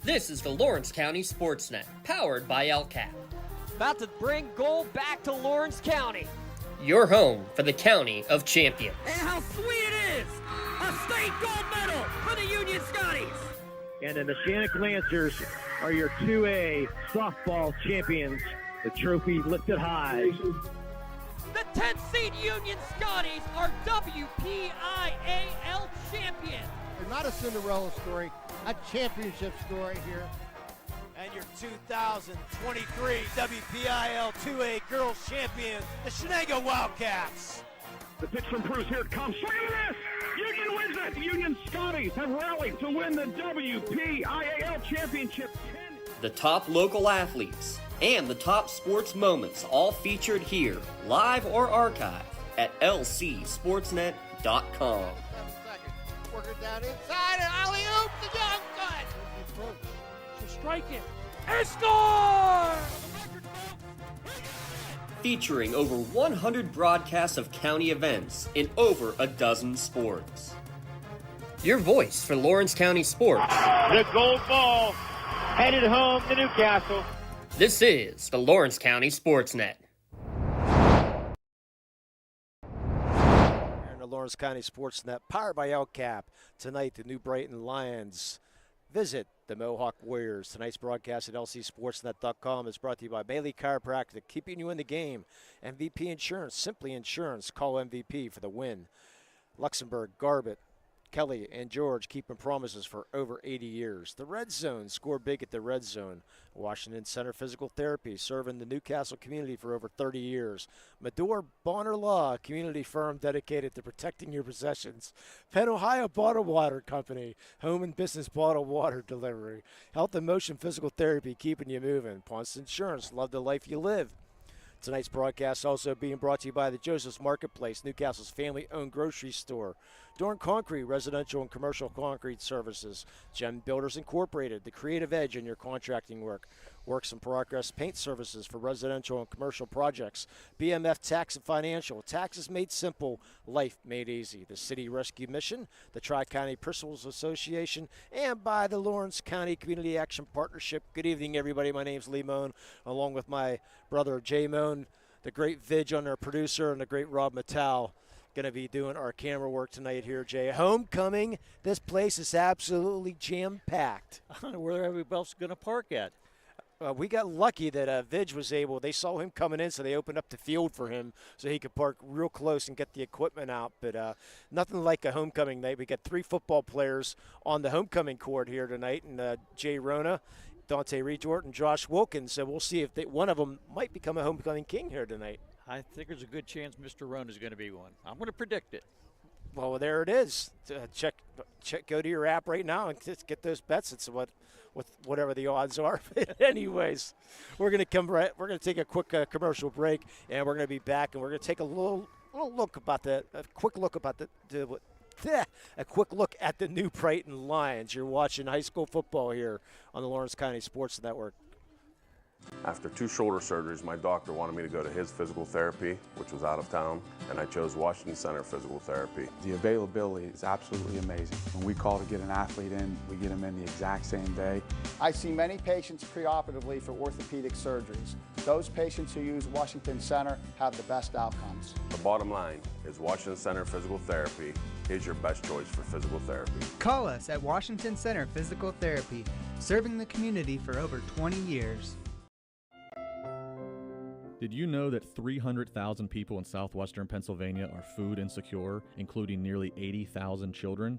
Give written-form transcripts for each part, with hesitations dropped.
This is the Lawrence County SportsNet, powered by LCAP. About to bring gold back to Lawrence County. Your home for the County of Champions. And how sweet it is! A state gold medal for the Union Scotties! And then the Shannock Lancers are your 2A softball champions. The trophy lifted high. The 10th seed Union Scotties are WPIAL champions. They're not a Cinderella story, a championship story here. And your 2023 WPIAL 2A Girls Champions, the Shenango Wildcats. The pitch from Bruce, here it comes. Swing and miss! Union wins it! Union Scotties have rallied to win the WPIAL Championship. The top local athletes and the top sports moments all featured here, live or archived at lcsportsnet.com. Working down inside and alley-oop to Young Gun. She'll strike it and score! Featuring over 100 broadcasts of county events in over a dozen sports. Your voice for Lawrence County sports. The gold ball headed home to Newcastle. This is the Lawrence County SportsNet. Here in the Lawrence County SportsNet, powered by LCAP. Tonight, the New Brighton Lions visit the Mohawk Warriors. Tonight's broadcast at lcsportsnet.com is brought to you by Bailey Chiropractic, keeping you in the game. MVP Insurance, Simply Insurance. Call MVP for the win. Luxembourg, Garbett, Kelly, and George keeping promises for over 80 years. The Red Zone, score big at the Red Zone. Washington Center Physical Therapy, serving the Newcastle community for over 30 years. Medore Bonner Law, community firm dedicated to protecting your possessions. Penn Ohio Bottled Water Company, home and business bottled water delivery. Health and Motion Physical Therapy, keeping you moving. Ponce Insurance, love the life you live. Tonight's broadcast also being brought to you by the Joseph's Marketplace, Newcastle's family-owned grocery store. Dorn Concrete, residential and commercial concrete services. Gem Builders Incorporated, the creative edge in your contracting work. Works in Progress Paint Services for residential and commercial projects. BMF Tax and Financial, taxes made simple, life made easy. The City Rescue Mission, the Tri-County Principals Association, and by the Lawrence County Community Action Partnership. Good evening, everybody. My name's Lee Moan, along with my brother Jay Moan, the great Vidge on our producer, and the great Rob Mattal. Going to be doing our camera work tonight here, Jay. Homecoming. This place is absolutely jam-packed. I don't know where everybody else is going to park at. We got lucky that Vidge was able, they saw him coming in, so they opened up the field for him so he could park real close and get the equipment out. But nothing like a homecoming night. We got 3 football players on the homecoming court here tonight, and Jay Rona, Dante Redort, and Josh Wilkins. So we'll see if one of them might become a homecoming king here tonight. I think there's a good chance Mr. Roan is going to be one. I'm going to predict it. Well, there it is. Check. Go to your app right now and just get those bets. It's whatever the odds are. Anyways, we're going to take a quick commercial break, and we're going to be back, and we're going to take a quick look at the New Brighton Lions. You're watching high school football here on the Lawrence County Sports Network. After 2 shoulder surgeries, my doctor wanted me to go to his physical therapy, which was out of town, and I chose Washington Center Physical Therapy. The availability is absolutely amazing. When we call to get an athlete in, we get them in the exact same day. I see many patients preoperatively for orthopedic surgeries. Those patients who use Washington Center have the best outcomes. The bottom line is Washington Center Physical Therapy is your best choice for physical therapy. Call us at Washington Center Physical Therapy, serving the community for over 20 years. Did you know that 300,000 people in southwestern Pennsylvania are food insecure, including nearly 80,000 children?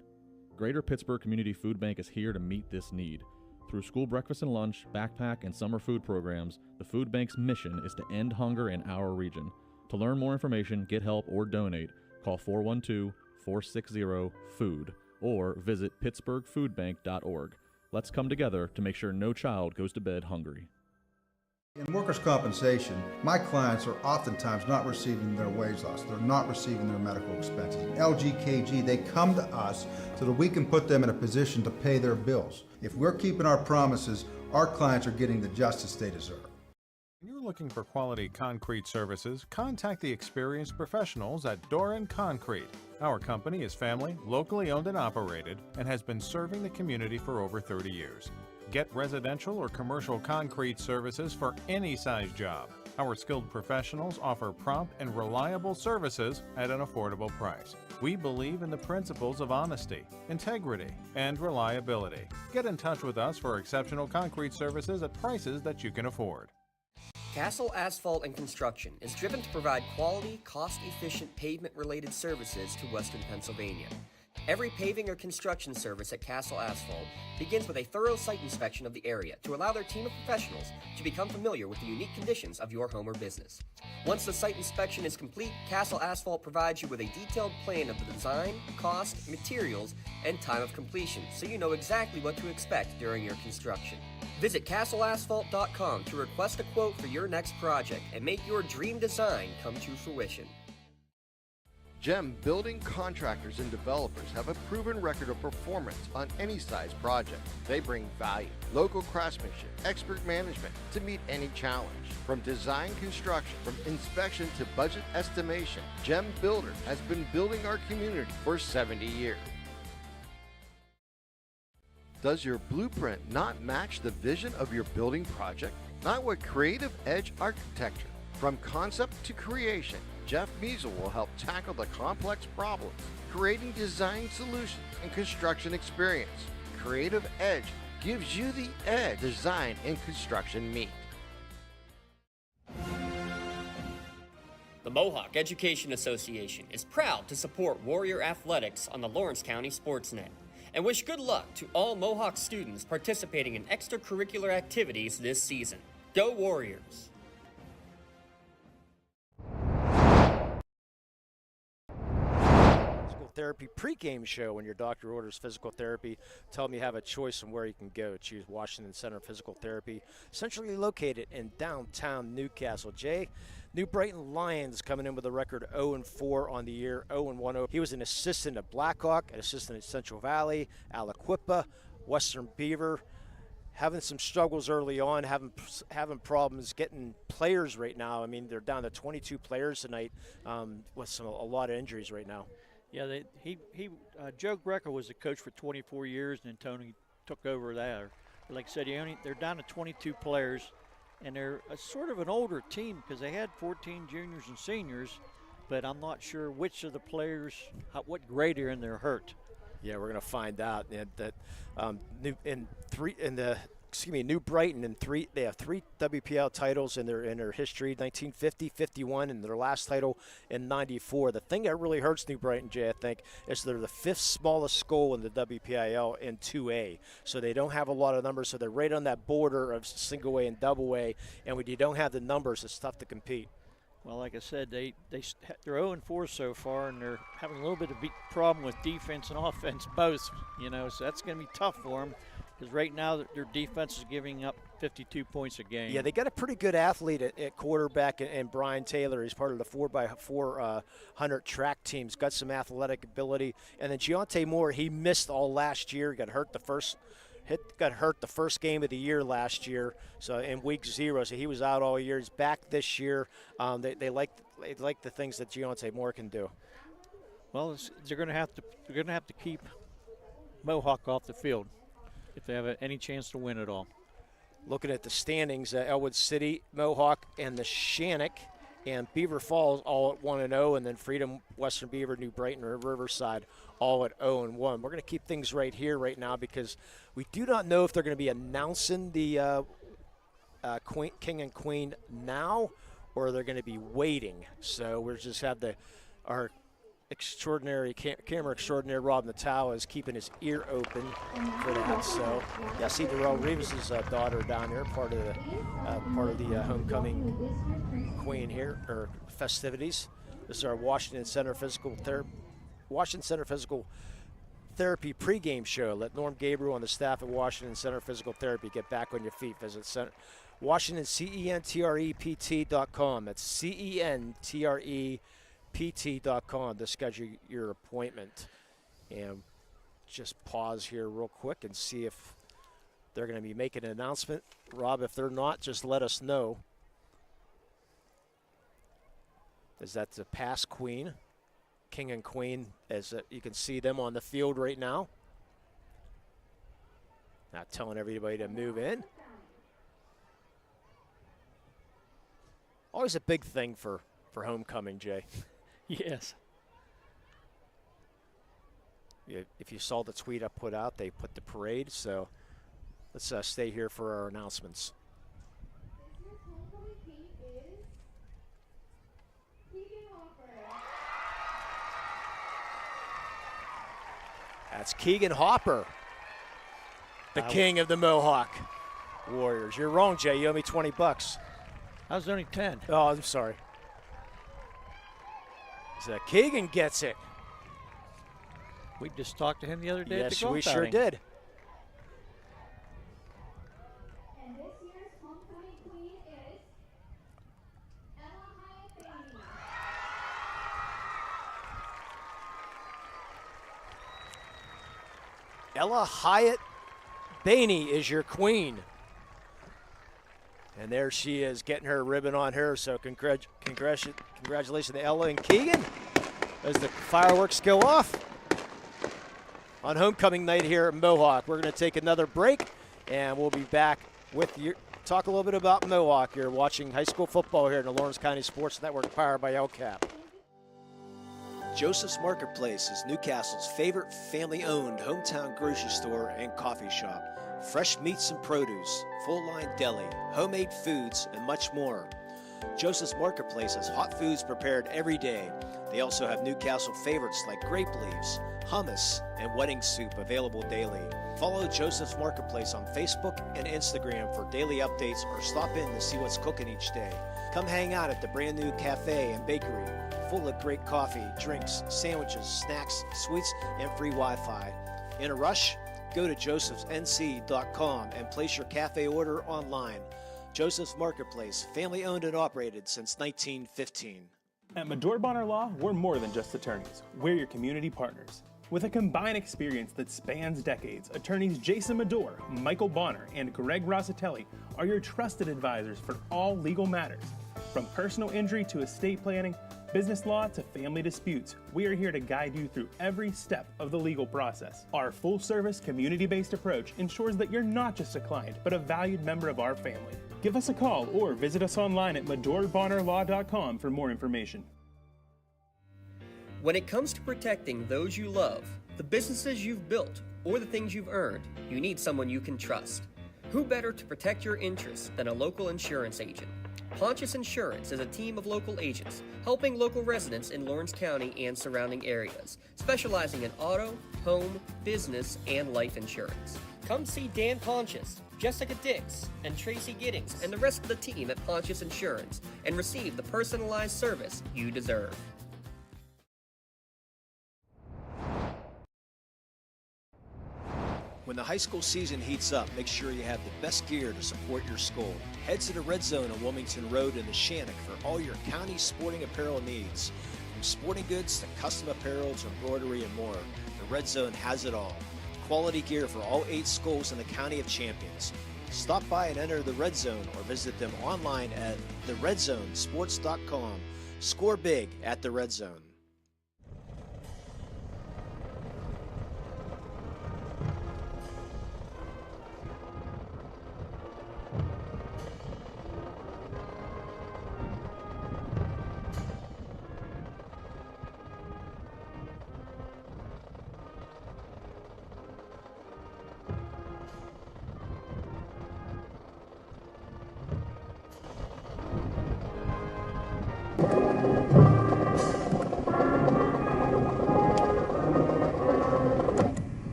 Greater Pittsburgh Community Food Bank is here to meet this need. Through school breakfast and lunch, backpack, and summer food programs, the food bank's mission is to end hunger in our region. To learn more information, get help, or donate, call 412-460-FOOD or visit pittsburghfoodbank.org. Let's come together to make sure no child goes to bed hungry. In workers' compensation, my clients are oftentimes not receiving their wage loss. They're not receiving their medical expenses. LGKG, they come to us so that we can put them in a position to pay their bills. If we're keeping our promises, our clients are getting the justice they deserve. If you're looking for quality concrete services, contact the experienced professionals at Doran Concrete. Our company is family, locally owned and operated, and has been serving the community for over 30 years. Get residential or commercial concrete services for any size job. Our skilled professionals offer prompt and reliable services at an affordable price. We believe in the principles of honesty, integrity, and reliability. Get in touch with us for exceptional concrete services at prices that you can afford. Castle Asphalt and Construction is driven to provide quality, cost-efficient pavement-related services to Western Pennsylvania. Every paving or construction service at Castle Asphalt begins with a thorough site inspection of the area to allow their team of professionals to become familiar with the unique conditions of your home or business. Once the site inspection is complete, Castle Asphalt provides you with a detailed plan of the design, cost, materials, and time of completion, so you know exactly what to expect during your construction. Visit castleasphalt.com to request a quote for your next project and make your dream design come to fruition. GEM building contractors and developers have a proven record of performance on any size project. They bring value, local craftsmanship, expert management to meet any challenge. From design construction, from inspection to budget estimation, GEM Builder has been building our community for 70 years. Does your blueprint not match the vision of your building project? Not with Creative Edge Architecture. From concept to creation, Jeff Measle will help tackle the complex problems, creating design solutions and construction experience. Creative Edge gives you the edge design and construction meet. The Mohawk Education Association is proud to support Warrior Athletics on the Lawrence County SportsNet and wish good luck to all Mohawk students participating in extracurricular activities this season. Go Warriors! Therapy pregame show. When your doctor orders physical therapy, tell them you have a choice on where you can go. Choose Washington Center Physical Therapy, centrally located in downtown Newcastle. Jay, New Brighton Lions coming in with a record 0-4 on the year, 0-1. He was an assistant at Blackhawk, an assistant at Central Valley, Aliquippa, Western Beaver. Having some struggles early on, having problems getting players right now. I mean, they're down to 22 players tonight with a lot of injuries right now. Yeah, Joe Greco was the coach for 24 years, and then Tony took over there. Like I said, they're down to 22 players, and they're sort of an older team because they had 14 juniors and seniors, but I'm not sure which of the players, what grade they're in, they're hurt. Yeah, we're going to find out. New Brighton they have 3 WPIAL titles in their history, 1950, 51, and their last title in 94. The thing that really hurts New Brighton, Jay, I think, is they're the 5th smallest school in the WPIAL in 2A. So they don't have a lot of numbers, so they're right on that border of single A and double A, and when you don't have the numbers, it's tough to compete. Well, like I said, they're 0-4 so far, and they're having a little bit of problem with defense and offense both, so that's going to be tough for them. Because right now their defense is giving up 52 points a game. Yeah, they got a pretty good athlete at quarterback and Brian Taylor. He's part of the 4x400 track team. He's got some athletic ability. And then Giante Moore, he missed all last year. He got hurt the first game of the year last year, so in week 0. So he was out all year. He's back this year. They like the things that Giante Moore can do. Well, they're going to have to keep Mohawk off the field if they have any chance to win it all. Looking at the standings, Elwood City, Mohawk, and the Shannock, and Beaver Falls all at 1-0, and then Freedom, Western Beaver, New Brighton, or Riverside all at 0-1. We're going to keep things right here right now because we do not know if they're going to be announcing the King and Queen now or they're going to be waiting. So we'll just have our extraordinary camera extraordinaire Rob Natal is keeping his ear open for that. So yeah, see Darrell Rivas' daughter down there, part of the homecoming queen here, or festivities. This is our Washington Center Physical Therapy pregame show. Let Norm Gabriel and the staff at Washington Center Physical Therapy get back on your feet. Visit Washington CENTREPT.com. That's CENTREPT.com to schedule your appointment. And just pause here real quick and see if they're going to be making an announcement. Rob, if they're not, just let us know. Is that the past queen? King and Queen, as you can see them on the field right now. Not telling everybody to move in. Always a big thing for homecoming, Jay. Yes. If you saw the tweet I put out, they put the parade. So let's stay here for our announcements. That's Keegan Hopper, the king of the Mohawk Warriors. You're wrong, Jay. You owe me $20. I was only 10. Oh, I'm sorry. So Keegan gets it. We just talked to him the other day. Yes, at the golf we sure outing. did. And this year's homecoming queen is Ella Hyatt. Ella Hyatt Bainey is your queen. And there she is, getting her ribbon on her. So congratulations to Ella and Keegan as the fireworks go off on homecoming night here at Mohawk. We're going to take another break, and we'll be back with you. Talk a little bit about Mohawk. You're watching high school football here in the Lawrence County Sports Network, powered by LCAP. Joseph's Marketplace is Newcastle's favorite family-owned hometown grocery store and coffee shop. Fresh meats and produce, full-line deli, homemade foods, and much more. Joseph's Marketplace has hot foods prepared every day. They also have Newcastle favorites like grape leaves, hummus, and wedding soup available daily. Follow Joseph's Marketplace on Facebook and Instagram for daily updates, or stop in to see what's cooking each day. Come hang out at the brand new cafe and bakery, full of great coffee, drinks, sandwiches, snacks, sweets, and free Wi-Fi. In a rush? Go to josephsnc.com and place your cafe order online. Joseph's Marketplace, family owned and operated since 1915. At Medore Bonner Law, we're more than just attorneys. We're your community partners. With a combined experience that spans decades, attorneys Jason Medore, Michael Bonner, and Greg Rossitelli are your trusted advisors for all legal matters. From personal injury to estate planning, business law to family disputes, we are here to guide you through every step of the legal process. Our full-service, community-based approach ensures that you're not just a client, but a valued member of our family. Give us a call or visit us online at MedoreBonnerLaw.com for more information. When it comes to protecting those you love, the businesses you've built, or the things you've earned, you need someone you can trust. Who better to protect your interests than a local insurance agent? Pontius Insurance is a team of local agents helping local residents in Lawrence County and surrounding areas, specializing in auto, home, business, and life insurance. Come see Dan Pontius, Jessica Dix, and Tracy Giddings, and the rest of the team at Pontius Insurance, and receive the personalized service you deserve. When the high school season heats up, make sure you have the best gear to support your school. Head to the Red Zone on Wilmington Road in the Shannock for all your county sporting apparel needs. From sporting goods to custom apparel to embroidery and more, the Red Zone has it all. Quality gear for all 8 schools in the County of Champions. Stop by and enter the Red Zone or visit them online at theredzonesports.com. Score big at the Red Zone.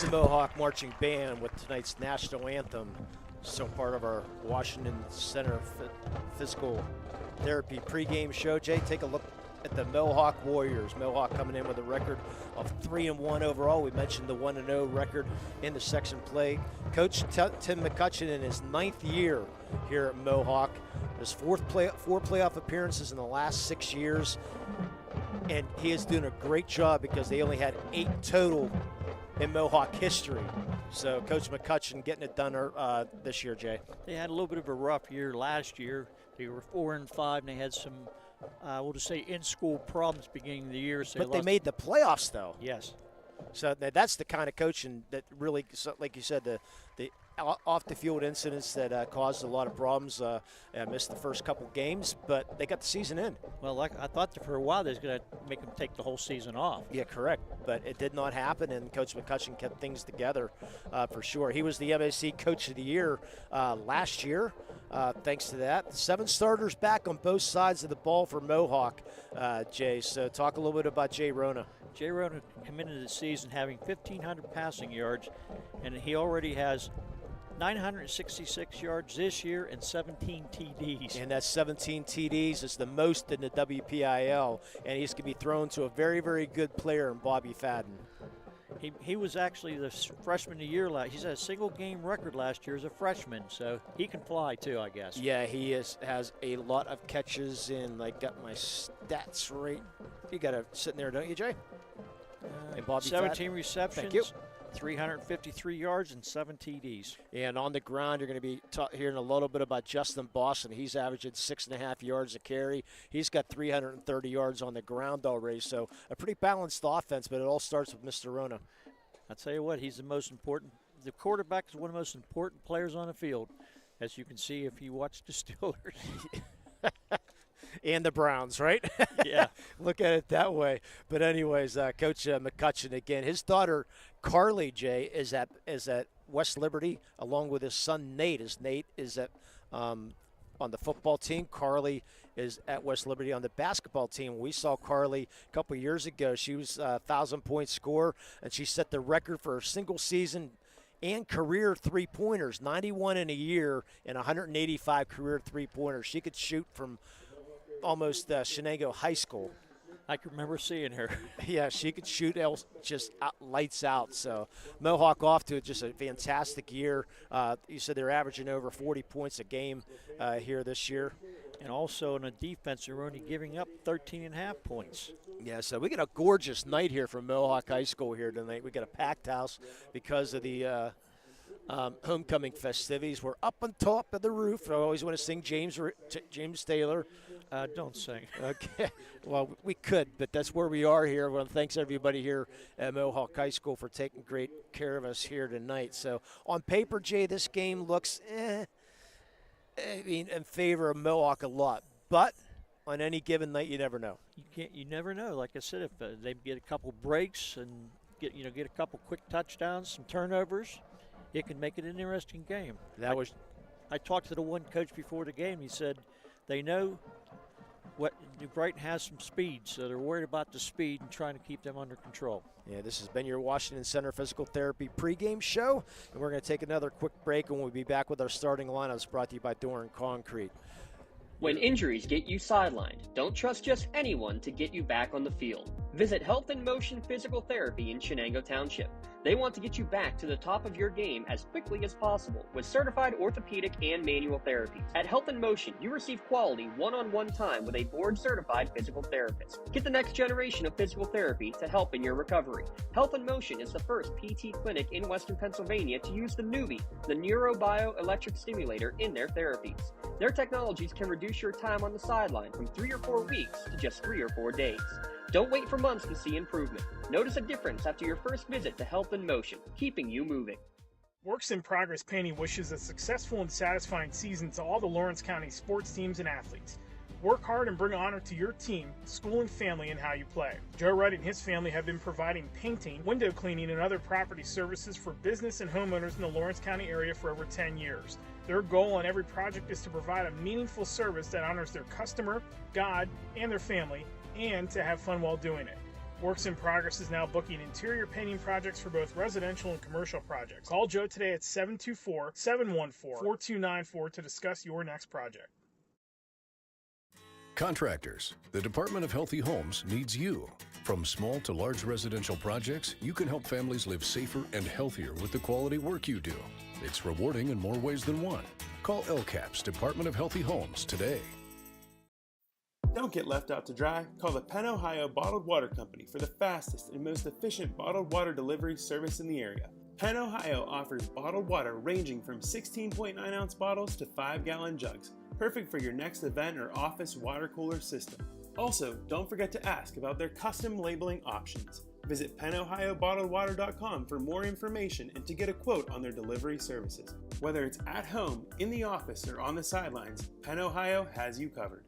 The Mohawk Marching Band with tonight's national anthem, so part of our Washington Center Physical Therapy pregame show. Jay, take a look at the Mohawk Warriors. Mohawk coming in with a record of 3-1 overall. We mentioned the 1-0 record in the section play. Coach Tim McCutcheon in his 9th year here at Mohawk. His four playoff appearances in the last 6 years. And he is doing a great job because they only had 8 total in Mohawk history. So Coach McCutcheon getting it done this year, Jay. They had a little bit of a rough year last year. They were 4-5, and they had some, we'll just say, in-school problems beginning of the year. So but they made the playoffs, though. Yes. So that's the kind of coaching that really, like you said, the off-the-field incidents that caused a lot of problems. Missed the first couple games, but they got the season in. Well, I thought that for a while they was going to make them take the whole season off. Yeah, correct. But it did not happen, and Coach McCutcheon kept things together for sure. He was the MAC Coach of the Year last year, thanks to that. 7 starters back on both sides of the ball for Mohawk, Jay. So talk a little bit about Jay Rona. Jay Rona came into the season having 1,500 passing yards, and he already has 966 yards this year and 17 TDs. And that 17 TDs is the most in the WPIAL, and he's going to be thrown to a very, very good player in Bobby Fadden. He was actually the freshman of the year last. He's had a single game record last year as a freshman, so he can fly too, I guess. Yeah, he has a lot of catches, and I got my stats right. You got it sitting there, don't you, Jay? And Bobby 17 Fadden. receptions. Thank you. 353 yards and 7 TDs. And on the ground, you're going to be hearing a little bit about Justin Boston. He's averaging 6.5 yards a carry. He's got 330 yards on the ground already. So a pretty balanced offense, but it all starts with Mr. Rona. I'll tell you what, he's the most important. The quarterback is one of the most important players on the field, as you can see if you watch the Steelers. And the Browns, right? Yeah. Look at it that way. But anyways, Coach McCutcheon again. His daughter Carly, Jay, is at West Liberty along with his son Nate. Nate is at on the football team. Carly is at West Liberty on the basketball team. We saw Carly a couple years ago. She was a 1,000-point scorer, and she set the record for a single season and career three-pointers, 91 in a year and 185 career three-pointers. She could shoot from almost Shenango High School. I can remember seeing her. Yeah, she could shoot just lights out. So Mohawk off to just a fantastic year. You said they're averaging over 40 points a game here this year. And also in a defense, they're only giving up 13.5 points. Yeah, so we got a gorgeous night here from Mohawk High School here tonight. We got a packed house because of the homecoming festivities. We're up on top of the roof. I always want to sing James Taylor. Don't sing. Okay. Well, we could, but that's where we are here. Well, thanks everybody here at Mohawk High School for taking great care of us here tonight. So on paper, Jay, this game looks, in favor of Mohawk a lot. But on any given night, you never know. You never know. Like I said, if they get a couple breaks and get a couple quick touchdowns, some turnovers, it can make it an interesting game. I talked to the one coach before the game. He said they know what New Brighton has some speed, so they're worried about the speed and trying to keep them under control. Yeah, this has been your Washington Center Physical Therapy pregame show, and we're going to take another quick break, and we'll be back with our starting lineups brought to you by Doran Concrete. When injuries get you sidelined, don't trust just anyone to get you back on the field. Visit Health in Motion Physical Therapy in Shenango Township. They want to get you back to the top of your game as quickly as possible with certified orthopedic and manual therapies. At Health in Motion, you receive quality one-on-one time with a board-certified physical therapist. Get the next generation of physical therapy to help in your recovery. Health in Motion is the first PT clinic in Western Pennsylvania to use the Newbie, the neurobioelectric stimulator, in their therapies. Their technologies can reduce your time on the sideline from 3 or 4 weeks to just 3 or 4 days. Don't wait for months to see improvement. Notice a difference after your first visit to Health in Motion, keeping you moving. Works in Progress Painting wishes a successful and satisfying season to all the Lawrence County sports teams and athletes. Work hard and bring honor to your team, school, and family in how you play. Joe Wright and his family have been providing painting, window cleaning, and other property services for business and homeowners in the Lawrence County area for over 10 years. Their goal on every project is to provide a meaningful service that honors their customer, God, and their family, and to have fun while doing it. Works in Progress is now booking interior painting projects for both residential and commercial projects. Call Joe today at 724-714-4294 to discuss your next project. Contractors, the Department of Healthy Homes needs you. From small to large residential projects, you can help families live safer and healthier with the quality work you do. It's rewarding in more ways than one. Call LCAP's Department of Healthy Homes today. Don't get left out to dry. Call the Penn Ohio Bottled Water Company for the fastest and most efficient bottled water delivery service in the area. Penn Ohio offers bottled water ranging from 16.9-ounce bottles to 5-gallon jugs, perfect for your next event or office water cooler system. Also, don't forget to ask about their custom labeling options. Visit PennOhioBottledWater.com for more information and to get a quote on their delivery services. Whether it's at home, in the office, or on the sidelines, Penn Ohio has you covered.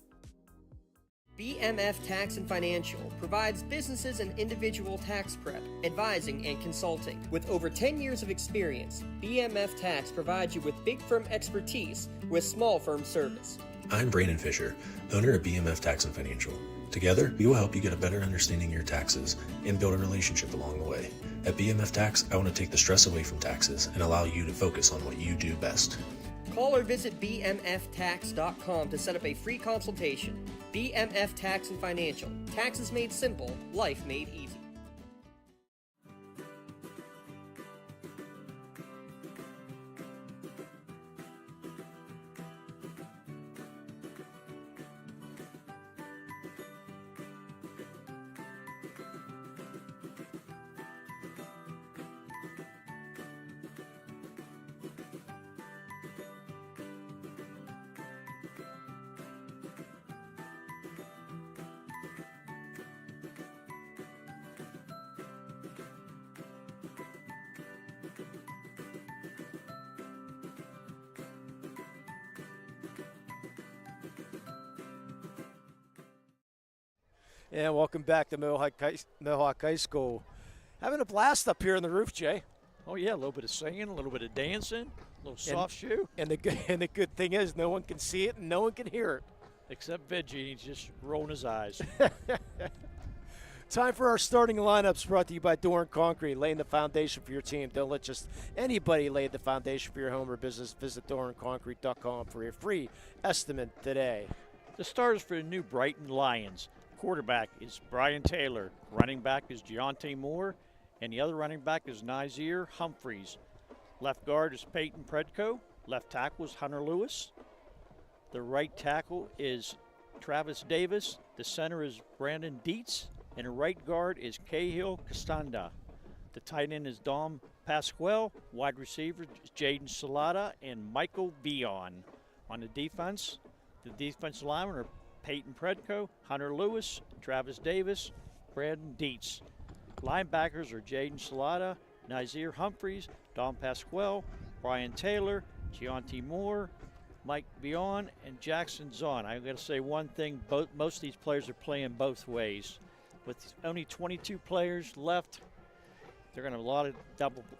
BMF Tax and Financial provides businesses and individual tax prep, advising, and consulting. With over 10 years of experience, BMF Tax provides you with big firm expertise with small firm service. I'm Brandon Fisher, owner of BMF Tax and Financial. Together, we will help you get a better understanding of your taxes and build a relationship along the way. At BMF Tax, I want to take the stress away from taxes and allow you to focus on what you do best. Call or visit bmftax.com to set up a free consultation. BMF Tax and Financial. Taxes made simple, life made easy. And welcome back to Mohawk High School. Having a blast up here on the roof, Jay. Oh, yeah, a little bit of singing, a little bit of dancing, a little soft shoe. And the good thing is no one can see it and no one can hear it. Except Veggie, he's just rolling his eyes. Time for our starting lineups, brought to you by Doran Concrete, laying the foundation for your team. Don't let just anybody lay the foundation for your home or business. Visit DoranConcrete.com for your free estimate today. The starters for the new Brighton Lions. Quarterback is Brian Taylor. Running back is Giante Moore. And the other running back is Nazir Humphreys. Left guard is Peyton Predko. Left tackle is Hunter Lewis. The right tackle is Travis Davis. The center is Brandon Dietz. And the right guard is Cahill Castanda. The tight end is Dom Pasquale. Wide receiver is Jaden Salata and Michael Bion. On the defensive linemen are Peyton Predko, Hunter Lewis, Travis Davis, Brandon Dietz. Linebackers are Jaden Salata, Nazir Humphreys, Dom Pasquale, Brian Taylor, Giante Moore, Mike Bion, and Jackson Zahn. I've got to say one thing, most of these players are playing both ways. With only 22 players left, they're going to have a lot of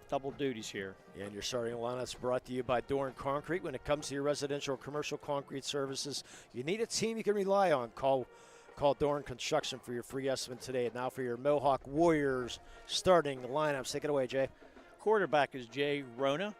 double duties here. And your starting lineup's brought to you by Doran Concrete. When it comes to your residential or commercial concrete services, you need a team you can rely on. Call Doran Construction for your free estimate today. Now for your Mohawk Warriors starting lineups. Take it away, Jay. Quarterback is Jay Rona.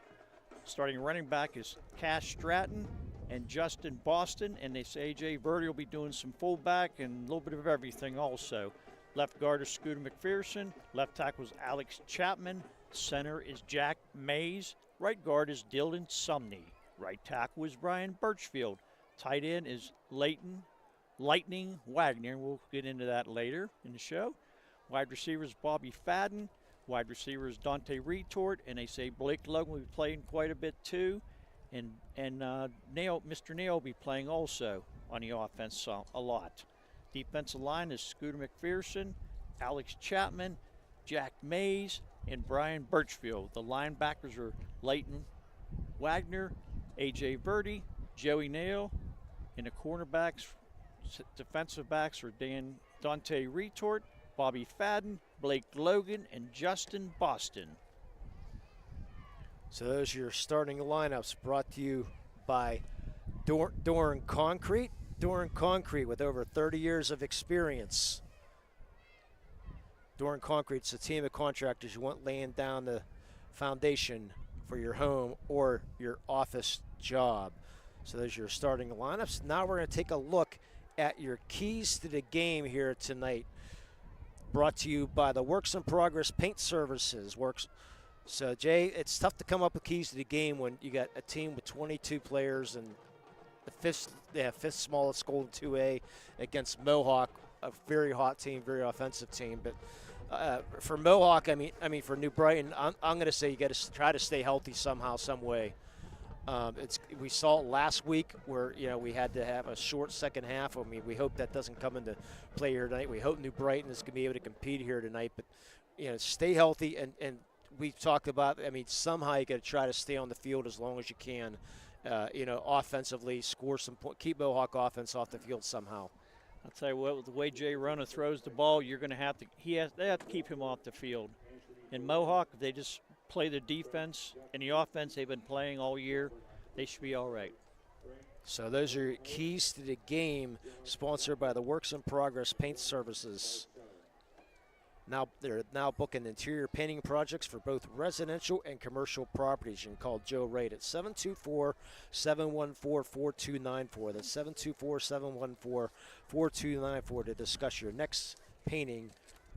Starting running back is Cash Stratton and Justin Boston. And they say A.J. Verdi will be doing some fullback and a little bit of everything also. Left guard is Scooter McPherson. Left tackle is Alex Chapman. Center is Jack Mays. Right guard is Dylan Sumney. Right tackle is Brian Birchfield. Tight end is Lightning Wagner. We'll get into that later in the show. Wide receiver is Bobby Fadden. Wide receiver is Dante Retort. And they say Blake Logan will be playing quite a bit too. And Mr. Nail will be playing also on the offense a lot. Defensive line is Scooter McPherson, Alex Chapman, Jack Mays, and Brian Birchfield. The linebackers are Leighton Wagner, A.J. Verdi, Joey Nail, and the cornerbacks, defensive backs are Dante Retort, Bobby Fadden, Blake Logan, and Justin Boston. So those are your starting lineups brought to you by Doran Concrete. Doran Concrete with over 30 years of experience. Doran Concrete's a team of contractors who want laying down the foundation for your home or your office job. So those are your starting lineups. Now we're going to take a look at your keys to the game here tonight. Brought to you by the Works in Progress Paint Services. So, Jay, it's tough to come up with keys to the game when you got a team with 22 players and the fifth smallest school in 2A against Mohawk, a very hot team, very offensive team. But for Mohawk, I mean for New Brighton, I'm going to say you got to try to stay healthy somehow, some way. We saw it last week where we had to have a short second half. I mean, we hope that doesn't come into play here tonight. We hope New Brighton is going to be able to compete here tonight. But stay healthy, and we talked about. I mean, somehow you got to try to stay on the field as long as you can. Offensively, score some points, keep Mohawk offense off the field somehow. I'll tell you what, with the way Jay Rona throws the ball, you're going to have to. They have to keep him off the field. In Mohawk, if they just play the defense and the offense they've been playing all year, they should be all right. So those are your keys to the game, sponsored by the Works in Progress Paint Services. They're now booking interior painting projects for both residential and commercial properties. You can call Joe Wright at 724-714-4294. That's 724-714-4294 to discuss your next painting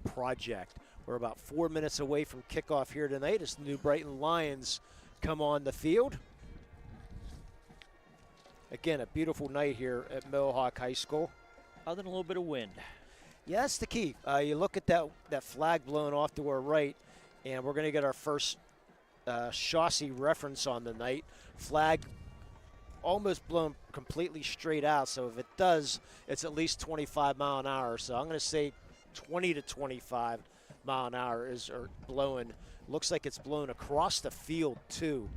project. We're about 4 minutes away from kickoff here tonight as the New Brighton Lions come on the field. Again, a beautiful night here at Mohawk High School. Other than a little bit of wind. Yeah, that's the key. You look at that flag blowing off to our right, and we're going to get our first chassis reference on the night. Flag almost blown completely straight out, so if it does, it's at least 25 mile an hour. So I'm going to say 20 to 25 mile an hour is blowing. Looks like it's blown across the field, too.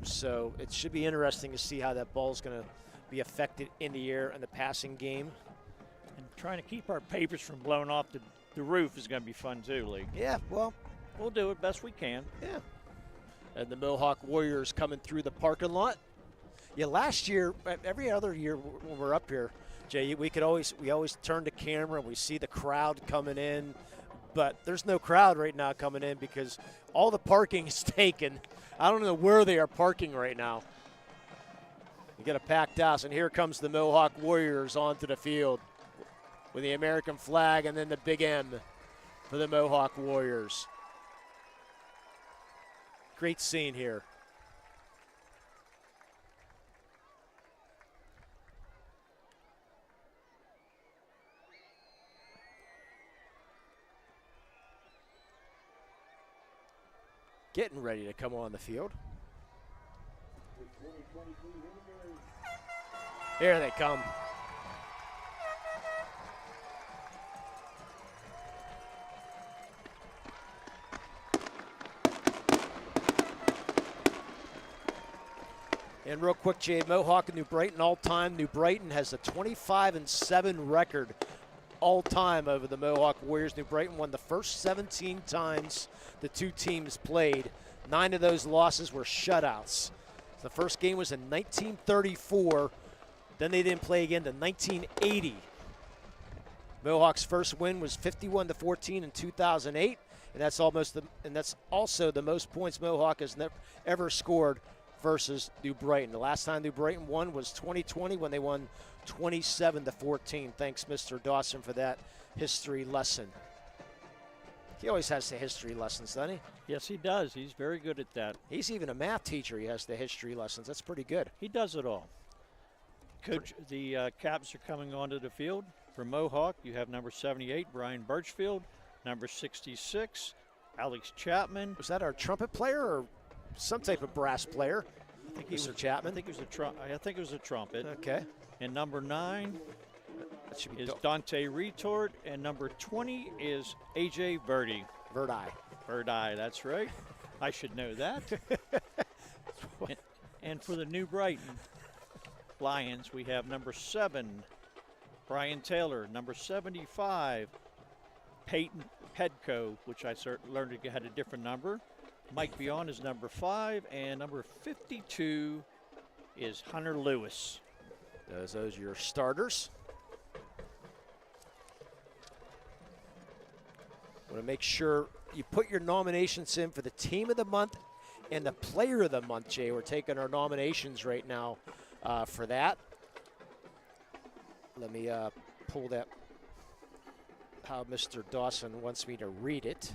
So it should be interesting to see how that ball's going to be affected in the air in the passing game. And trying to keep our papers from blowing off the roof is going to be fun too, Lee. Yeah, well, we'll do it best we can. Yeah. And the Mohawk Warriors coming through the parking lot. Yeah, last year, every other year when we're up here, Jay, we always turn the camera and we see the crowd coming in. But there's no crowd right now coming in because all the parking is taken. I don't know where they are parking right now. You get a packed house, and here comes the Mohawk Warriors onto the field with the American flag and then the big M for the Mohawk Warriors. Great scene here. Getting ready to come on the field. Here they come. And real quick, Jay, Mohawk and New Brighton all-time. New Brighton has a 25-7 record all-time over the Mohawk Warriors. New Brighton won the first 17 times the two teams played. 9 of those losses were shutouts. The first game was in 1934. Then they didn't play again until 1980. Mohawk's first win was 51-14 in 2008, and that's also the most points Mohawk has ever scored versus New Brighton. The last time New Brighton won was 2020 when they won 27-14. Thanks, Mr. Dawson, for that history lesson. He always has the history lessons, doesn't he? Yes, he does. He's very good at that. He's even a math teacher. He has the history lessons. That's pretty good. He does it all. Coach, the Caps are coming onto the field. For Mohawk, you have number 78, Brian Birchfield, number 66, Alex Chapman. Was that our trumpet player or some type of brass player? I think Mr. Chapman. I think it was a trumpet. Okay. And number 9 is Dante Retort, and number 20 is AJ Verdi. Verdi, that's right. I should know that. and for the New Brighton Lions, we have number 7, Brian Taylor, number 75, Peyton Pedco, which I learned had a different number. Mike Beyond is number 5, and number 52 is Hunter Lewis. Those are your starters. Want to make sure you put your nominations in for the Team of the Month and the Player of the Month, Jay. We're taking our nominations right now for that. Let me pull that, how Mr. Dawson wants me to read it.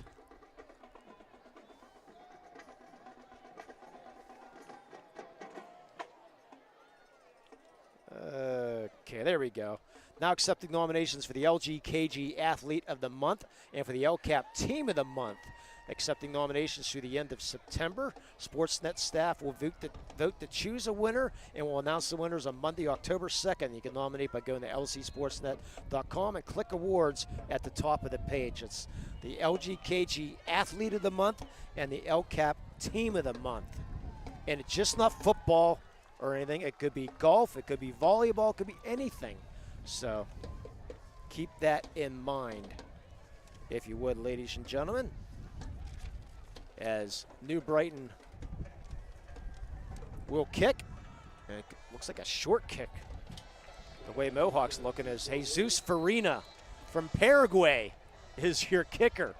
Okay, there we go. Now accepting nominations for the LGKG Athlete of the Month and for the LCAP Team of the Month. Accepting nominations through the end of September. SportsNet staff will vote to choose a winner and will announce the winners on Monday, October 2nd. You can nominate by going to lcsportsnet.com and click awards at the top of the page. It's the LGKG Athlete of the Month and the LCAP Team of the Month. And it's just not football or anything. It could be golf, it could be volleyball, it could be anything. So keep that in mind, if you would, ladies and gentlemen, as New Brighton will kick. And it looks like a short kick. The way Mohawk's looking is Jesus Farina from Paraguay is your kicker.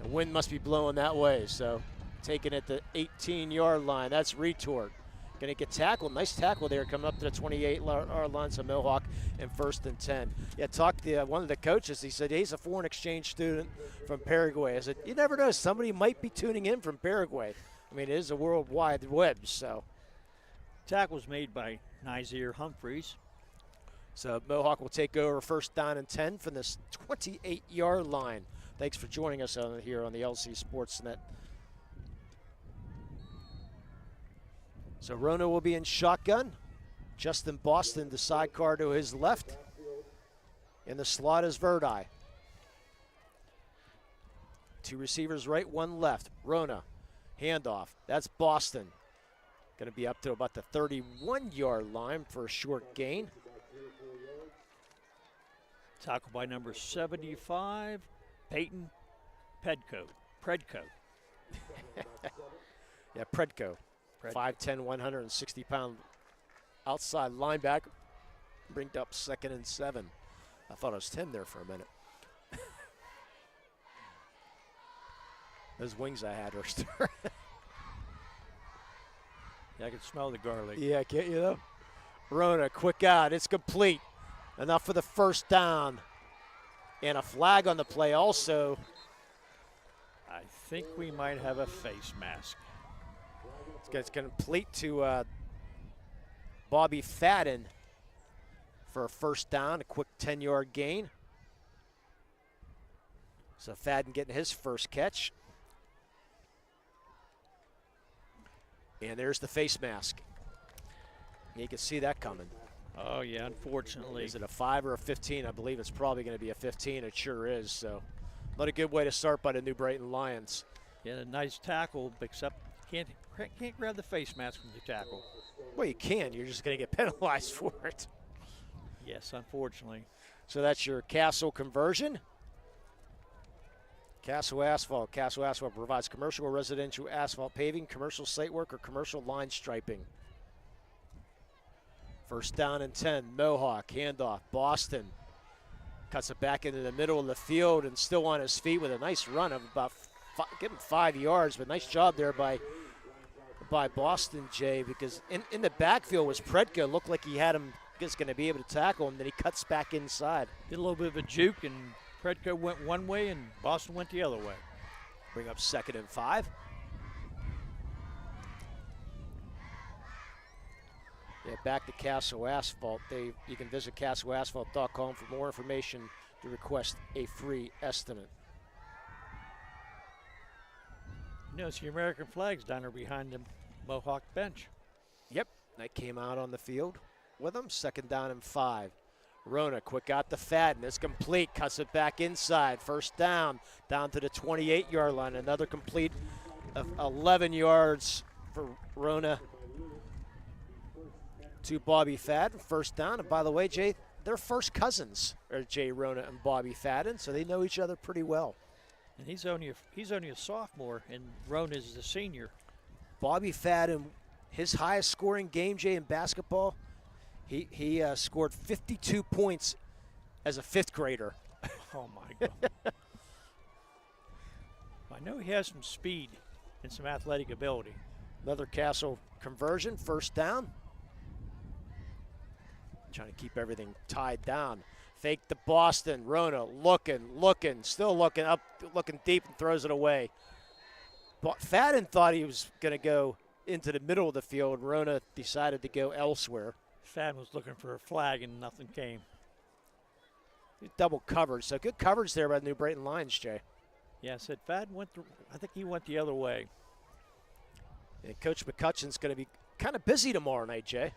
The wind must be blowing that way, so taking it to 18-yard line. That's retort. Going to get tackled. Nice tackle there coming up to the 28-yard line. So Mohawk in 1st and 10. Yeah, talked to one of the coaches. He said he's a foreign exchange student from Paraguay. I said, you never know. Somebody might be tuning in from Paraguay. I mean, it is a worldwide web, so. Tackles made by Nazir Humphreys. So Mohawk will take over 1st down and 10 from this 28-yard line. Thanks for joining us here on the LC SportsNet. So Rona will be in shotgun. Justin Boston, the sidecar to his left. In the slot is Verdi. 2 receivers right, 1 left. Rona, handoff. That's Boston. Going to be up to about the 31-yard line for a short gain. Tackle by number 75, Peyton Predko. Yeah, Predko. 5'10", 160-pound outside linebacker. Bring up 2nd and 7. I thought it was Tim there for a minute. Those wings I had are starting. Yeah, I can smell the garlic. Yeah, can't you though? Rona, quick out. It's complete. Enough for the 1st down. And a flag on the play also. I think we might have a face mask. It's complete to Bobby Fadden for a 1st down, a quick 10-yard gain. So Fadden getting his first catch. And there's the face mask. You can see that coming. Oh, yeah, unfortunately. Is it a 5 or a 15? I believe it's probably going to be a 15. It sure is. So not a good way to start by the New Brighton Lions. Yeah, a nice tackle, except can't grab the face mask from the tackle. Well, you can. You're just going to get penalized for it. Yes, unfortunately. So that's your Castle conversion. Castle Asphalt. Castle Asphalt provides commercial or residential asphalt paving, commercial site work, or commercial line striping. 1st down and 10. Mohawk, handoff. Boston cuts it back into the middle of the field and still on his feet with a nice run of about give him 5 yards, but nice job there by Boston, Jay, because in the backfield was Predka. Looked like he had him just going to be able to tackle him, then he cuts back inside. Did a little bit of a juke, and Predka went one way and Boston went the other way. Bring up 2nd and 5. Yeah, back to Castle Asphalt. You can visit castleasphalt.com for more information to request a free estimate. You notice the American flags down there behind the Mohawk bench. Yep, that came out on the field with them. 2nd down and 5. Rona, quick out the Fadden. It's complete, cuts it back inside. 1st down to the 28-yard line. Another complete of 11 yards for Rona to Bobby Fadden. 1st down, and by the way, Jay, they're first cousins, are Jay Rona and Bobby Fadden, so they know each other pretty well. And he's only a sophomore, and Rona's a senior. Bobby Fadden, his highest scoring game, Jay, in basketball, he scored 52 points as a 5th grader. Oh, my God. I know he has some speed and some athletic ability. Another Castle conversion, 1st down. trying to keep everything tied down. Fake to Boston. Rona looking, still looking up, looking deep, and throws it away. Fadden thought he was going to go into the middle of the field. Rona decided to go elsewhere. Fadden was looking for a flag, and nothing came. Double covered, so good coverage there by the New Brighton Lions, Jay. Yeah, I said Fadden went through. I think he went the other way. And Coach McCutcheon's going to be kind of busy tomorrow night, Jay.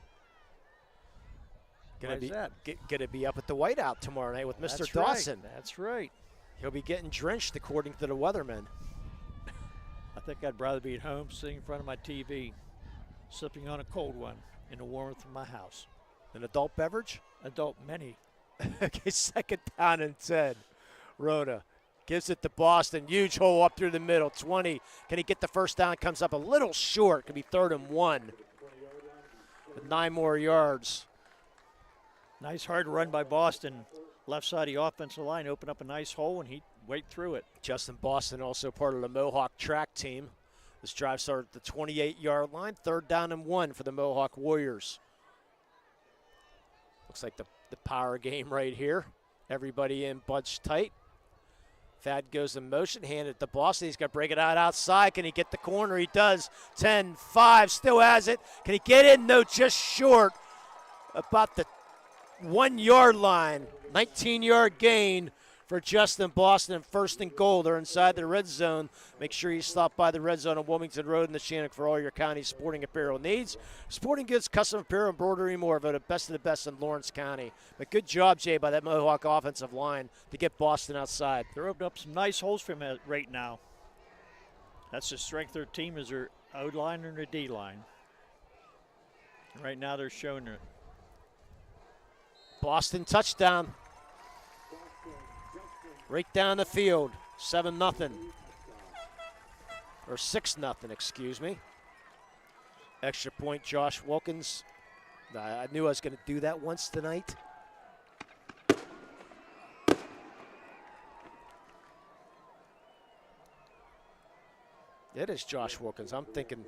Going to be up at the Whiteout tomorrow night with Mr. Dawson. That's right. He'll be getting drenched, according to the weatherman. I think I'd rather be at home sitting in front of my TV, sipping on a cold one in the warmth of my house. An adult beverage? Adult, many. Okay, 2nd down and 10. Rona gives it to Boston. Huge hole up through the middle. 20. Can he get the first down? Comes up a little short. Could be 3rd and 1. With 9 more yards. Nice hard run by Boston. Left side of the offensive line opened up a nice hole, and he went through it. Justin Boston, also part of the Mohawk track team. This drive started at the 28-yard line. 3rd down and 1 for the Mohawk Warriors. Looks like the power game right here. Everybody in bunched tight. Fad goes in motion, handed to Boston. He's going to break it out outside. Can he get the corner? He does. 10-5, still has it. Can he get in? No, just short. About the 1-yard line. 19-yard gain for Justin Boston. 1st and goal. They're inside the red zone. Make sure you stop by the red zone on Wilmington Road in the Shannock for all your county sporting apparel needs. Sporting goods, custom apparel, embroidery, more. Voted best of the best in Lawrence County. But good job, Jay, by that Mohawk offensive line to get Boston outside. They're opening up some nice holes for him right now. That's the strength of their team, is their O-line and their D-line. Right now they're showing it. Boston touchdown. Right down the field, 7-0. Or 6-0, excuse me. Extra point, Josh Wilkins. I knew I was going to do that once tonight. It is Josh Wilkins. I'm thinking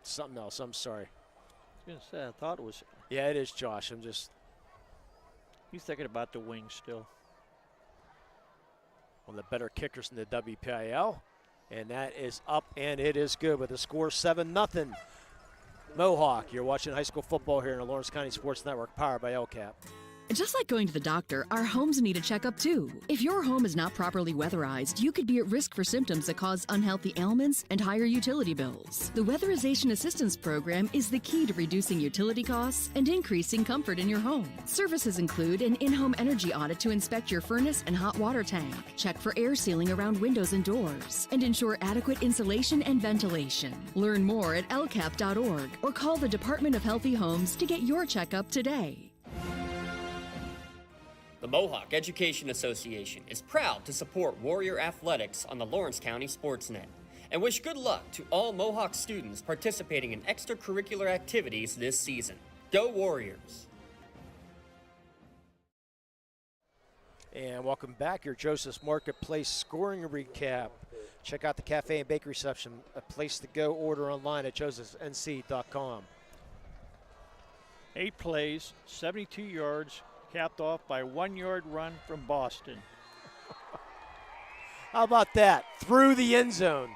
something else. I'm sorry. I was going to say, I thought it was. Yeah, it is Josh. I'm just. He's thinking about the wings still. One of the better kickers in the WPIAL. And that is up, and it is good with a score 7-0. Mohawk, you're watching high school football here in the Lawrence County Sports Network, powered by LCAP. Just like going to the doctor, our homes need a checkup too. If your home is not properly weatherized, you could be at risk for symptoms that cause unhealthy ailments and higher utility bills. The Weatherization Assistance Program is the key to reducing utility costs and increasing comfort in your home. Services include an in-home energy audit to inspect your furnace and hot water tank, check for air sealing around windows and doors, and ensure adequate insulation and ventilation. Learn more at lcap.org or call the Department of Healthy Homes to get your checkup today. The Mohawk Education Association is proud to support Warrior Athletics on the Lawrence County SportsNet and wish good luck to all Mohawk students participating in extracurricular activities this season. Go Warriors! And welcome back. Your Joseph's Marketplace scoring recap. Check out the cafe and bakery section, a place to go. Order online at josephsnc.com. 8 plays, 72 yards, capped off by a 1-yard run from Boston. How about that? Through the end zone.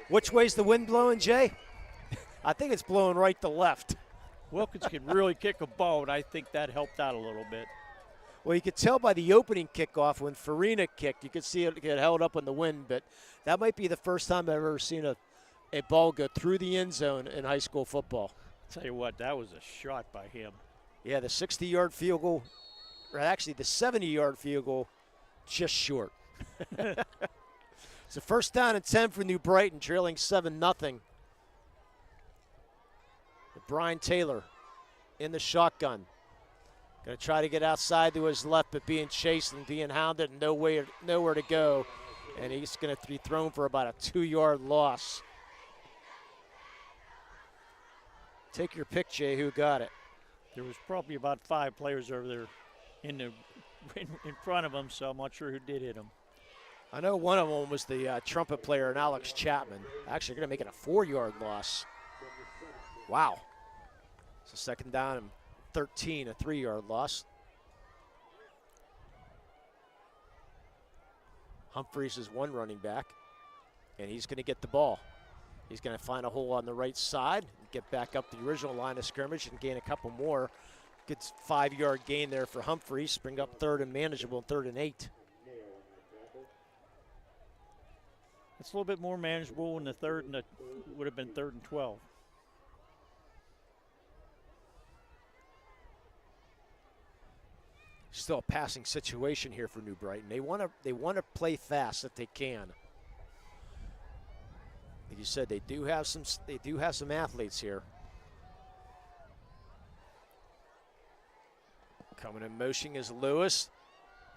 Which way's the wind blowing, Jay? I think it's blowing right to left. Wilkins can really kick a ball, and I think that helped out a little bit. Well, you could tell by the opening kickoff when Farina kicked, you could see it get held up in the wind, but that might be the first time I've ever seen a ball go through the end zone in high school football. Tell you what, that was a shot by him. Yeah, the 60-yard field goal, or actually the 70-yard field goal, just short. It's a 1st down and 10 for New Brighton, trailing 7-0. Brian Taylor in the shotgun. Going to try to get outside to his left, but being chased and being hounded and nowhere to go. And he's going to be thrown for about a 2-yard loss. Take your pick, Jay. Who got it? There was probably about 5 players over there in front of him, so I'm not sure who did hit him. I know one of them was the trumpet player, and Alex Chapman. Actually, going to make it a 4-yard loss. Wow. So 2nd down and 13, a 3-yard loss. Humphreys is one running back, and he's going to get the ball. He's going to find a hole on the right side, get back up the original line of scrimmage and gain a couple more. Good 5-yard gain there for Humphreys. Bring up 3rd and manageable, 3rd and 8. It's a little bit more manageable in the 3rd, and it would have been 3rd and 12. Still a passing situation here for New Brighton. They want to play fast if they can. Like you said, they do have some athletes here. Coming in motion is Lewis.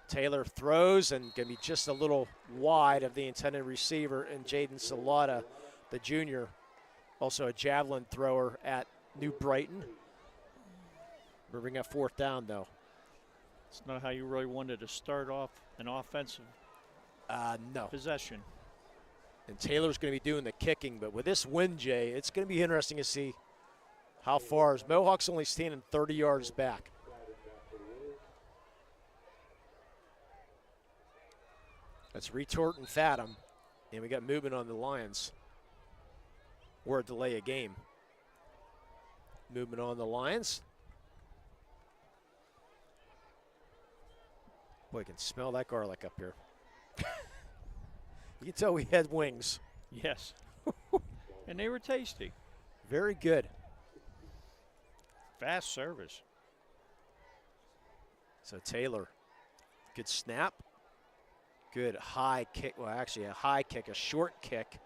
Taylor throws and going to be just a little wide of the intended receiver, and Jaden Salata, the junior, also a javelin thrower at New Brighton. We're bringing up 4th down, though. It's not how you really wanted to start off an offensive no. possession. And Taylor's going to be doing the kicking, but with this wind, Jay, it's going to be interesting to see how far. As Mohawk's only standing 30 yards back. That's Retort and Fathom, and we got movement on the Lions. Or a delay a game. Movement on the Lions. Boy, I can smell that garlic up here. You can tell we had wings. Yes. And they were tasty. Very good. Fast service. So Taylor, good snap. Good high kick. Well, actually a high kick, a short kick.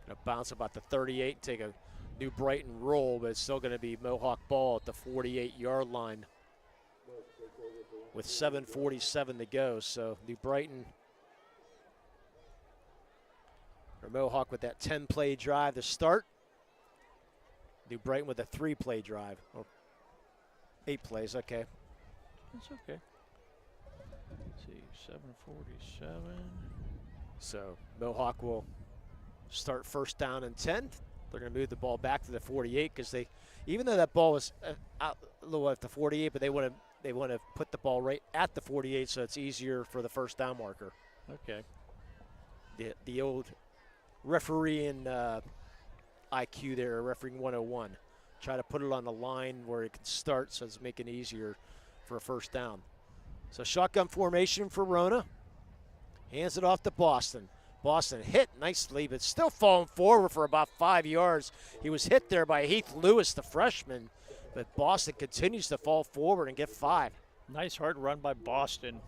Gonna bounce about the 38, take a New Brighton roll, but it's still gonna be Mohawk ball at the 48-yard line with 7:47 to go. So New Brighton, or Mohawk with that 10-play drive to start. New Brighton with a 3-play drive. Oh, 8 plays, okay. That's okay. Let's see, 7:47. So Mohawk will start 1st down and 10. They're going to move the ball back to the 48 because they, even though that ball was out a little at the 48, but they want to put the ball right at the 48 so it's easier for the 1st down marker. Okay. The old refereeing IQ there, refereeing 101. Try to put it on the line where it can start so it's making it easier for a 1st down. So shotgun formation for Rona. Hands it off to Boston. Boston hit nicely, but still falling forward for about 5 yards. He was hit there by Heath Lewis, the freshman, but Boston continues to fall forward and get 5. Nice hard run by Boston.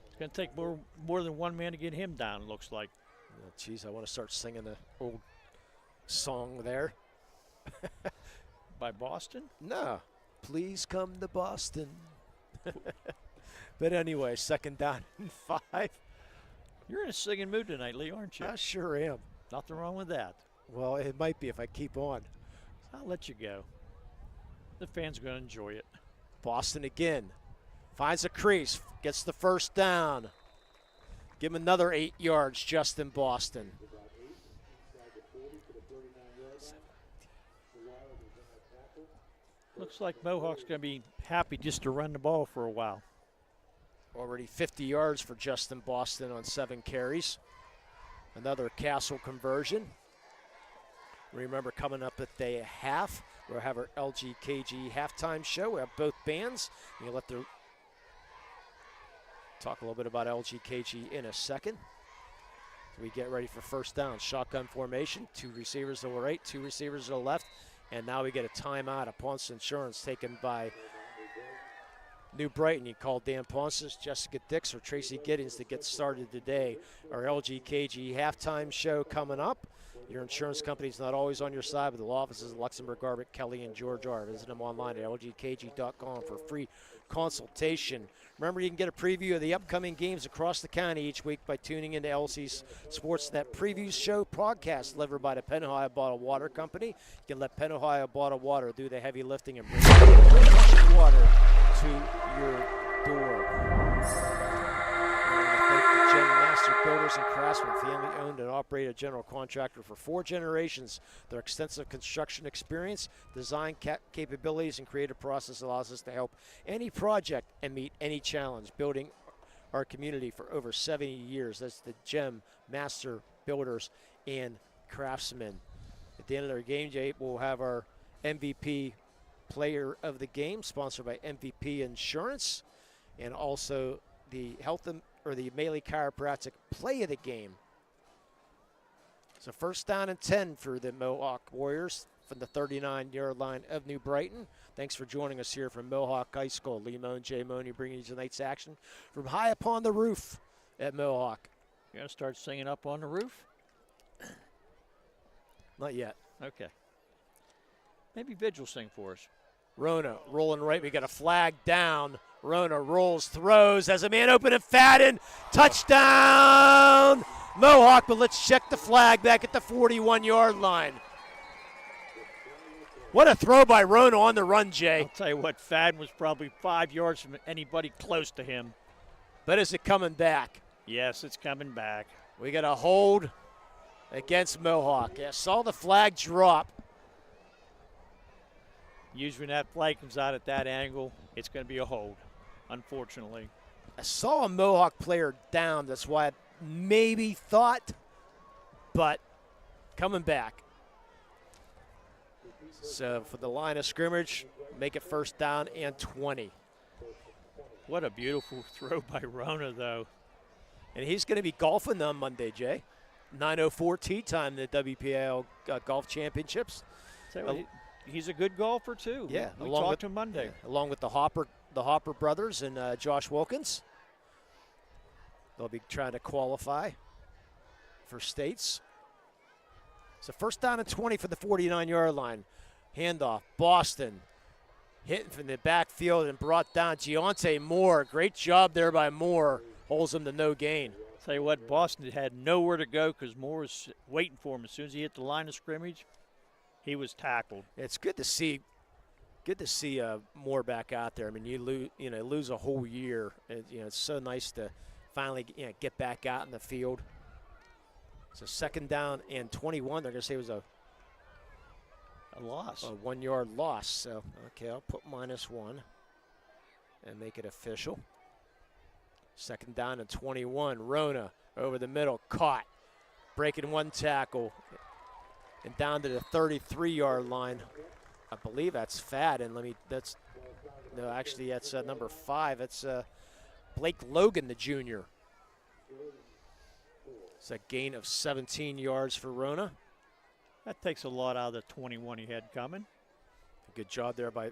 It's going to take more than one man to get him down, it looks like. Oh, geez, I want to start singing the old song there. By Boston? No. Please come to Boston. But anyway, 2nd down and 5. You're in a singing mood tonight, Lee, aren't you? I sure am. Nothing wrong with that. Well, it might be if I keep on. I'll let you go. The fans are going to enjoy it. Boston again. Finds a crease. Gets the 1st down. Give him another 8 yards, Justin Boston. Looks like Mohawk's going to be happy just to run the ball for a while. Already 50 yards for Justin Boston on 7 carries. Another Castle conversion. Remember, coming up at the half, we'll have our LGKG halftime show. We have both bands. We'll let the talk a little bit about LGKG in a second. So we get ready for 1st down. Shotgun formation. 2 receivers to the right, 2 receivers to the left. And now we get a timeout, a Ponce Insurance taken by New Brighton. You call Dan Ponce's, Jessica Dix, or Tracy Giddings to get started today. Our LGKG halftime show coming up. Your insurance company's not always on your side, but the law offices of Luxembourg, Garbutt, Kelly, and George are. Visit them online at lgkg.com for free consultation. Remember, you can get a preview of the upcoming games across the county each week by tuning into LC's SportsNet Previews Show podcast delivered by the Penn Ohio Bottled Water Company. You can let Penn Ohio Bottled Water do the heavy lifting and bring water to your door. I want to thank the Gen Master Builders and Craftsmen, family-owned and operated general contractor for 4 generations. Their extensive construction experience, design capabilities, and creative process allows us to help any project and meet any challenge, building our community for over 70 years. That's the GEM Master Builders and Craftsmen. At the end of their game, Jay, we'll have our MVP Player of the Game, sponsored by MVP Insurance, and also the the Maley Chiropractic Play of the Game. So first down and 10 for the Mohawk Warriors from the 39-yard line of New Brighton. Thanks for joining us here from Mohawk High School. Lee Moan, Jay Money bringing you tonight's action from high upon the roof at Mohawk. You going to start singing Up on the Roof? Not yet. Okay. Maybe Vidge will sing for us. Rona rolling right. We got a flag down. Rona rolls, throws, has a man open and Fadden. Touchdown, Mohawk, but let's check the flag back at the 41-yard line. What a throw by Rona on the run, Jay. I'll tell you what, Fadden was probably 5 yards from anybody close to him. But is it coming back? Yes, it's coming back. We got a hold against Mohawk. I saw the flag drop. Usually when that flag comes out at that angle, it's going to be a hold, unfortunately. I saw a Mohawk player down. That's why I maybe thought, but coming back. So for the line of scrimmage, make it first down and 20. What a beautiful throw by Rona, though. And he's going to be golfing on Monday, Jay. 9:04 tee time, the WPIAL Golf Championships. He's a good golfer, too. Yeah. We talked to him Monday. Yeah, along with the Hopper brothers and Josh Wilkins. They'll be trying to qualify for states. So first down and 20 for the 49-yard line. Handoff, Boston. Hitting from the backfield and brought down Giante Moore. Great job there by Moore. Holds him to no gain. Tell you what, Boston had nowhere to go because Moore was waiting for him. As soon as he hit the line of scrimmage, he was tackled. It's good to see Moore back out there. I mean, you lose a whole year. It's so nice to finally get back out in the field. So second down and 21. They're going to say it was a loss. A 1-yard loss. So, okay, I'll put -1 and make it official. Second down and 21. Rona over the middle, caught. Breaking one tackle and down to the 33-yard line. I believe that's Fadden. That's number 5. That's Blake Logan, the junior. It's a gain of 17 yards for Rona. That takes a lot out of the 21 he had coming. Good job there by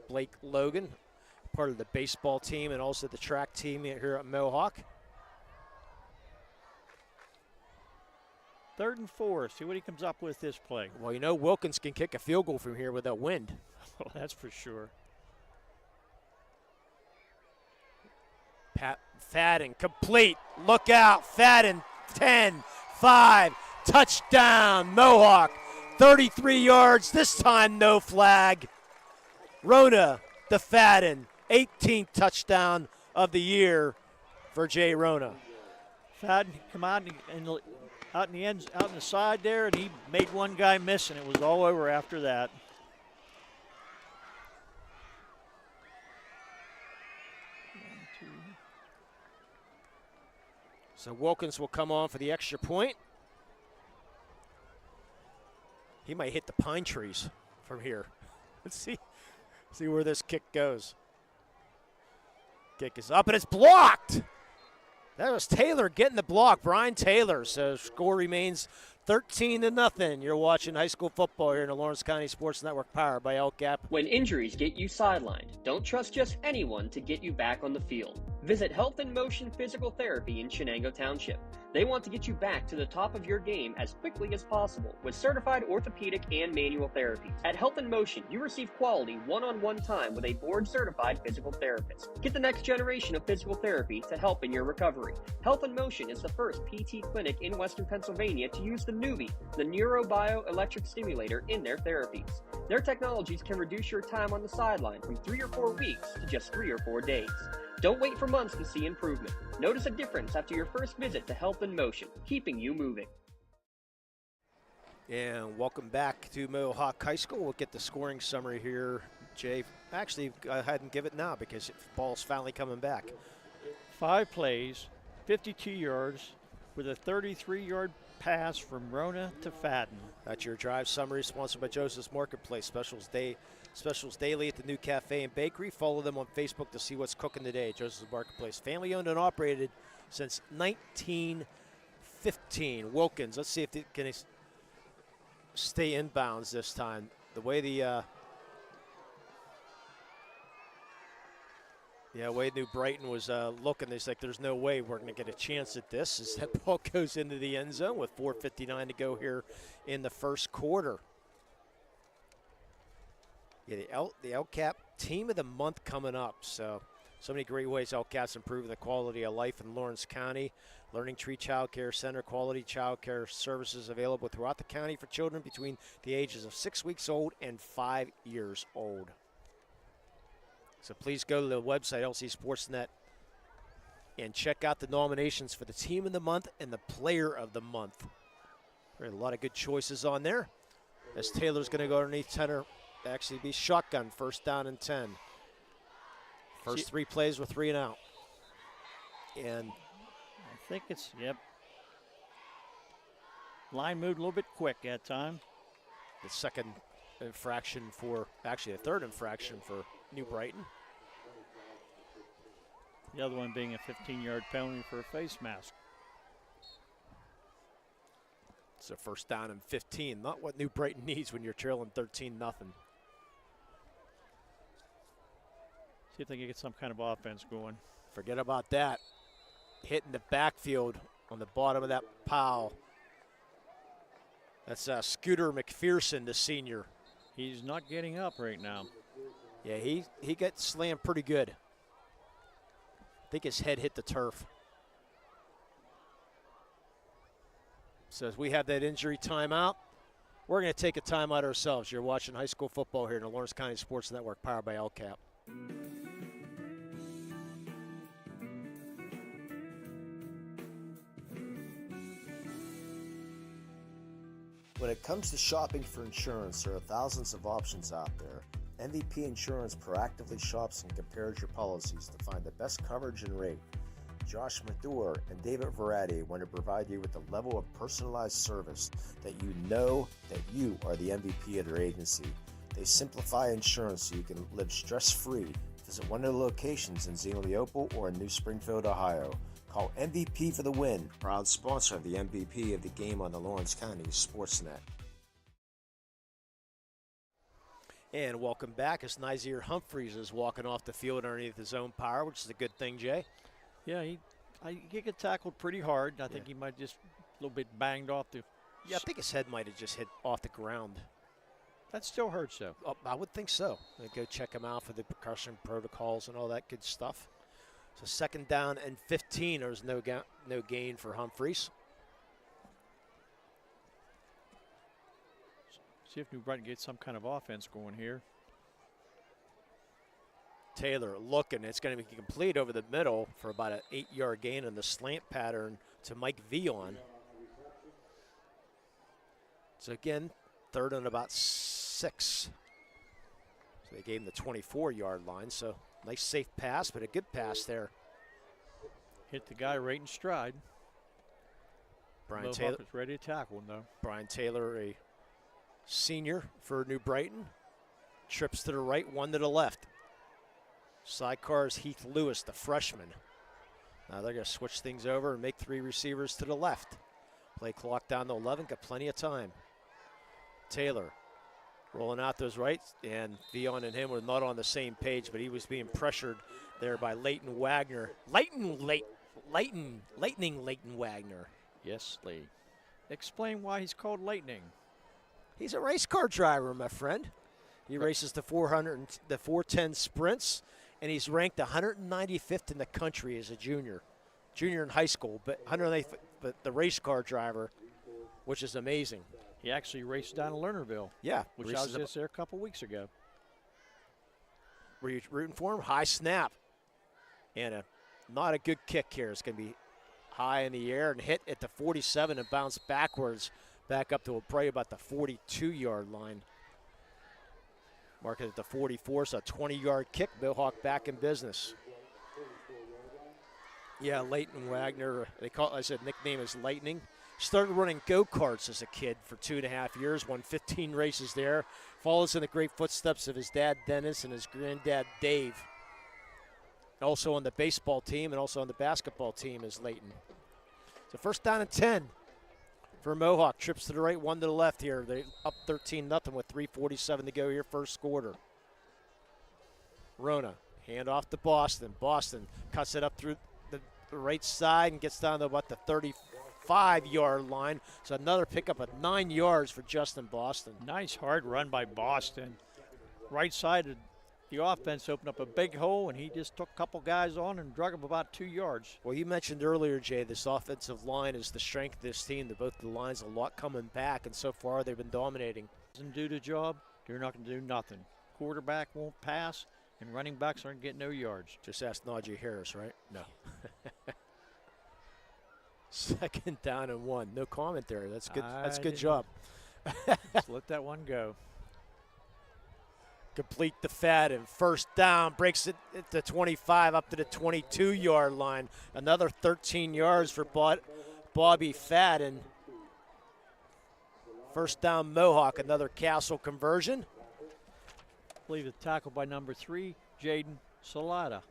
Blake Logan, part of the baseball team and also the track team here at Mohawk. 3rd and 4. See what he comes up with this play. Well, Wilkins can kick a field goal from here with that wind. Oh, that's for sure. Fadden complete. Look out. Fadden 10, 5. Touchdown, Mohawk. 33 yards. This time, no flag. Rona to Fadden. 18th touchdown of the year for Jay Rona. Fadden come out in the end, out in the side there, and he made one guy miss, and it was all over after that. So Wilkins will come on for the extra point. He might hit the pine trees from here. Let's see where this kick goes. Kick is up and it's blocked. That was Taylor getting the block, Brian Taylor. So score remains 13-0. You're watching high school football here in the Lawrence County Sports Network, powered by LCAP. When injuries get you sidelined, don't trust just anyone to get you back on the field. Visit Health in Motion Physical Therapy in Shenango Township. They want to get you back to the top of your game as quickly as possible with certified orthopedic and manual therapies. At Health in Motion, you receive quality one-on-one time with a board-certified physical therapist. Get the next generation of physical therapy to help in your recovery. Health in Motion is the first PT clinic in Western Pennsylvania to use the Nuvie, the neurobioelectric stimulator, in their therapies. Their technologies can reduce your time on the sideline from 3 or 4 weeks to just 3 or 4 days. Don't wait for months to see improvement. Notice a difference after your first visit to Health in Motion, keeping you moving. And welcome back to Mohawk High School. We'll get the scoring summary here, Jay. Actually, go ahead and give it now because the ball's finally coming back. 5 plays, 52 yards, with a 33-yard pass from Rona to Fadden. That's your drive summary, sponsored by Joseph's Marketplace. Specials daily at the new cafe and bakery. Follow them on Facebook to see what's cooking today. Joseph's Marketplace, family owned and operated since 1915. Wilkins, let's see if they can stay inbounds this time. The way the way New Brighton was looking, it's like there's no way we're going to get a chance at this as that ball goes into the end zone with 4:59 to go here in the first quarter. Yeah, the LCAP Team of the Month coming up. So many great ways LCAP's improving the quality of life in Lawrence County. Learning Tree Child Care Center, quality child care services available throughout the county for children between the ages of 6 weeks old and 5 years old. So please go to the website, LC SportsNet, and check out the nominations for the Team of the Month and the Player of the Month. There are a lot of good choices on there. As Taylor's going to go underneath center, actually be shotgun, first down and 10. First 3 plays were 3 and out. And I think it's, line moved a little bit quick that time. The second infraction for, actually the third infraction for New Brighton. The other one being a 15-yard penalty for a face mask. It's a first down and 15. Not what New Brighton needs when you're trailing 13-0. See if they can get some kind of offense going. Forget about that. Hitting the backfield on the bottom of that pile. That's Scooter McPherson, the senior. He's not getting up right now. Yeah, he got slammed pretty good. I think his head hit the turf. So as we have that injury timeout, we're going to take a timeout ourselves. You're watching high school football here in the Lawrence County Sports Network, powered by LCAP. When it comes to shopping for insurance, there are thousands of options out there. MVP Insurance proactively shops and compares your policies to find the best coverage and rate. Josh Madur and David Verratti want to provide you with the level of personalized service that you know that you are the MVP of their agency. They simplify insurance so you can live stress-free. Visit one of their locations in Zingleopole or in New Springfield, Ohio. Call MVP for the win, proud sponsor of the MVP of the game on the Lawrence County SportsNet. And welcome back as Nazir Humphreys is walking off the field underneath his own power, which is a good thing, Jay. Yeah, he got tackled pretty hard. I think he might just a little bit banged off the. Yeah, I think his head might have just hit off the ground. That still hurts, though. Oh, I would think so. Go check him out for the percussion protocols and all that good stuff. So second down and 15. There's no gain for Humphreys. See if New Brighton gets some kind of offense going here. Taylor looking. It's going to be complete over the middle for about an 8-yard gain in the slant pattern to Mike Vion. So again, third and about 6. So they gave him the 24-yard line. So nice safe pass, but a good pass there. Hit the guy right in stride. Brian Taylor is ready to tackle him, though. Brian Taylor, a senior for New Brighton. Trips to the right, one to the left. Sidecar is Heath Lewis, the freshman. Now they're going to switch things over and make 3 receivers to the left. Play clock down to 11, got plenty of time. Taylor rolling out those rights, and Vion and him were not on the same page, but he was being pressured there by Leighton Wagner. Lightning Wagner. Yes, Lee. Explain why he's called Lightning. He's a race car driver, my friend. He races the 410 sprints, and he's ranked 195th in the country as a junior in high school, but 195th, but the race car driver, which is amazing. He actually raced down in Lernerville. Yeah. Which I was just there a couple weeks ago. Were you rooting for him? High snap. And not a good kick here. It's going to be high in the air and hit at the 47 and bounce backwards back up to probably about the 42-yard line. Mark it at the 44, so a 20-yard kick. Mohawk back in business. Yeah, Leighton Wagner, I said nickname is Lightning. Started running go-karts as a kid for 2.5 years, won 15 races there. Follows in the great footsteps of his dad, Dennis, and his granddad, Dave. Also on the baseball team and also on the basketball team is Leighton. So first down and 10 for Mohawk. Trips to the right, one to the left here. They up 13-0 with 3:47 to go here, first quarter. Rona, hand off to Boston. Boston cuts it up through the right side and gets down to about the 35-yard line. So another pickup of 9 yards for Justin Boston. Nice hard run by Boston. Right side of the offense opened up a big hole, and he just took a couple guys on and drug them about 2 yards. Well, you mentioned earlier, Jay, this offensive line is the strength of this team. Both the lines, a lot coming back, and so far they've been dominating. Doesn't do the job, they're not going to do nothing. Quarterback won't pass, and running backs aren't getting no yards. Just ask Najee Harris, right? No. Second down and 1. No comment there. That's good. That's a good job. Just let that one go. Complete the Fadden. First down, breaks it at the 25 up to the 22-yard line. Another 13 yards for Bobby Fadden. First down, Mohawk. Another Castle conversion. I believe the tackle by number 3, Jaden Salata.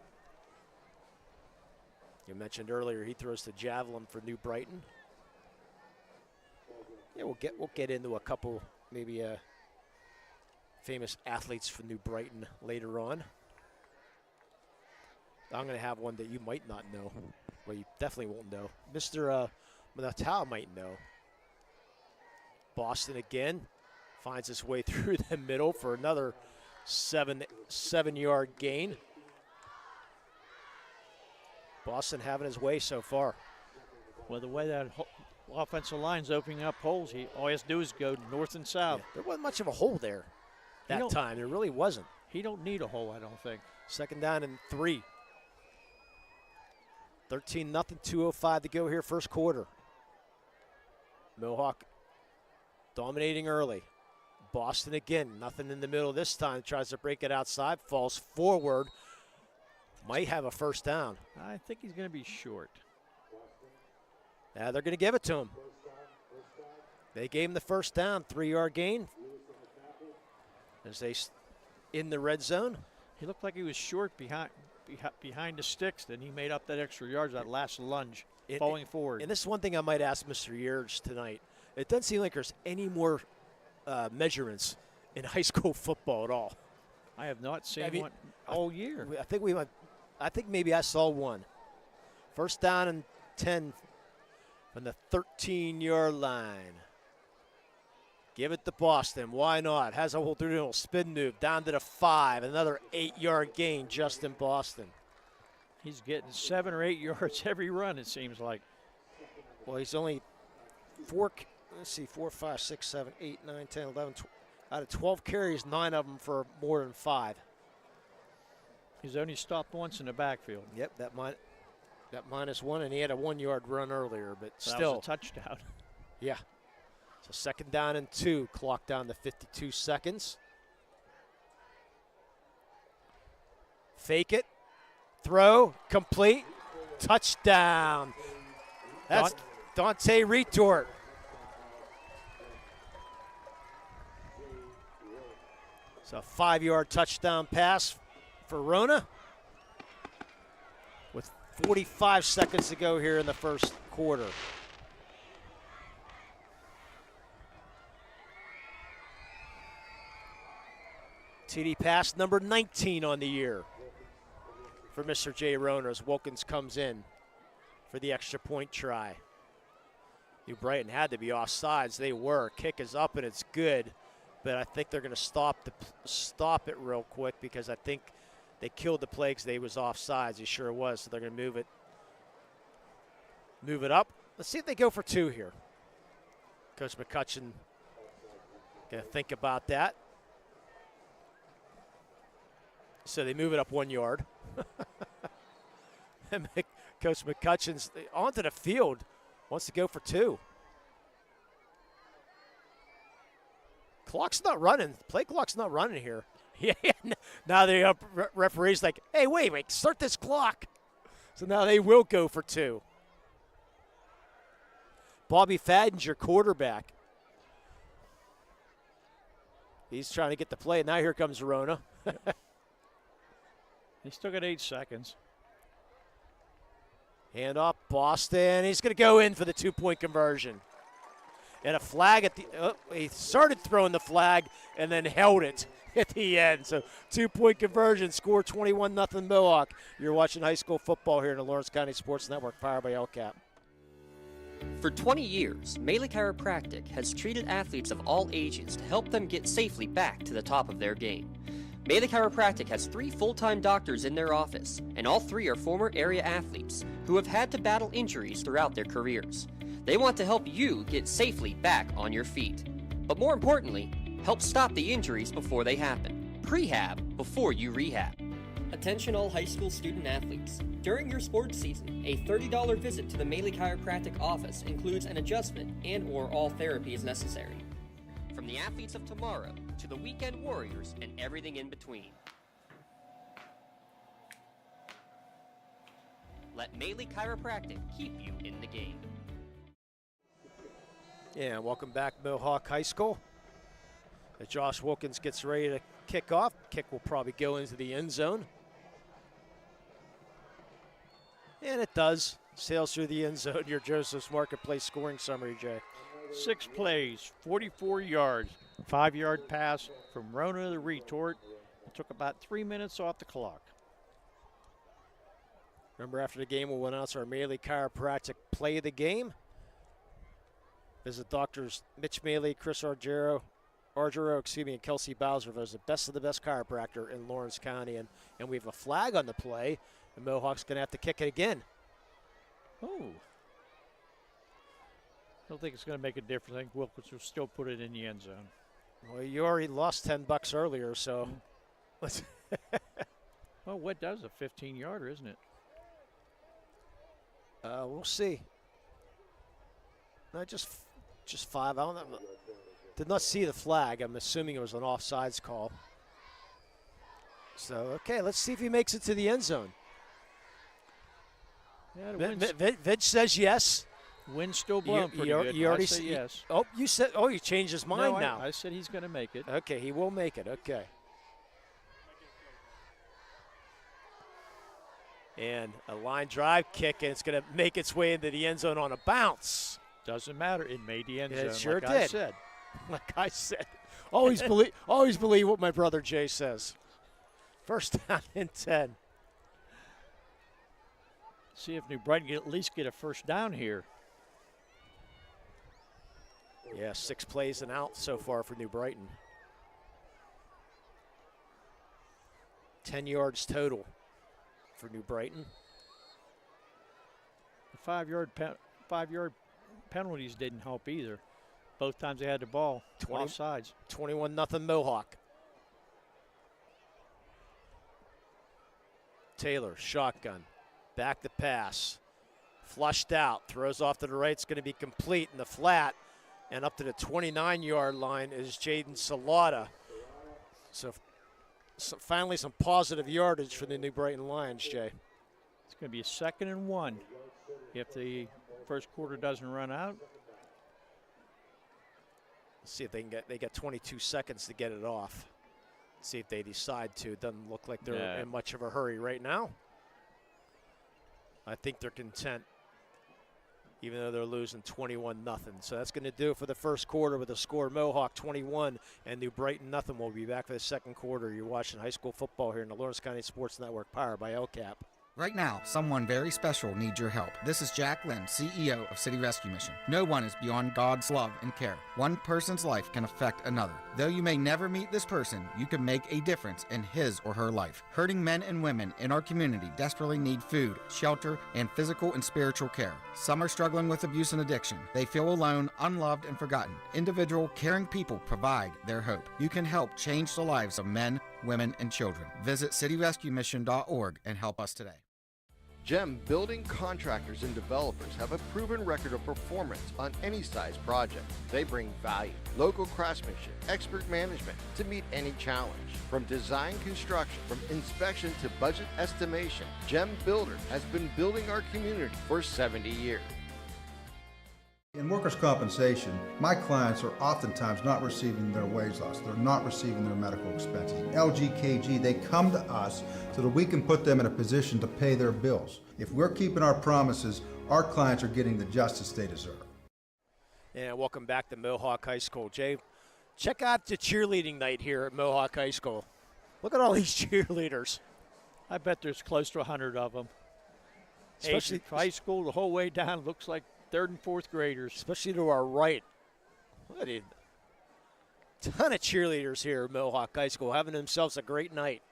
You mentioned earlier he throws the javelin for New Brighton. Yeah, we'll get into a couple maybe famous athletes from New Brighton later on. I'm going to have one that you might not know. Well, you definitely won't know. Mr. Natal might know. Boston again finds his way through the middle for another seven-yard gain. Boston having his way so far. Well, the way that offensive line's opening up holes, all he has to do is go north and south. Yeah, there wasn't much of a hole there that time. There really wasn't. He don't need a hole, I don't think. Second down and 3. 13-0, 2:05 to go here, first quarter. Mohawk dominating early. Boston again, nothing in the middle this time. Tries to break it outside, falls forward. Might have a first down. I think he's going to be short. They're going to give it to him. They gave him the first down, 3-yard gain. As they in the red zone. He looked like he was short behind the sticks. Then he made up that extra yards, that last lunge, falling forward. And this is one thing I might ask Mr. Yearge tonight. It doesn't seem like there's any more measurements in high school football at all. I have not seen one all year. I think maybe I saw one. First down and 10 from the 13-yard line. Give it to Boston. Why not? Has a little spin move down to the 5. Another 8-yard gain, Justin Boston. He's getting 7 or 8 yards every run, it seems like. Well, he's only 4, 5, 6, 7, 8, 9, 10, 11, 12. Out of 12 carries, 9 of them for more than 5. He's only stopped once in the backfield. Yep, that -1, and he had a 1-yard run earlier, but that still. was a touchdown. Yeah. So second down and 2, clock down to 52 seconds. Fake it, throw, complete, touchdown. That's Dante Retort. So a 5-yard touchdown pass for Rona with 45 seconds to go here in the first quarter. TD pass number 19 on the year for Mr. J. Rona as Wilkins comes in for the extra point try. New Brighton had to be offsides. They were. Kick is up and it's good, but I think they're going to stop it real quick because I think they killed the play because they was offsides. He sure was. So they're going to move it up. Let's see if they go for 2 here. Coach McCutcheon going to think about that. So they move it up 1 yard. Coach McCutcheon's onto the field, wants to go for 2. Clock's not running. Play clock's not running here. Yeah. Now the referee's like, hey, wait, start this clock. So now they will go for 2. Bobby Fadden's your quarterback. He's trying to get the play. Now here comes Verona. He's still got 8 seconds. Hand off, Boston. He's going to go in for the 2-point conversion. And a flag at the he started throwing the flag and then held it at the end. So 2-point conversion, score 21-0 Mohawk. You're watching high school football here in the Lawrence County Sports Network, powered by LCAP. For 20 years, Melee Chiropractic has treated athletes of all ages to help them get safely back to the top of their game. Melee Chiropractic has 3 full-time doctors in their office, and all 3 are former area athletes who have had to battle injuries throughout their careers. They want to help you get safely back on your feet. But more importantly, help stop the injuries before they happen. Prehab before you rehab. Attention all high school student athletes. During your sports season, a $30 visit to the Melee Chiropractic office includes an adjustment and/or all therapy is necessary. From the athletes of tomorrow to the weekend warriors and everything in between. Let Melee Chiropractic keep you in the game. Yeah, welcome back, Mohawk High School. As Josh Wilkins gets ready to kick off, kick will probably go into the end zone. And it does. Sails through the end zone. Your Joseph's Marketplace scoring summary, Jay. 6 plays, 44 yards, 5-yard pass from Rona to the retort. It took about 3 minutes off the clock. Remember, after the game, we'll announce our Melee Chiropractic play of the game. Visit doctors Mitch Mealy, Chris Argero, and Kelsey Bowser as the best of the best chiropractor in Lawrence County. And we have a flag on the play, and Mohawk's going to have to kick it again. Oh. I don't think it's going to make a difference. I think Wilkins will still put it in the end zone. Well, you already lost $10 earlier, so let's. Well, what does a 15-yarder, isn't it? We'll see. No, just 5. I don't know. Did not see the flag. I'm assuming it was an offsides call. So, okay, let's see if he makes it to the end zone. Yeah, Vidge says yes. Wind's still blowing pretty good. You already I say yes. Oh, you said. Oh, you changed his mind now. I said he's going to make it. Okay, he will make it. Okay. And a line drive kick, and it's going to make its way into the end zone on a bounce. Doesn't matter. It made the end zone. It sure like did. I said. Like I said. Always believe what my brother Jay says. First down and 10. See if New Brighton can at least get a first down here. Yeah, 6 plays and out so far for New Brighton. 10 yards total for New Brighton. The 5-yard penalties didn't help either. Both times they had the ball, offsides. 21-0 Mohawk. Taylor, shotgun. Back to pass. Flushed out. Throws off to the right. It's going to be complete in the flat. And up to the 29-yard line is Jaden Salata. So finally some positive yardage for the New Brighton Lions, Jay. It's going to be a 2nd and 1 if the first quarter doesn't run out. Let's see if they got 22 seconds to get it off. See if they decide to. It doesn't look like they're in much of a hurry right now. I think they're content, even though they're losing 21-0. So that's going to do it for the first quarter with a score Mohawk 21 and New Brighton 0. We'll be back for the second quarter. You're watching high school football here in the Lawrence County Sports Network, powered by LCAP. Right now, someone very special needs your help. This is Jack Lynn, CEO of City Rescue Mission. No one is beyond God's love and care. One person's life can affect another. Though you may never meet this person, you can make a difference in his or her life. Hurting men and women in our community desperately need food, shelter, and physical and spiritual care. Some are struggling with abuse and addiction. They feel alone, unloved, and forgotten. Individual, caring people provide their hope. You can help change the lives of men, women, and children. Visit cityrescuemission.org and help us today. GEM building contractors and developers have a proven record of performance on any size project. They bring value, local craftsmanship, expert management to meet any challenge. From design construction, from inspection to budget estimation, GEM Builder has been building our community for 70 years. In workers' compensation, my clients are oftentimes not receiving their wage loss. They're not receiving their medical expenses. LGKG, they come to us so that we can put them in a position to pay their bills. If we're keeping our promises, our clients are getting the justice they deserve. And welcome back to Mohawk High School. Jay, check out the cheerleading night here at Mohawk High School. Look at all these cheerleaders. I bet there's close to 100 of them. Especially high school the whole way down. Looks like 3rd and 4th graders. Especially to our right. What a ton of cheerleaders here at Mohawk High School having themselves a great night.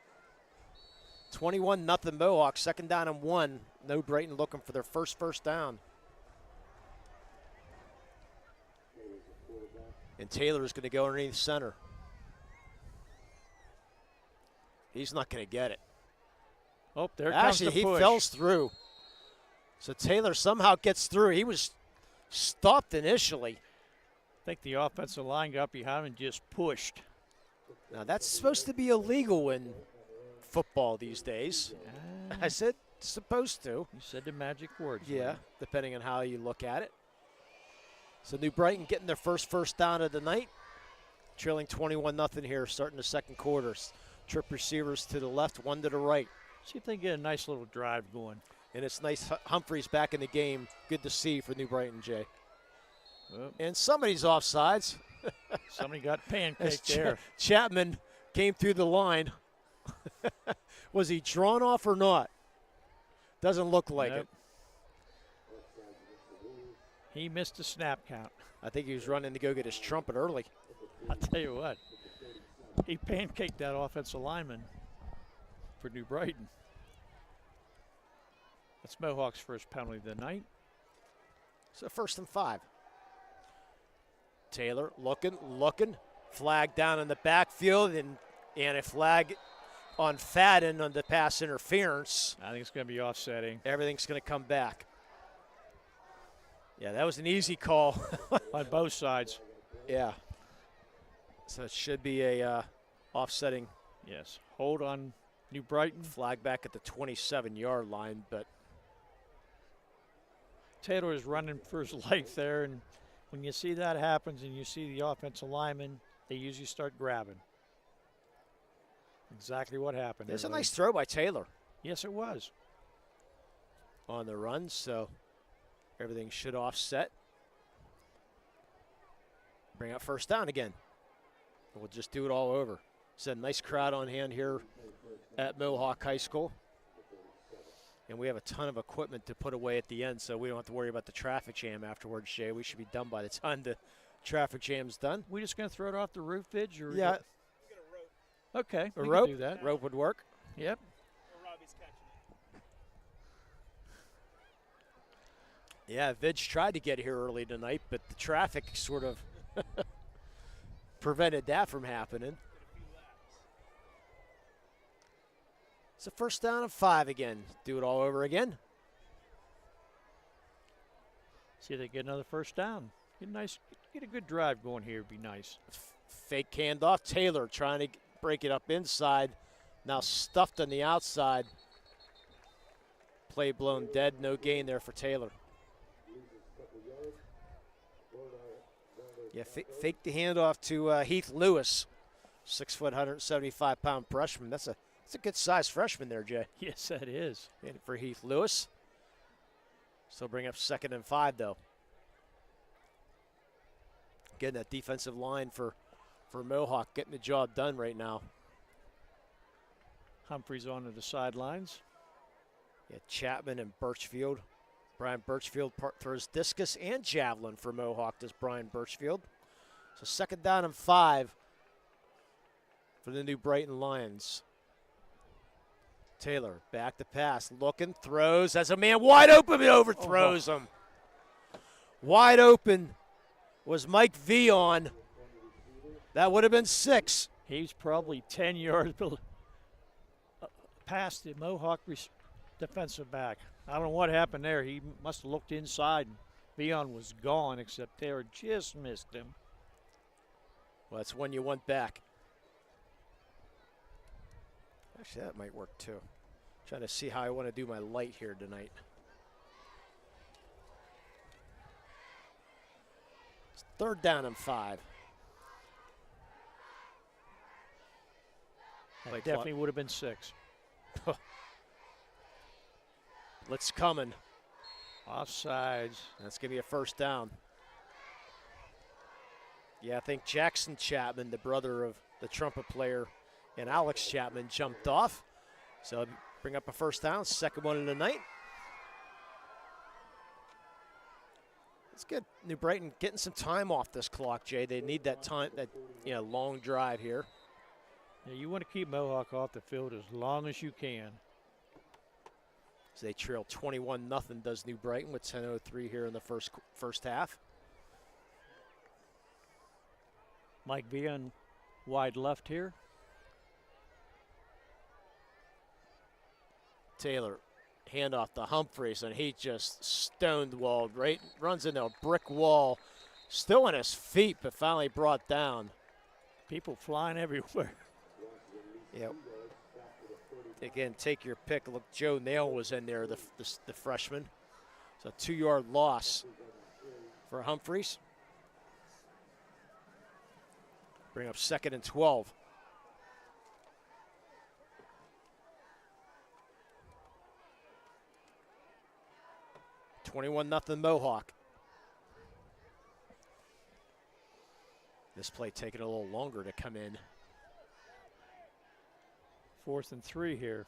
21-0 Mohawk, 2nd down and 1. No Brighton looking for their first down. And Taylor's going to go underneath center. He's not going to get it. Oh, there comes the push. Actually, he fells through. So Taylor somehow gets through. He was stopped initially. I think the offensive line got behind him and just pushed. Now, that's supposed to be illegal in football these days. I said supposed to. You said the magic words. Yeah, man. Depending on how you look at it. So New Brighton getting their first down of the night. Trailing 21-0 here starting the second quarter. Trip receivers to the left, one to the right. See if they can get a nice little drive going. And it's nice Humphreys back in the game. Good to see for New Brighton, Jay. And somebody's offsides. Somebody got pancaked there. Chapman came through the line. Was he drawn off or not? Doesn't look like it. He missed a snap count. I think he was running to go get his trumpet early. I'll tell you what. He pancaked that offensive lineman for New Brighton. That's Mohawk's first penalty of the night. So 1st and 5. Taylor looking. Flag down in the backfield, and a flag on Fadden on the pass interference. I think it's going to be offsetting. Everything's going to come back. Yeah, that was an easy call. On both sides. Yeah. So it should be a offsetting. Yes. Hold on New Brighton. Flag back at the 27-yard line, but Taylor is running for his life there, and when you see that happens and you see the offensive lineman, they usually start grabbing. Exactly what happened. There's a nice throw by Taylor. Yes, it was. On the run, so everything should offset. Bring up 1st down again. We'll just do it all over. It's a nice crowd on hand here at Mohawk High School. And we have a ton of equipment to put away at the end, so we don't have to worry about the traffic jam afterwards, Shay. We should be done by the time the traffic jam's done. We just going to throw it off the roof, Vidge? Or yeah. Okay, a we rope. can do that. Rope would work. Yep. Yeah, Vidge tried to get here early tonight, but the traffic sort of prevented that from happening. It's a 1st down and 5 again. Do it all over again. See if they get another 1st down. Get a good drive going here. Would be nice. Fake handoff. Taylor trying to break it up inside. Now stuffed on the outside. Play blown dead. No gain there for Taylor. Yeah, fake the handoff to Heath Lewis, 6 foot, 175-pound freshman. That's a good-sized freshman there, Jay. Yes, that is. And for Heath Lewis. Still bring up 2nd and 5, though. Getting that defensive line for Mohawk, getting the job done right now. Humphreys onto the sidelines. Yeah, Chapman and Birchfield. Brian Birchfield throws discus and javelin for Mohawk, does Brian Birchfield. So 2nd down and 5 for the New Brighton Lions. Taylor back to pass, looking, throws, has a man wide open, and overthrows him. Wide open was Mike Vion. That would have been 6. He's probably 10 yards past the Mohawk defensive back. I don't know what happened there. He must have looked inside, and Vion was gone, except Taylor just missed him. Well, that's one you want back. Actually, that might work too. Trying to see how I want to do my light here tonight. It's 3rd down and 5. That definitely would have been 6. Blitz coming. Offsides. That's going to be a 1st down. Yeah, I think Jackson Chapman, the brother of the trumpet player, and Alex Chapman jumped off. So bring up a 1st down, 2nd one of the night. It's good. New Brighton getting some time off this clock, Jay. They need that time, that long drive here. Yeah, you want to keep Mohawk off the field as long as you can. So they trail 21-0, does New Brighton, with 10:03 here in the first half. Mike Vion wide left here. Taylor, handoff to Humphreys, and he just stonewalled, right? Runs into a brick wall, still on his feet, but finally brought down. People flying everywhere. Yep. Again, take your pick. Look, Joe Nail was in there, the freshman. So a 2-yard loss for Humphreys. Bring up 2nd and 12. (21-0) Mohawk. This play taking a little longer to come in. 4th and 3 here.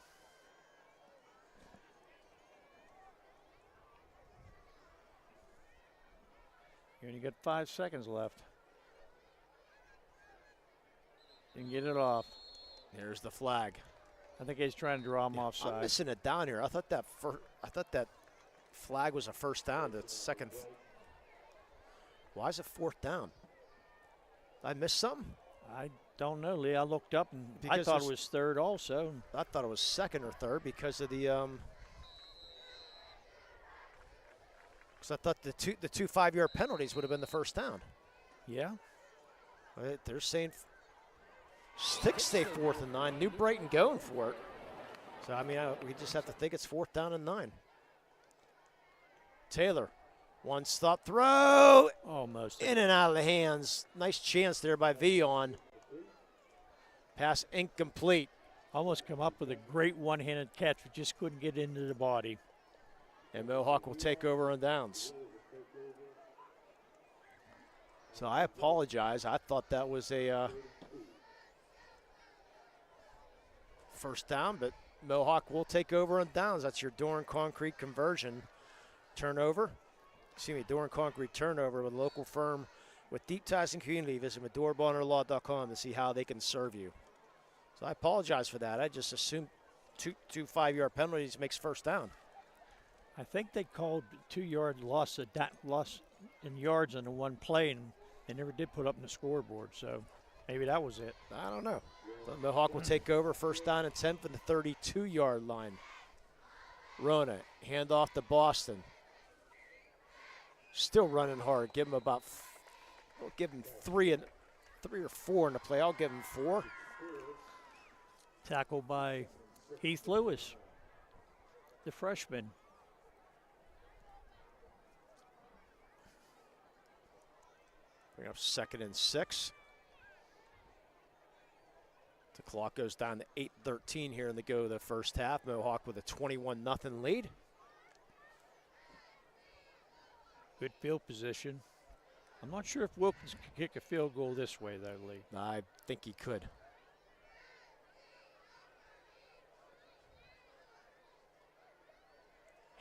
You only got 5 seconds left. Didn't get it off. There's the flag. I think he's trying to draw him offside. I'm missing it down here. I thought that flag was a 1st down. That's 2nd. Why is it 4th down? Did I miss something? I don't know, Lee. I looked up and I thought it was 3rd also. I thought it was 2nd or 3rd because of the because I thought the two 5-yard penalties would have been the 1st down. Yeah. They're saying Sticks stay 4th and 9. New Brighton going for it. So I mean, we just have to think it's 4th down and 9. Taylor, one stop throw. Almost in and out of the hands. Nice chance there by Vion. Pass incomplete. Almost come up with a great one-handed catch, but just couldn't get into the body. And Mohawk will take over on downs. So I apologize. I thought that was a 1st down, but Mohawk will take over on downs. That's your door and concrete conversion turnover. Door and concrete turnover with a local firm with deep ties in community. Visit MedorabonnerLaw.com to see how they can serve you. So I apologize for that. I just assumed two 5-yard penalties makes 1st down. I think they called 2-yard loss in yards on the one play, and they never did put up in the scoreboard. So maybe that was it. I don't know. But Mohawk will take over 1st down and 10 from the 32-yard line. Rona, hand off to Boston. Still running hard. Give him we'll give him 3 or 4 in the play. I'll give him 4. Tackled by Heath Lewis, the freshman. Bring up 2nd and 6. The clock goes down to 8:13 here in the go of the 1st half. Mohawk with a 21-0 lead. Good field position. I'm not sure if Wilkins can kick a field goal this way, though, Lee. I think he could.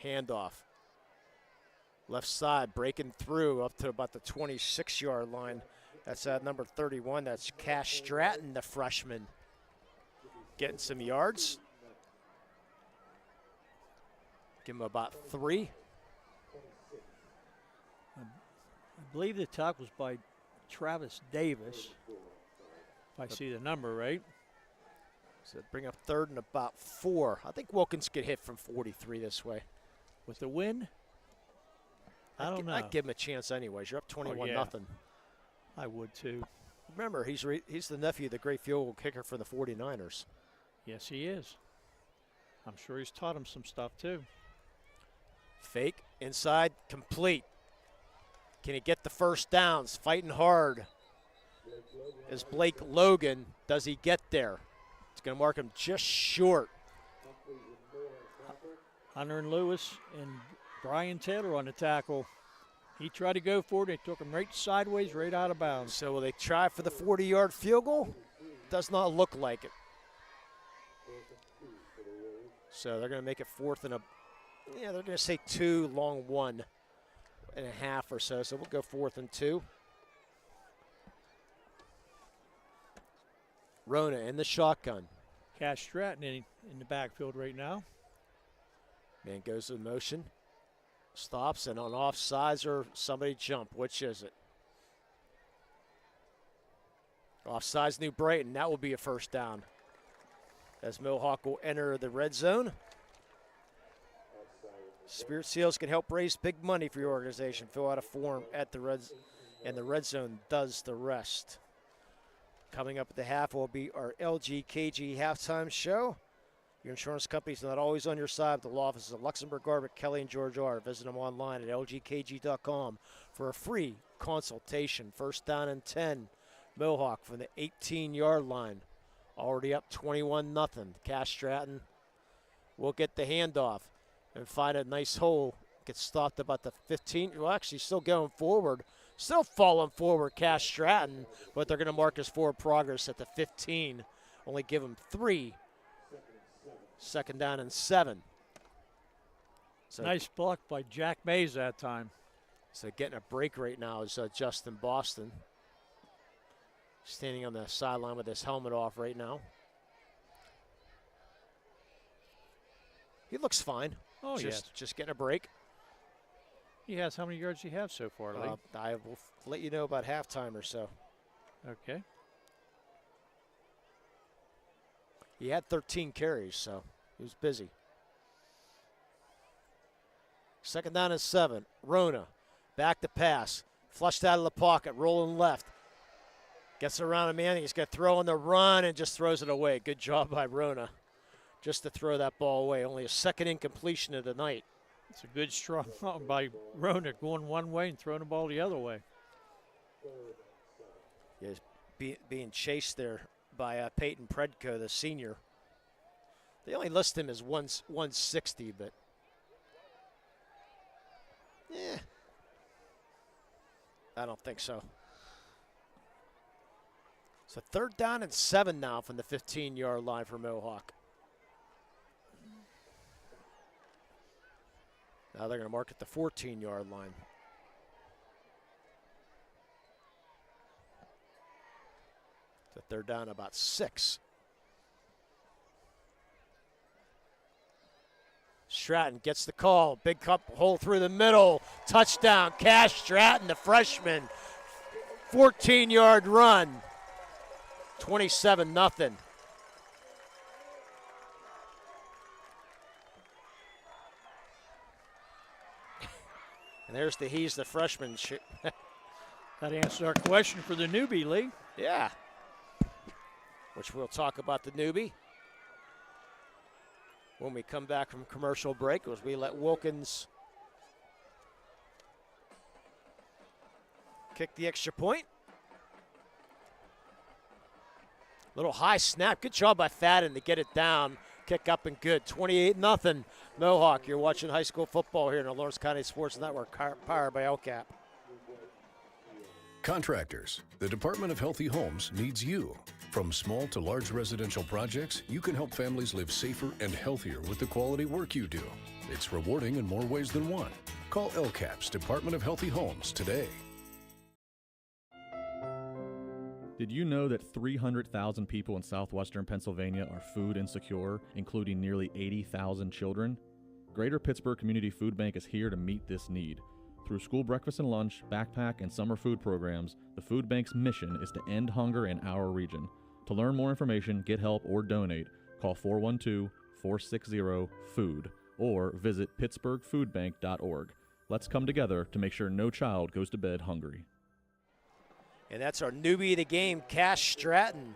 Handoff. Left side, breaking through up to about the 26-yard line. That's number 31. That's Cash Stratton, the freshman. Getting some yards. Give him about 3. I believe the tackle was by Travis Davis, if I see the number right. So bring up third and about 4. I think Wilkins could hit from 43 this way. With the wind? I don't know. I'd give him a chance anyways. You're up 21-0. I would too. Remember, he's the nephew of the great field goal kicker for the 49ers. Yes, he is. I'm sure he's taught him some stuff too. Fake, inside, complete. Can he get the first downs? Fighting hard. Is Blake Logan. Does he get there? It's going to mark him just short. Hunter and Lewis and Brian Taylor on the tackle. He tried to go for it. They took him right sideways, right out of bounds. So will they try for the 40-yard field goal? Does not look like it. So they're going to make it 4th and they're going to say 2, long 1.5 or so. So we'll go 4th and 2. Rona in the shotgun. Cash Stratton in the backfield right now. Man goes in motion. Stops, and on offsides or somebody jump. Which is it? Offsides, New Brighton. That will be a first down. As Mohawk will enter the red zone. Spirit Seals can help raise big money for your organization. Fill out a form at the red zone does the rest. Coming up at the half will be our LGKG halftime show. Your insurance company's not always on your side, but the law offices of Luxembourg, Garbutt, Kelly, and George are. Visit them online at lgkg.com for a free consultation. First down and 10. Mohawk from the 18-yard line. Already up 21-0. Cash Stratton will get the handoff and find a nice hole. Gets stopped about the 15. Well, actually still going forward. Still falling forward, Cash Stratton, but they're going to mark his forward progress at the 15. Only give him 3. Second down and 7. So nice block by Jack Mays that time. So getting a break right now is Justin Boston. Standing on the sideline with his helmet off right now. He looks fine. Oh, yes. Just getting a break. He has how many yards he have so far, Lee? I will let you know about halftime or so. Okay. He had 13 carries, so he was busy. Second down and 7. Rona, back to pass. Flushed out of the pocket, rolling left. Gets around a man, he's going to throw on the run and just throws it away. Good job by Rona just to throw that ball away. Only a second incompletion of the night. It's a good strong arm by Rona going one way and throwing the ball the other way. He's being chased there by Peyton Predko, the senior. They only list him as 160, but I don't think so. So third down and 7 now from the 15-yard line for Mohawk. Now they're going to mark at the 14-yard line. So they're down about 6. Stratton gets the call. Big cup hole through the middle. Touchdown. Cash Stratton, the freshman. 14-yard run. 27-0. And there's he's the freshman. That answers our question for the newbie, Lee. Yeah. Which we'll talk about the newbie when we come back from commercial break, as we let Wilkins kick the extra point. Little high snap. Good job by Fadden to get it down. Kick up and good. 28-0. Mohawk, you're watching high school football here in the Lawrence County Sports Network, powered by LCAP. Contractors, the Department of Healthy Homes needs you. From small to large residential projects, you can help families live safer and healthier with the quality work you do. It's rewarding in more ways than one. Call LCAP's Department of Healthy Homes today. Did you know that 300,000 people in southwestern Pennsylvania are food insecure, including nearly 80,000 children? Greater Pittsburgh Community Food Bank is here to meet this need. Through school breakfast and lunch, backpack, and summer food programs, the food bank's mission is to end hunger in our region. To learn more information, get help, or donate, call 412-460-FOOD or visit pittsburghfoodbank.org. Let's come together to make sure no child goes to bed hungry. And that's our newbie of the game, Cash Stratton.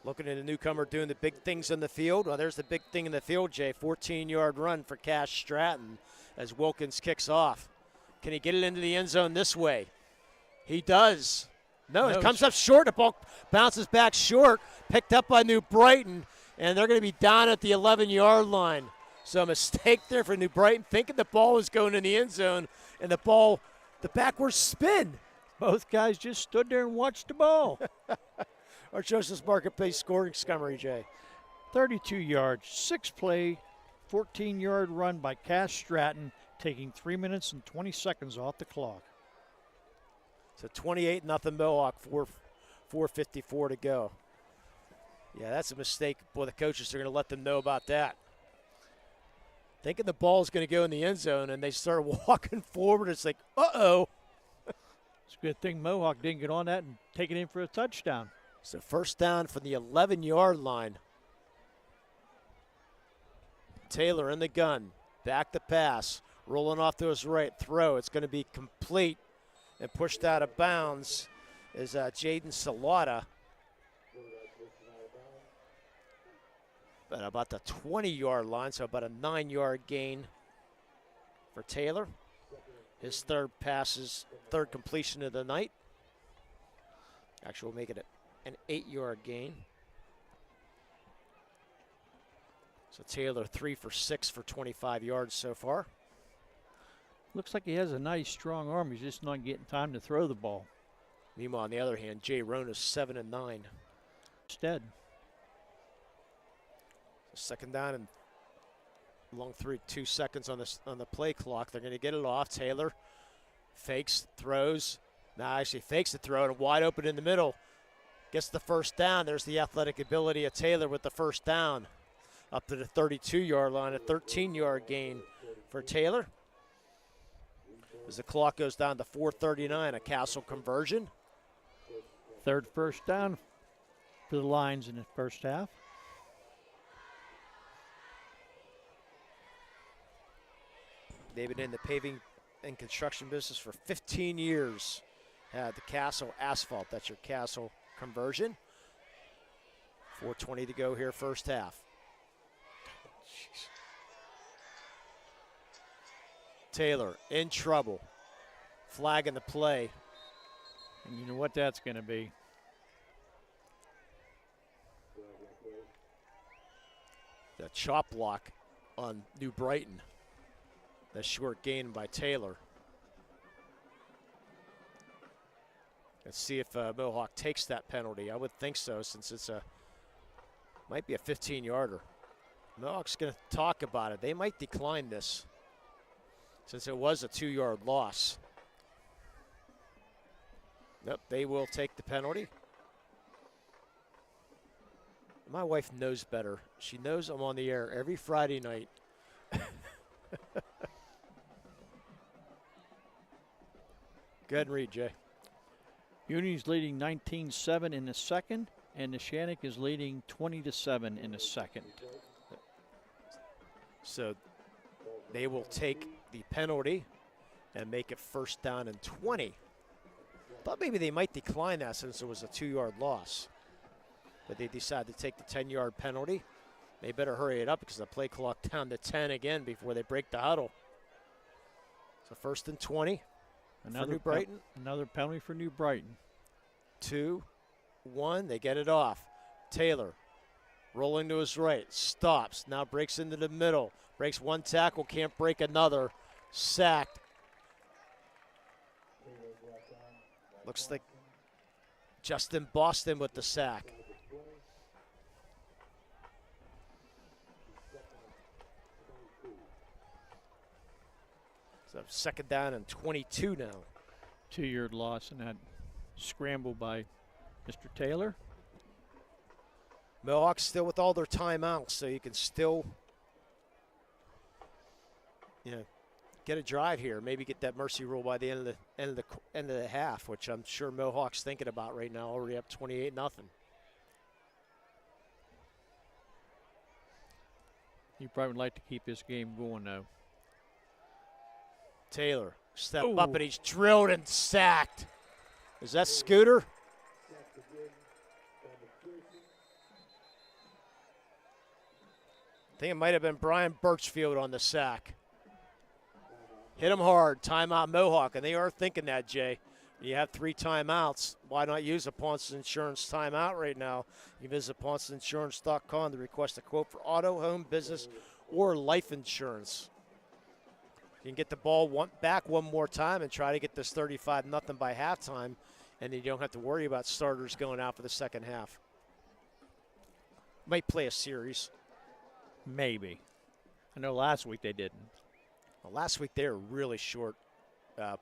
Looking at a newcomer doing the big things on the field. Well, there's the big thing in the field, Jay. 14-yard run for Cash Stratton as Wilkins kicks off. Can he get it into the end zone this way? He does. No, it comes up short. The ball bounces back short. Picked up by New Brighton, and they're going to be down at the 11-yard line. So a mistake there for New Brighton, thinking the ball was going in the end zone, and the ball, the backwards spin. Both guys just stood there and watched the ball. Our Joseph's Marketplace scoring summary, Jay. 32 yards, 6-play, 14-yard run by Cash Stratton, taking 3 minutes and 20 seconds off the clock. So 28-0 Mohawk, 4:54 to go. Yeah, that's a mistake. Boy, the coaches are going to let them know about that. Thinking the ball is going to go in the end zone, and they start walking forward. It's like, uh-oh. It's a good thing Mohawk didn't get on that and take it in for a touchdown. So first down from the 11-yard line. Taylor in the gun. Back to pass. Rolling off to his right. Throw. It's going to be complete and pushed out of bounds is Jaden Salata. But about the 20-yard line, so about a 9-yard gain for Taylor. His third completion of the night. Actually, we'll make it an 8-yard gain. So Taylor 3 for 6 for 25 yards so far. Looks like he has a nice, strong arm. He's just not getting time to throw the ball. Meanwhile, on the other hand, Jay Rona's 7 and 9. Instead. Second down and long 2 seconds on the play clock. They're going to get it off. Taylor fakes, throws. Now actually fakes the throw and wide open in the middle. Gets the first down. There's the athletic ability of Taylor with the first down. Up to the 32-yard line, a 13-yard gain for Taylor. As the clock goes down to 4:39, a Castle conversion. Third first down for the Lions in the first half. They've been in the paving and construction business for 15 years. Had the Castle asphalt. That's your Castle conversion. 4:20 to go here, first half. Jeez. Taylor in trouble. Flag in the play. And you know what that's going to be. The chop block on New Brighton. The short gain by Taylor. Let's see if Mohawk takes that penalty. I would think so, since it's might be a 15-yarder. Mohawk's going to talk about it. They might decline this, since it was a 2-yard loss. Nope, they will take the penalty. My wife knows better. She knows I'm on the air every Friday night. Go ahead and read, Jay. Union's leading 19-7 in the second, and Neshannock is leading 20-7 in the second. So they will take the penalty and make it first down and 20. Thought maybe they might decline that since it was a 2-yard loss. But they decided to take the 10-yard penalty. They better hurry it up because the play clock down to 10 again before they break the huddle. So first and 20 for New Brighton. Another penalty for New Brighton. 2-1, they get it off. Taylor rolling to his right, stops, now breaks into the middle. Breaks one tackle, can't break another. Sacked. Looks like Justin Boston with the sack. So second down and 22 now. 2-yard loss in that scramble by Mr. Taylor. Mohawks still with all their timeouts, so you can still, get a drive here. Maybe get that mercy rule by the end of the half, which I'm sure Mohawks thinking about right now. Already up 28-0. He probably would like to keep this game going, though. Taylor, step up, and he's drilled and sacked. Is that Scooter? I think it might have been Brian Birchfield on the sack. Hit him hard, timeout Mohawk, and they are thinking that, Jay. You have 3 timeouts. Why not use a Paunson Insurance timeout right now? You visit PaunceInsurance.com to request a quote for auto, home, business, or life insurance. You can get the ball back one more time and try to get this 35-0 by halftime, and then you don't have to worry about starters going out for the second half. Might play a series. Maybe. I know last week they didn't. Well, last week they were really short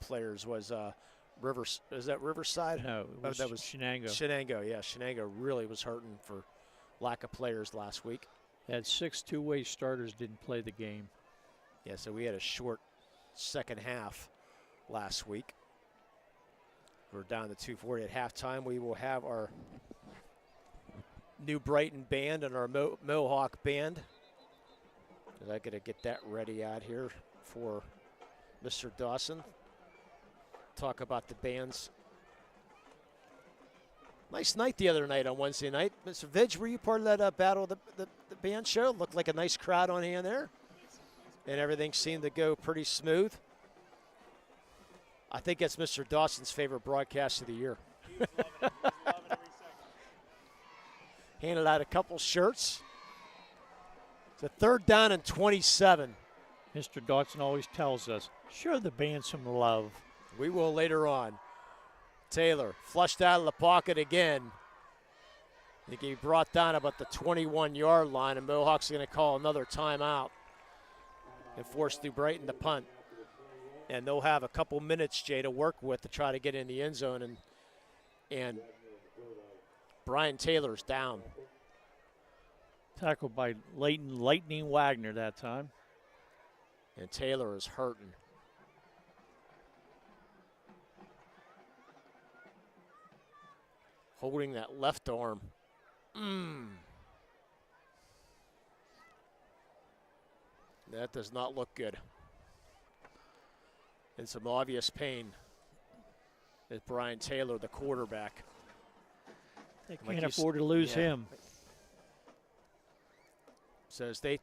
players. Was that Riverside? No, that was Shenango. Shenango, yeah. Shenango really was hurting for lack of players last week. They had 6 two-way starters didn't play the game. Yeah, so we had a short second half last week. We're down to 2:40 at halftime. We will have our new Brighton band and our Mohawk band. I got to get that ready out here for Mr. Dawson. Talk about the bands. Nice night the other night on Wednesday night. Mr. Vidge, were you part of that battle of the band show? Looked like a nice crowd on hand there. And everything seemed to go pretty smooth. I think that's Mr. Dawson's favorite broadcast of the year. Handed out a couple shirts. It's a 3rd down and 27. Mr. Dawson always tells us, show the band some love. We will later on. Taylor flushed out of the pocket again. I think he brought down about the 21-yard line, and Mohawk's going to call another timeout and force New Brighton to punt. And they'll have a couple minutes, Jay, to work with to try to get in the end zone. And Brian Taylor's down. Tackled by Leighton Lightning Wagner that time. And Taylor is hurting. Holding that left arm. That does not look good. And some obvious pain with Brian Taylor, the quarterback. They can't afford to lose him. So as they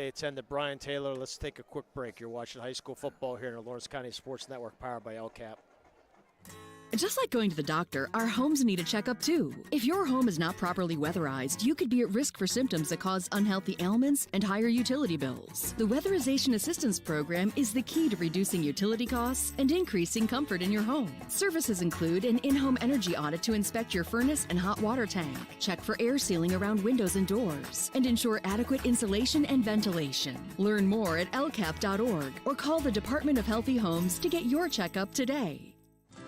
attend to Brian Taylor, let's take a quick break. You're watching high school football here in the Lawrence County Sports Network, powered by LCAP. Just like going to the doctor, our homes need a checkup too. If your home is not properly weatherized, you could be at risk for symptoms that cause unhealthy ailments and higher utility bills. The Weatherization Assistance Program is the key to reducing utility costs and increasing comfort in your home. Services include an in-home energy audit to inspect your furnace and hot water tank, check for air sealing around windows and doors, and ensure adequate insulation and ventilation. Learn more at lcap.org or call the Department of Healthy Homes to get your checkup today.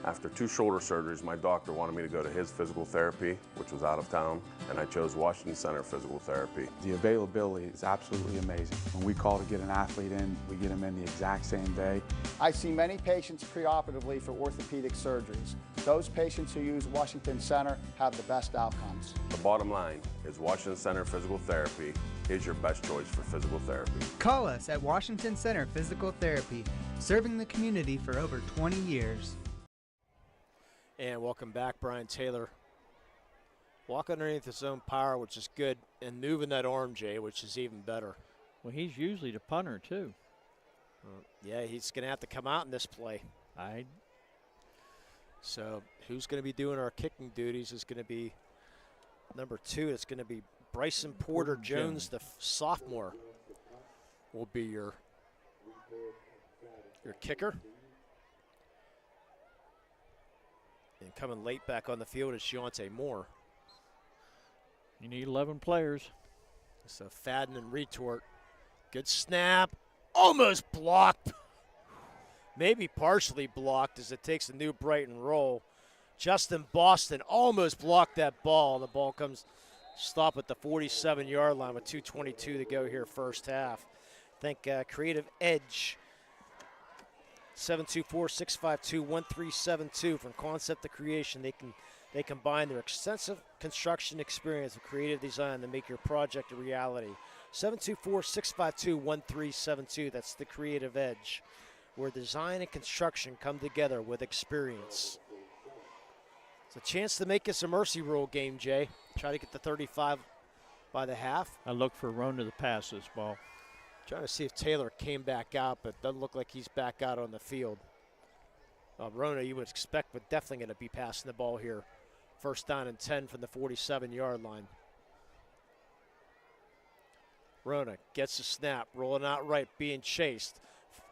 After 2 shoulder surgeries, my doctor wanted me to go to his physical therapy, which was out of town, and I chose Washington Center Physical Therapy. The availability is absolutely amazing. When we call to get an athlete in, we get them in the exact same day. I see many patients preoperatively for orthopedic surgeries. Those patients who use Washington Center have the best outcomes. The bottom line is Washington Center Physical Therapy is your best choice for physical therapy. Call us at Washington Center Physical Therapy, serving the community for over 20 years. And welcome back, Brian Taylor. Walk underneath his own power, which is good, and moving that arm, Jay, which is even better. Well, he's usually the punter, too. Yeah, he's going to have to come out in this play. So who's going to be doing our kicking duties is going to be number 2. It's going to be Bryson Porter Jones, the sophomore, will be your kicker. And coming late back on the field is Shionte Moore. You need 11 players. So Fadden and retort. Good snap. Almost blocked. Maybe partially blocked as it takes a new Brighton roll. Justin Boston almost blocked that ball. The ball comes stop at the 47-yard line with 2:22 to go here first half. Thank Creative Edge. 724-652-1372. From concept to creation, they combine their extensive construction experience with creative design to make your project a reality. 724-652-1372. That's the Creative Edge, where design and construction come together with experience. It's a chance to make us a mercy rule game, Jay. Try to get the 35 by the half. I look for Rona to pass this ball. Trying to see if Taylor came back out, but doesn't look like he's back out on the field. Rona, you would expect, but definitely going to be passing the ball here. First down and 10 from the 47-yard line. Rona gets the snap, rolling out right, being chased.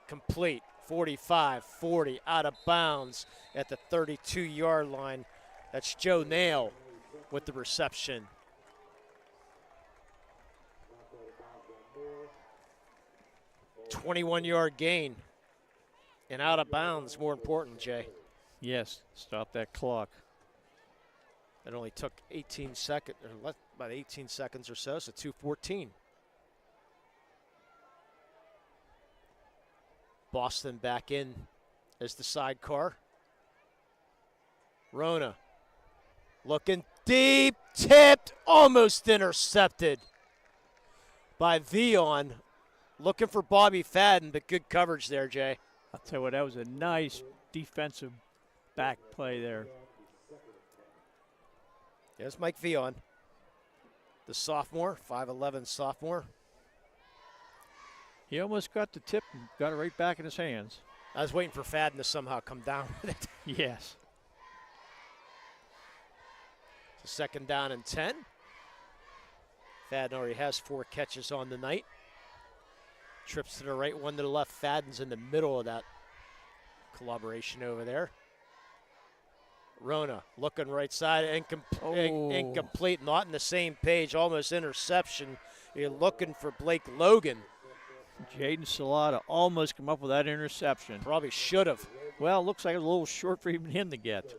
Complete, 45, 40, out of bounds at the 32-yard line. That's Joe Nail with the reception. "21-yard gain. And out of bounds, more important, Jay. Yes, stop that clock. It only took 18 seconds, or about 18 seconds or so, so 2:14. Boston back in as the sidecar. Rona looking deep, tipped, almost intercepted by Vion. Looking for Bobby Fadden, but good coverage there, Jay. I'll tell you what, that was a nice defensive back play there. There's Mike Vion, the sophomore, 5'11" sophomore. He almost got the tip and got it right back in his hands. I was waiting for Fadden to somehow come down with it. Yes. So second down and 10. Fadden already has 4 catches on the night. Trips to the right, one to the left. Fadden's in the middle of that collaboration over there. Rona looking right side, incomplete, not in the same page, almost interception. You're looking for Blake Logan. Jaden Salata almost come up with that interception. Probably should have. Well, looks like it was a little short for even him to get.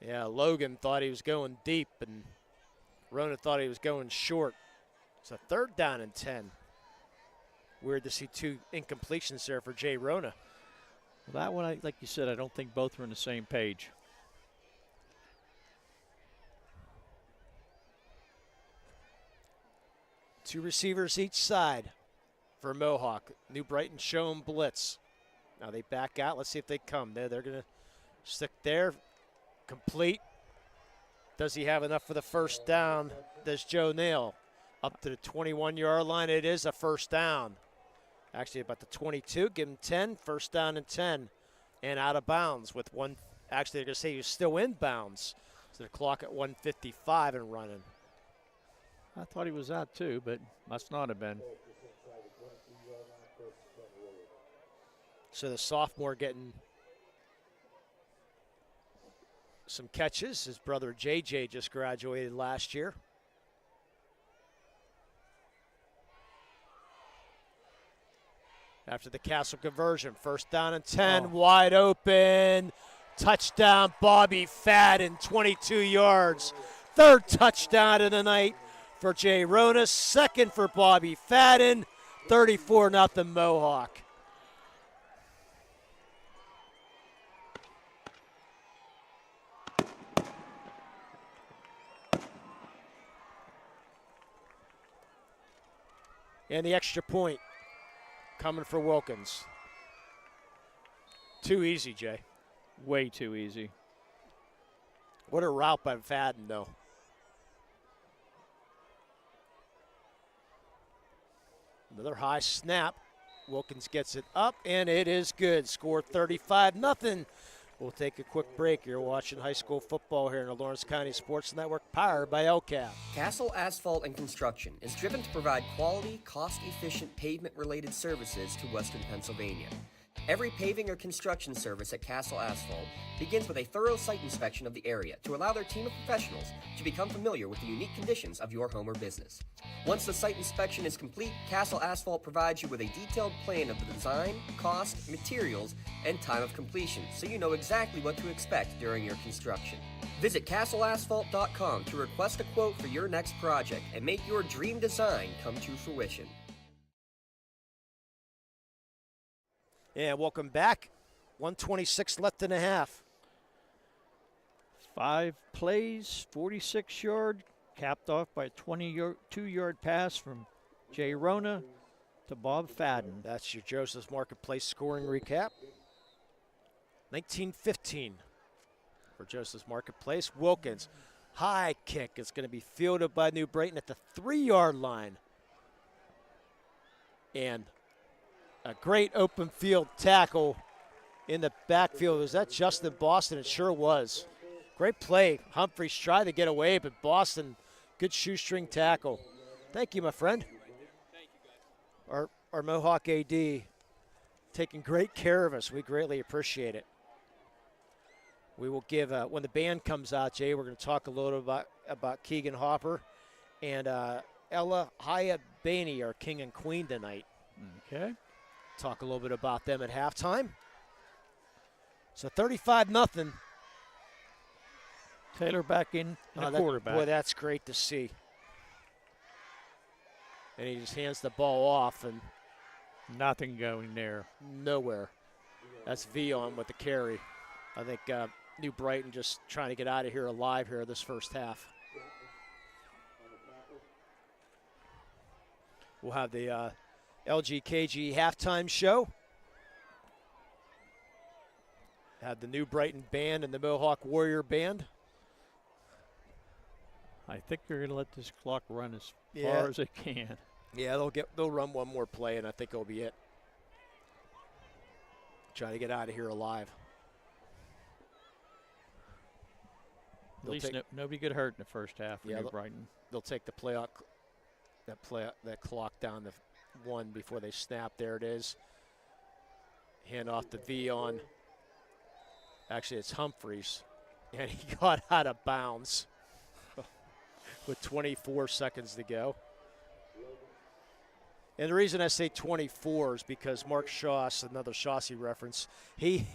Yeah, Logan thought he was going deep, and Rona thought he was going short. It's a third down and 10. Weird to see 2 incompletions there for Jay Rona. Well, that one, like you said, I don't think both were on the same page. Two receivers each side for Mohawk. New Brighton showing blitz. Now they back out. Let's see if they come. They're going to stick there. Complete. Does he have enough for the first down? Does Joe Nail? Up to the 21-yard line. It is a first down. Actually, about the 22. Give him 10. First down and 10. And out of bounds with one. Actually, they're going to say he's still in bounds. So the clock at 1:55 and running. I thought he was out too, but must not have been. So the sophomore getting some catches. His brother JJ just graduated last year. After the Castle conversion, first down and 10, wide open. Touchdown, Bobby Fadden, 22 yards. Third touchdown of the night for Jay Rona. Second for Bobby Fadden, 34-0 Mohawk. And the extra point coming for Wilkins. Too easy, Jay. Way too easy. What a route by Fadden, though. Another high snap. Wilkins gets it up, and it is good. Score 35-0. We'll take a quick break. You're watching high school football here in the Lawrence County Sports Network, powered by LCAP. Castle Asphalt and Construction is driven to provide quality, cost-efficient pavement-related services to Western Pennsylvania. Every paving or construction service at Castle Asphalt begins with a thorough site inspection of the area to allow their team of professionals to become familiar with the unique conditions of your home or business. Once the site inspection is complete, Castle Asphalt provides you with a detailed plan of the design, cost, materials, and time of completion, so you know exactly what to expect during your construction. Visit castleasphalt.com to request a quote for your next project and make your dream design come to fruition. Yeah, welcome back. 1:26 left in the half. 5 plays, 46-yard, capped off by a 22-yard pass from Jay Rona to Bob Fadden. That's your Joseph's Marketplace scoring recap. 1915 for Joseph's Marketplace. Wilkins, high kick. It's going to be fielded by New Brighton at the 3-yard line. And a great open field tackle in the backfield. Was that Justin Boston? It sure was. Great play. Humphreys tried to get away, but Boston, good shoestring tackle. Thank you, my friend. Our Mohawk AD taking great care of us. We greatly appreciate it. We will give, when the band comes out, Jay, we're going to talk a little about Keegan Hopper and Ella Hayabani, our king and queen tonight. Okay. Talk a little bit about them at halftime. So 35-0. Taylor back in the quarterback. Boy, that's great to see. And he just hands the ball off and nothing going there. Nowhere. That's Vion with the carry. I think New Brighton just trying to get out of here alive here this first half. We'll have the LGKG halftime show. Have the New Brighton band and the Mohawk Warrior band. I think they're going to let this clock run as far as it can. Yeah, they'll run one more play, and I think it'll be it. Trying to get out of here alive. At least nobody get hurt in the first half for New Brighton. They'll take the that clock down to 1 before they snap. There it is. Hand off to Vion. Actually, it's Humphreys, and he got out of bounds with 24 seconds to go. And the reason I say 24 is because Mark Schoss, another Schossy reference, he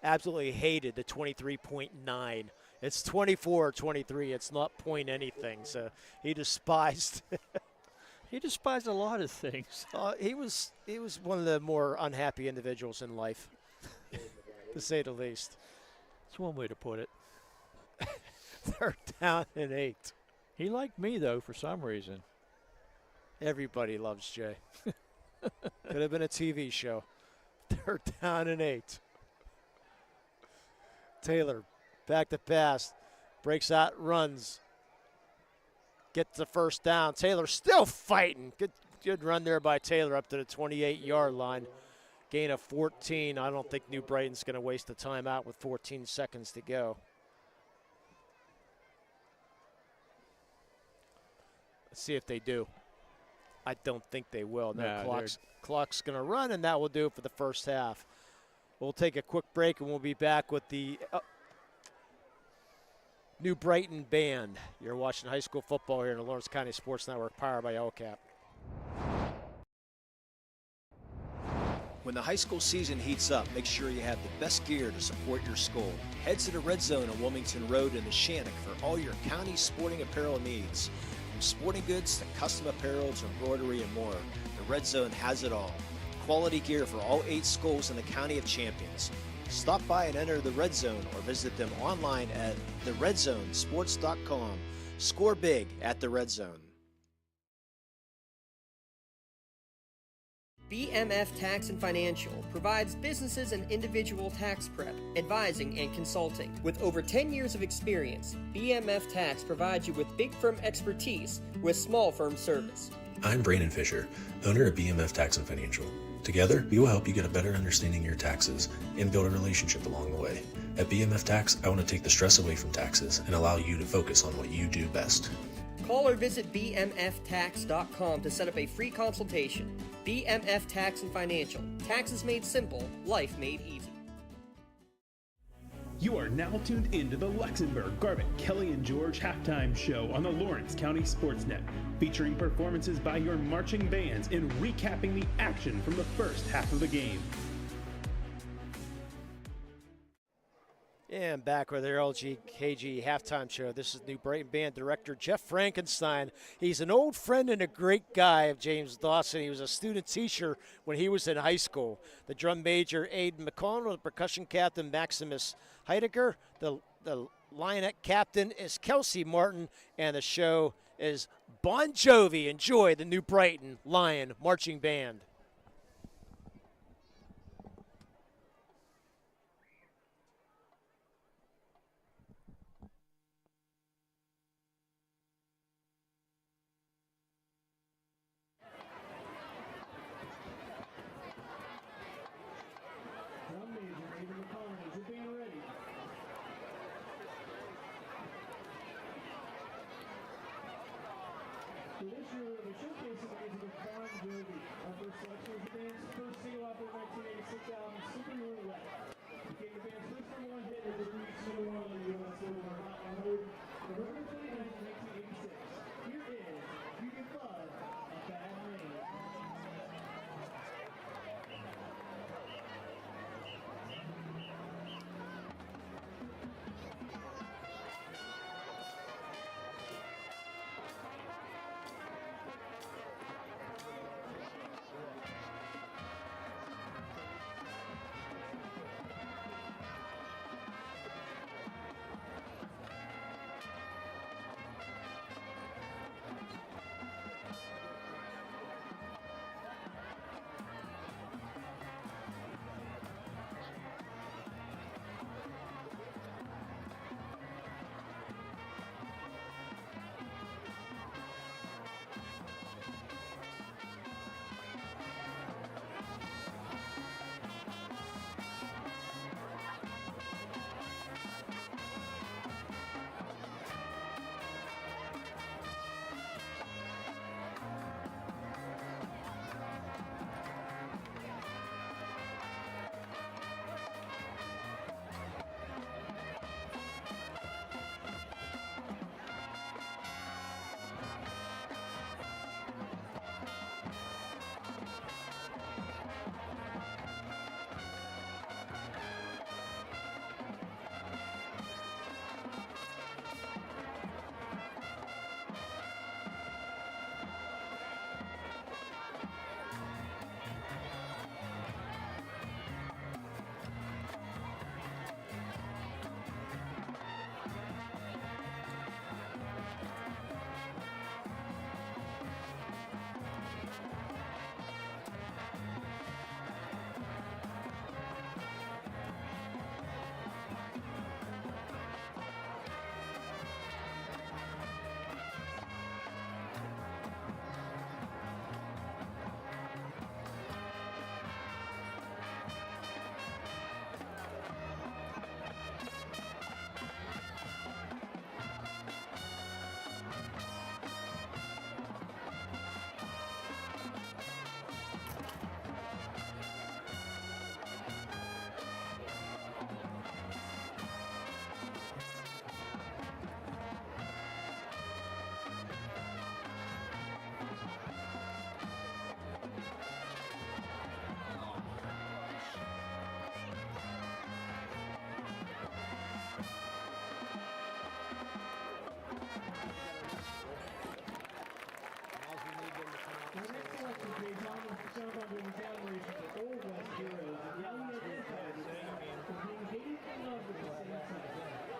absolutely hated the 23.9. It's 24 or 23. It's not point anything. So he despised. He despised a lot of things. He was one of the more unhappy individuals in life, to say the least. That's one way to put it. They're down and 8. He liked me, though, for some reason. Everybody loves Jay. Could have been a TV show. They're down and 8. Taylor, back to pass. Breaks out, runs. Gets the first down. Taylor still fighting. Good run there by Taylor up to the 28-yard line. Gain of 14. I don't think New Brighton's going to waste the timeout with 14 seconds to go. Let's see if they do. I don't think they will. No, clock's going to run, and that will do it for the first half. We'll take a quick break, and we'll be back with the New Brighton band. You're watching high school football here in the Lawrence County Sports Network, powered by LCAP. When the high school season heats up, make sure you have the best gear to support your school. Head to the Red Zone on Wilmington Road in the Shannock for all your county sporting apparel needs. From sporting goods to custom apparel to embroidery and more, the Red Zone has it all. Quality gear for all 8 schools in the County of Champions. Stop by and enter the Red Zone or visit them online at theredzonesports.com. Score big at the Red Zone. BMF Tax and Financial provides businesses and individual tax prep, advising, and consulting. With over 10 years of experience, BMF Tax provides you with big firm expertise with small firm service. I'm Brandon Fisher, owner of BMF Tax and Financial. Together, we will help you get a better understanding of your taxes and build a relationship along the way. At BMF Tax, I want to take the stress away from taxes and allow you to focus on what you do best. Call or visit bmftax.com to set up a free consultation. BMF Tax and Financial. Taxes made simple, life made easy. You are now tuned into the Luxembourg, Garbutt, Kelly, and George halftime show on the Lawrence County SportsNet, featuring performances by your marching bands and recapping the action from the first half of the game. And back with our LGKG halftime show. This is New Brighton Band Director Jeff Frankenstein. He's an old friend and a great guy of James Dawson. He was a student teacher when he was in high school. The drum major, Aiden McConnell, the percussion captain, Maximus Heidegger. The lionette captain is Kelsey Martin, and the show as Bon Jovi enjoy the New Brighton Lion Marching Band. So this year, they're showcasing the music of Bon Jovi. Our first selection is the band's first single off their 1986 album, Supermoon Wet. Became the band's first #1 hit as it reached #1 on the U.S. Billboard Hot 100, November 29th, 1986. Here is You Can Love a Bad Name.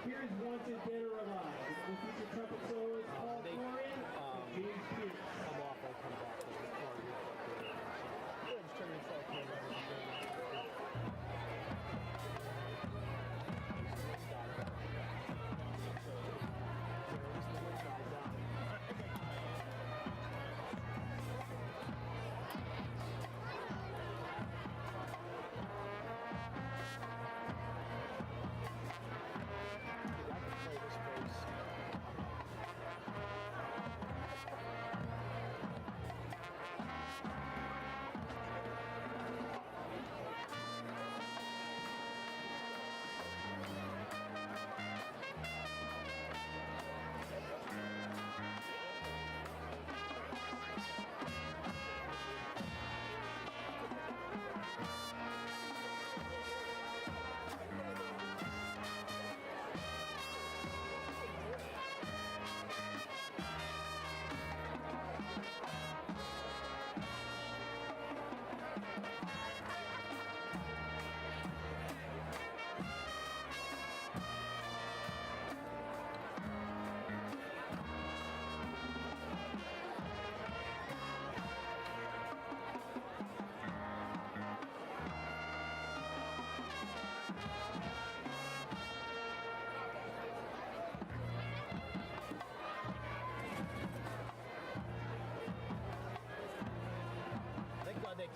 Here's Wanted Dead or Alive. It will feature trumpet soloist Paul Florian and James Pierce.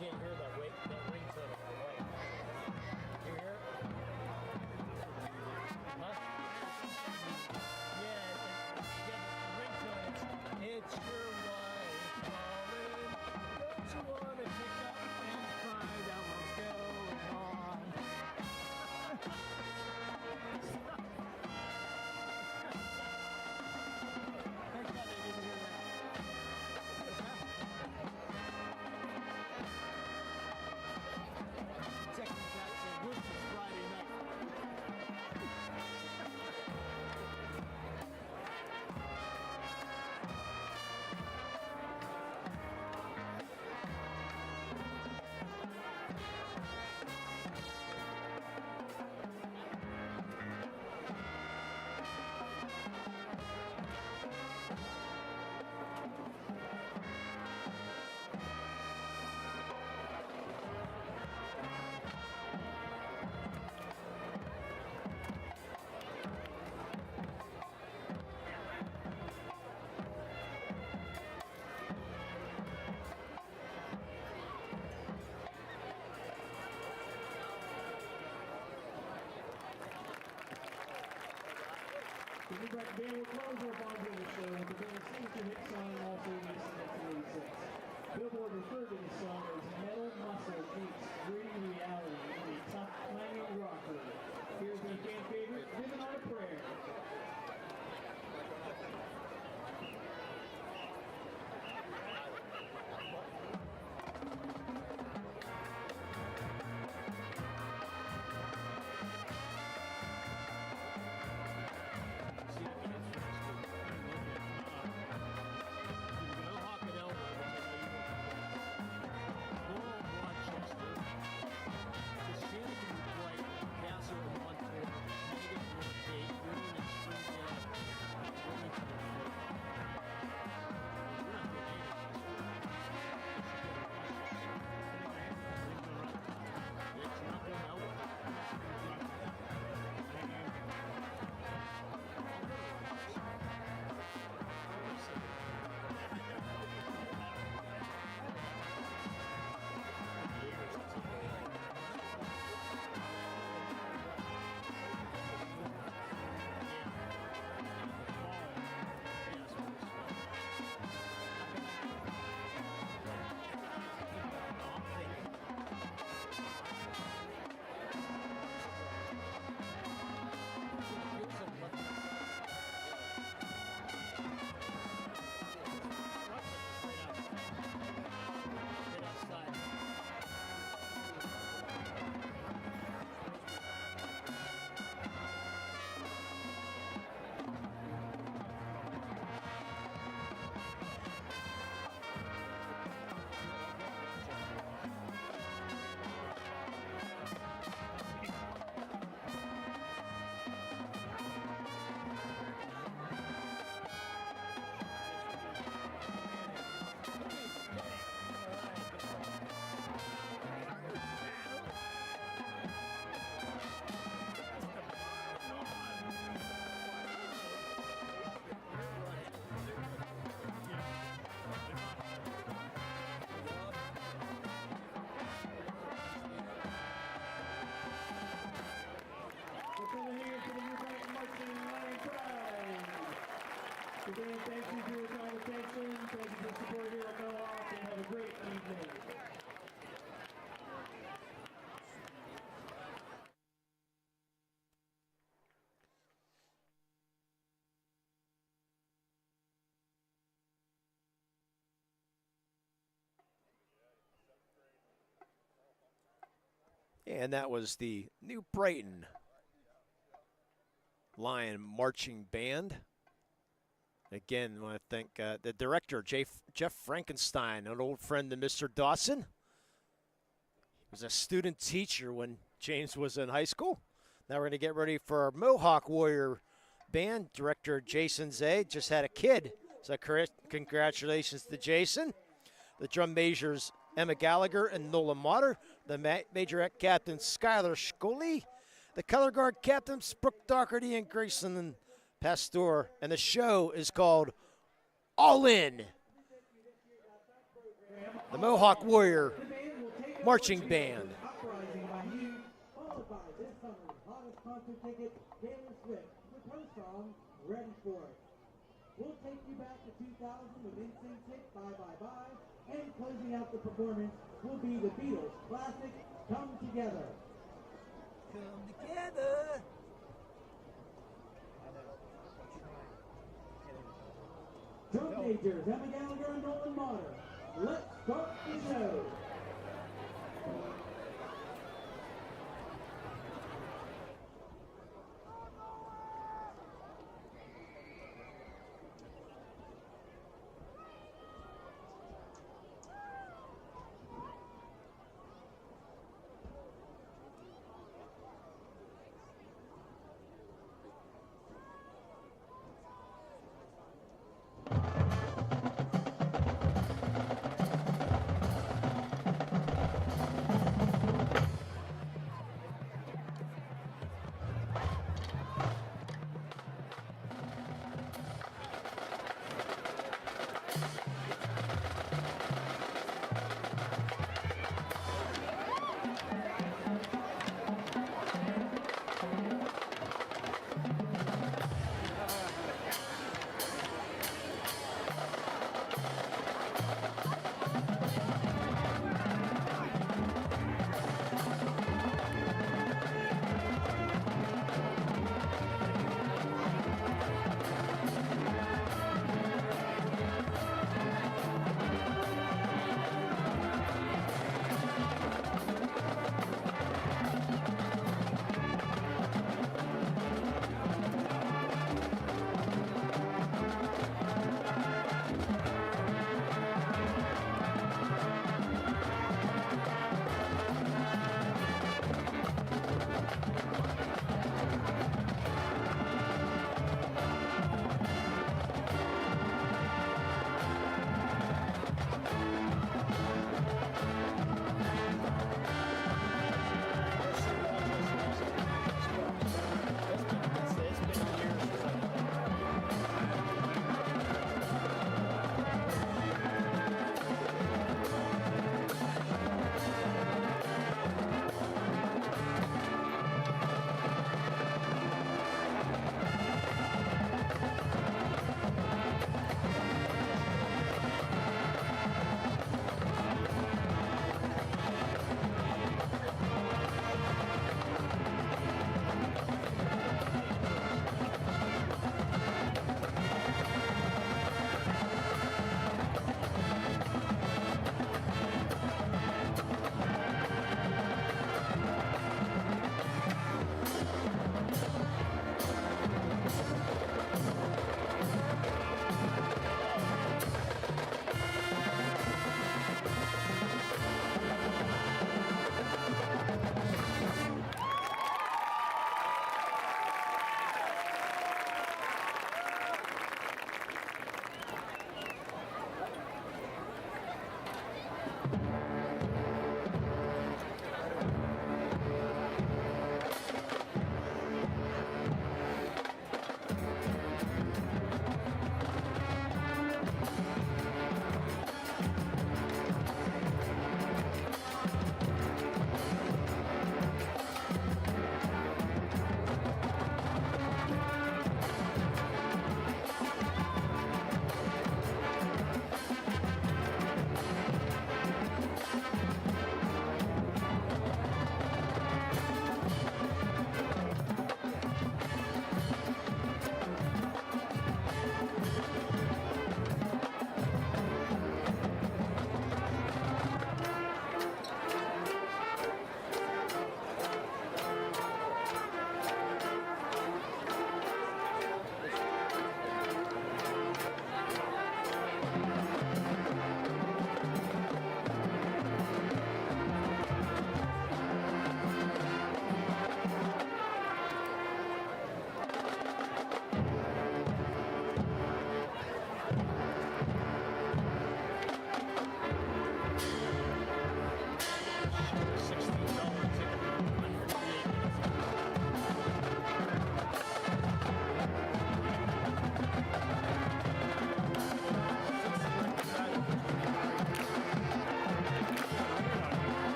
can't hear that ringtone on the right. You hear it? Huh? Yeah, the ringtone, it's your wife calling. Don't you want to pick up and find out what's going on? Thank God they didn't hear that. Texas Jack said, "What's this Friday night?" The New Brighton Band will close our Bonjour show with the band's signature hit song, also released in 1986. Billboard referred to this song as Metal Muscle Meets Gritty Reality, a tough clanging rocker. Here's their fan favorite, Living on a Prayer. Mohawk and Elwood, which I know you know. Laurel, Rochester. Shannon, Brighton, Castle, and Montford. Schneiden, North Gate, Union, and Springdale. Wilmington, and Fort. We're not doing anything this week. It's not going Elwood. Again, thank you for your kind attention. Thank you for your support here at Mohawk, and have a great evening. And that was the New Brighton Lion Marching Band. Again, I want to thank the director, Jeff Frankenstein, an old friend of Mr. Dawson. He was a student teacher when James was in high school. Now we're going to get ready for our Mohawk Warrior Band. Director Jason Zay just had a kid, so congratulations to Jason. The drum majors, Emma Gallagher and Nola Motter. The majorette captain, Skylar Scully. The color guard captains, Brooke Doherty and Grayson Pastor. And the show is called All In. The Mohawk Warrior marching band. Uprising by You, followed by this summer's hottest concert ticket, Taylor Swift, with her song, Ready For It. We'll take you back to 2000 with NSYNC's hit Bye Bye Bye, and closing out the performance will be the Beatles' classic, Come Together. Come together. Drum majors, Emma Gallagher and Nolan Motter. Let's start the show.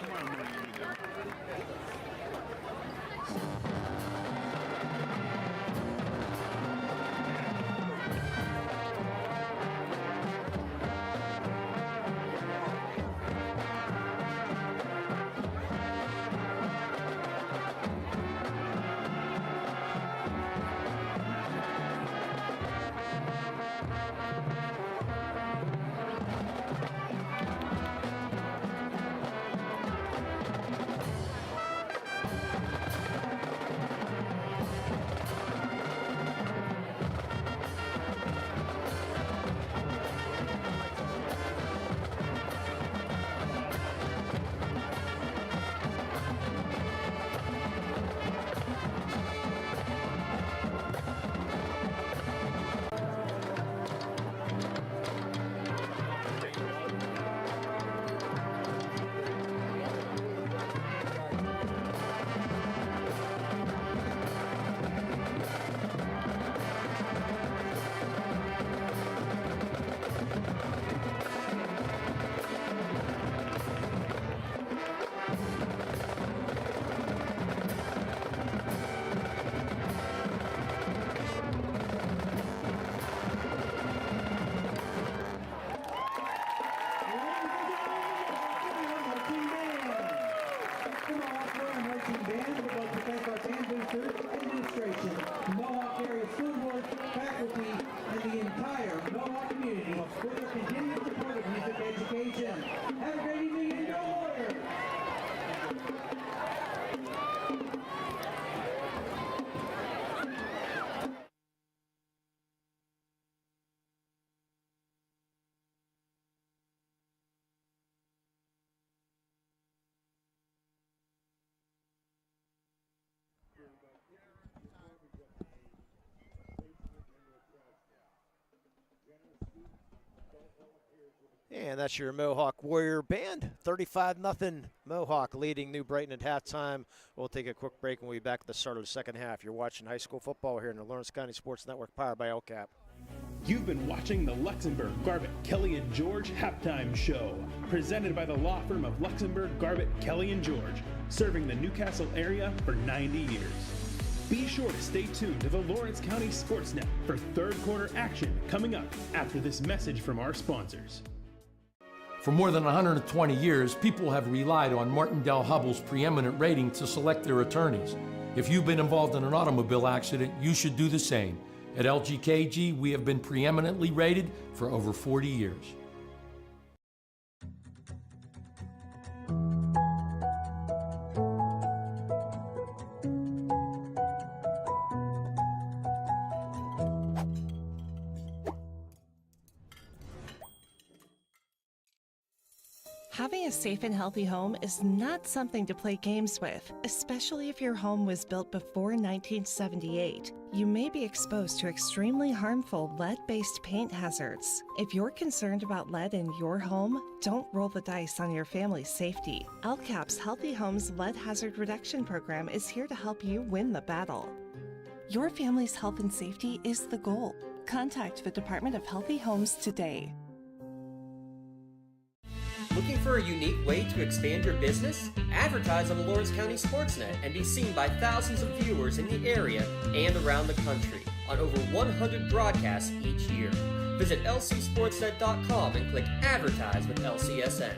Tomorrow morning we go. Administration, Mohawk area school board, faculty, and the entire Mohawk community for their continued support of music education. Have a great evening and go Warriors! And that's your Mohawk Warrior Band. 35-0 Mohawk leading New Brighton at halftime. We'll take a quick break and we'll be back at the start of the second half. You're watching high school football here in the Lawrence County Sports Network, powered by LCAP. You've been watching the Luxembourg, Garbutt, Kelly and George Halftime Show, presented by the law firm of Luxembourg, Garbutt, Kelly and George, serving the Newcastle area for 90 years. Be sure to stay tuned to the Lawrence County SportsNet for third quarter action coming up after this message from our sponsors. For more than 120 years, people have relied on Martindale-Hubbell's preeminent rating to select their attorneys. If you've been involved in an automobile accident, you should do the same. At LGKG, we have been preeminently rated for over 40 years. Having a safe and healthy home is not something to play games with, especially if your home was built before 1978. You may be exposed to extremely harmful lead-based paint hazards. If you're concerned about lead in your home, don't roll the dice on your family's safety. LCAP's Healthy Homes Lead Hazard Reduction Program is here to help you win the battle. Your family's health and safety is the goal. Contact the Department of Healthy Homes today. Looking for a unique way to expand your business? Advertise on the Lawrence County SportsNet and be seen by thousands of viewers in the area and around the country on over 100 broadcasts each year. Visit lcsportsnet.com and click Advertise with LCSN.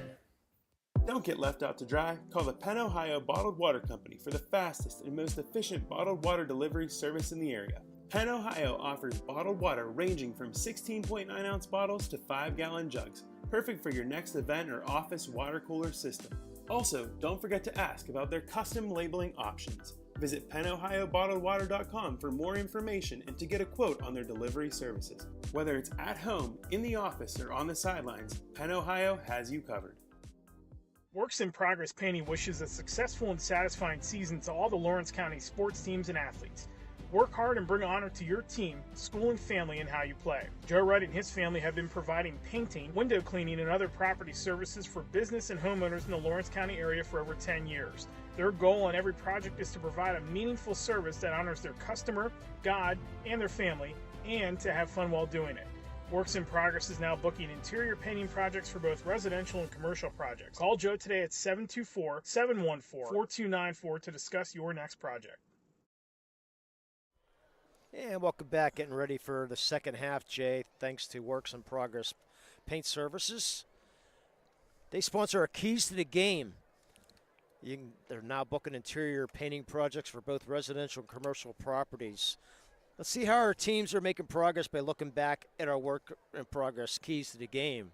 Don't get left out to dry. Call the Penn Ohio Bottled Water Company for the fastest and most efficient bottled water delivery service in the area. Penn Ohio offers bottled water ranging from 16.9-ounce bottles to 5-gallon jugs, perfect for your next event or office water cooler system. Also, don't forget to ask about their custom labeling options. Visit PennOhioBottledWater.com for more information and to get a quote on their delivery services. Whether it's at home, in the office, or on the sidelines, Penn Ohio has you covered. Works in Progress Painting wishes a successful and satisfying season to all the Lawrence County sports teams and athletes. Work hard and bring honor to your team, school, and family in how you play. Joe Wright and his family have been providing painting, window cleaning, and other property services for business and homeowners in the Lawrence County area for over 10 years. Their goal on every project is to provide a meaningful service that honors their customer, God, and their family, and to have fun while doing it. Works in Progress is now booking interior painting projects for both residential and commercial projects. Call Joe today at 724-714-4294 to discuss your next project. And welcome back. Getting ready for the second half, Jay, thanks to Works in Progress Paint Services. They sponsor our Keys to the Game. They're now booking interior painting projects for both residential and commercial properties. Let's see how our teams are making progress by looking back at our Work in Progress Keys to the Game.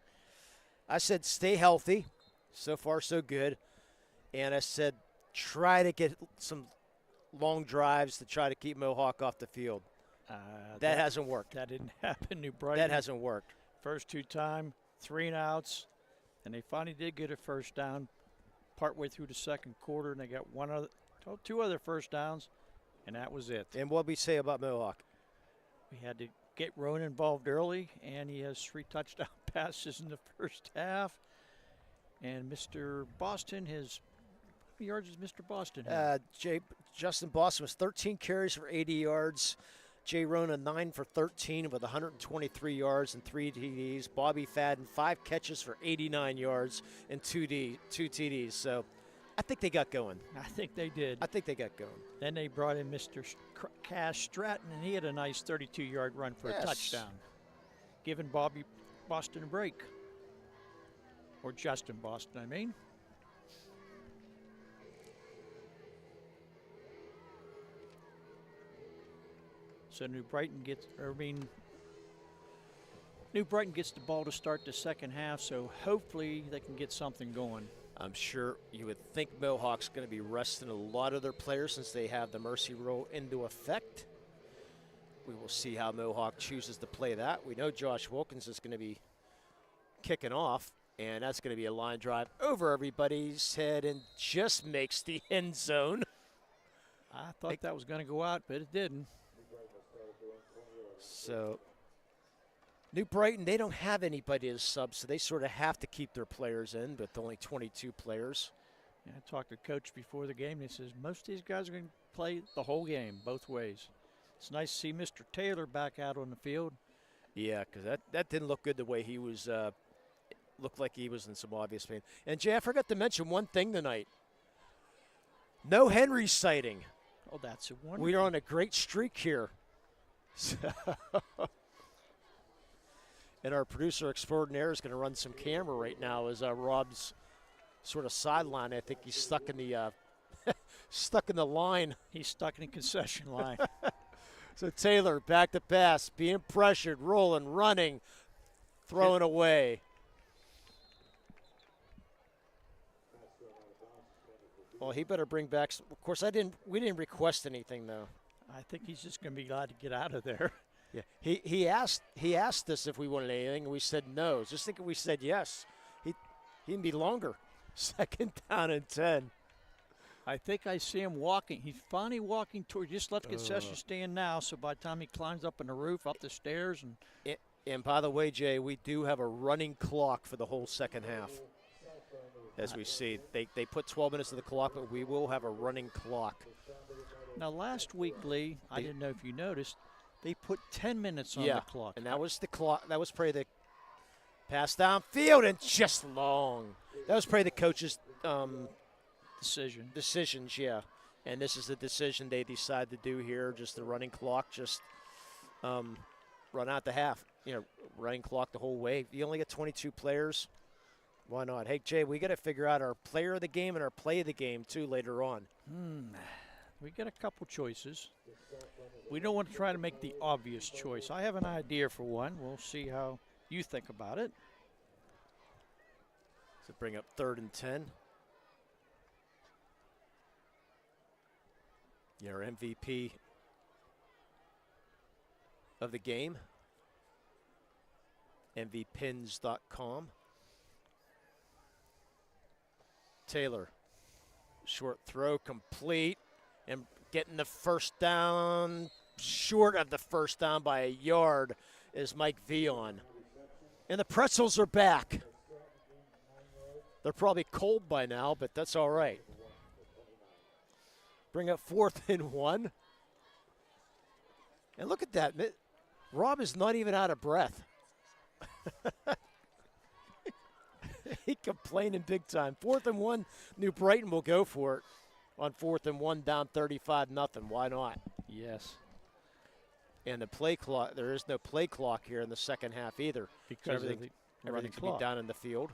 I said stay healthy. So far, so good. And I said try to get some long drives to try to keep Mohawk off the field. That hasn't worked. That didn't happen, New Brighton. That hasn't worked. First 2 time, 3 and outs, and they finally did get a first down partway through the second quarter, and they got 2 other first downs, and that was it. And what we say about Mohawk? We had to get Rowan involved early, and he has 3 touchdown passes in the first half. And Mr. Boston has – how many yards is Mr. Boston have? Justin Boston was 13 carries for 80 yards. Jay Rona 9 for 13 with 123 yards and 3 TDs. Bobby Fadden 5 catches for 89 yards and 2 TDs. So I think they got going. I think they did. I think they got going. Then they brought in Mr. Cash Stratton, and he had a nice 32-yard run for a touchdown, giving Bobby Boston a break. Or Justin Boston, I mean. So New Brighton gets the ball to start the second half, so hopefully they can get something going. I'm sure you would think Mohawk's going to be resting a lot of their players since they have the mercy rule into effect. We will see how Mohawk chooses to play that. We know Josh Wilkins is going to be kicking off, and that's going to be a line drive over everybody's head and just makes the end zone. I thought that was going to go out, but it didn't. So, New Brighton, they don't have anybody as sub, so they sort of have to keep their players in, with only 22 players. Yeah, I talked to Coach before the game, and he says most of these guys are going to play the whole game, both ways. It's nice to see Mr. Taylor back out on the field. Yeah, because that didn't look good the way he was, looked like he was in some obvious pain. And, Jay, I forgot to mention one thing tonight. No Henry sighting. Oh, that's a wonderful. We are on a great streak here. And our producer extraordinaire is going to run some camera right now as Rob's sort of sideline. I think he's stuck in the stuck in the line. He's stuck in the concession line. So Taylor back to pass, being pressured, rolling, running, throwing away. Well, he better bring back. Of course, we didn't request anything though. I think he's just going to be glad to get out of there. Yeah, he asked us if we wanted anything, and we said no. Just thinking we said yes. He'd be longer. 2nd down and 10. I think I see him walking. He's finally walking toward. Just left concession stand now, so by the time he climbs up on the roof, up the stairs, and by the way, Jay, we do have a running clock for the whole second half. As we see, they put 12 minutes on the clock, but we will have a running clock. Now, last week, Lee, I didn't know if you noticed, they put 10 minutes on the clock. And that was the clock. That was probably the pass downfield and just long. That was probably the coach's decisions, yeah. And this is the decision they decide to do here, just the running clock, just run out the half. Running clock the whole way. You only get 22 players. Why not? Hey, Jay, we got to figure out our player of the game and our play of the game, too, later on. We got a couple choices. We don't want to try to make the obvious choice. I have an idea for one. We'll see how you think about it. So bring up 3rd and 10. Our MVP of the game. MVPins.com. Taylor. Short throw complete. And getting the first down, short of the first down by a yard, is Mike Vion. And the pretzels are back. They're probably cold by now, but that's all right. Bring up 4th and 1. And look at that. Rob is not even out of breath. He complaining big time. 4th and 1, New Brighton will go for it on 4th and 1, down 35-0. Why not? Yes. And the play clock, there is no play clock here in the second half either. Because everything can be down in the field.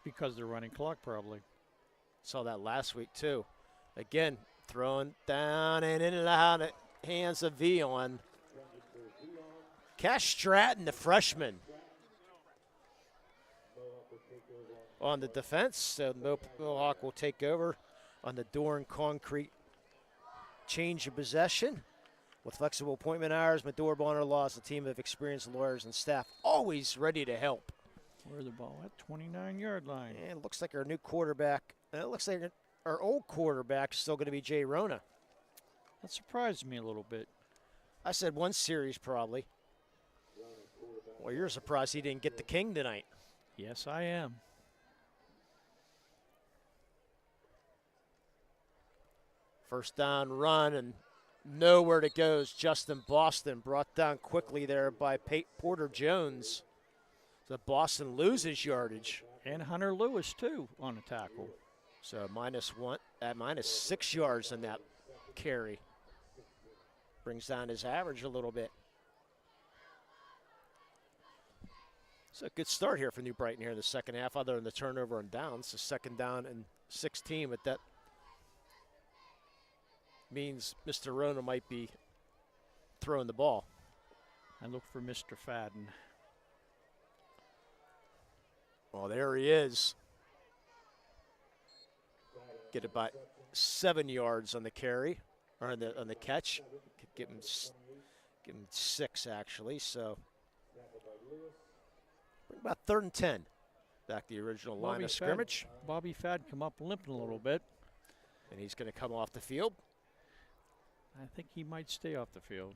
Because they're running clock, probably. Saw that last week, too. Again, thrown down and in and out of the hands of Vion. Cash Stratton, the freshman, on the defense. So Mohawk will take over on the Dorn Concrete change of possession. With flexible appointment hours, Medora Bonner Law is a team of experienced lawyers and staff always ready to help. Where's the ball at? 29-yard line. And it looks like our new quarterback, it looks like our old quarterback is still going to be Jay Rona. That surprised me a little bit. I said one series probably. Well, you're surprised he didn't get the king tonight. Yes, I am. First down run and nowhere to go is Justin Boston, brought down quickly there by Porter Jones. So Boston loses yardage. And Hunter Lewis, too, on the tackle. So minus 6 yards in that carry. Brings down his average a little bit. So a good start here for New Brighton here in the second half, other than the turnover and downs. So 2nd down and 16, but that means Mr. Rona might be throwing the ball. I look for Mr. Fadden. Well, there he is. Get about 7 yards on the carry, or on the catch. Give him 6 actually. So about 3rd and 10. Back to the original line of scrimmage. Bobby Fadden come up limping a little bit. And he's going to come off the field. I think he might stay off the field.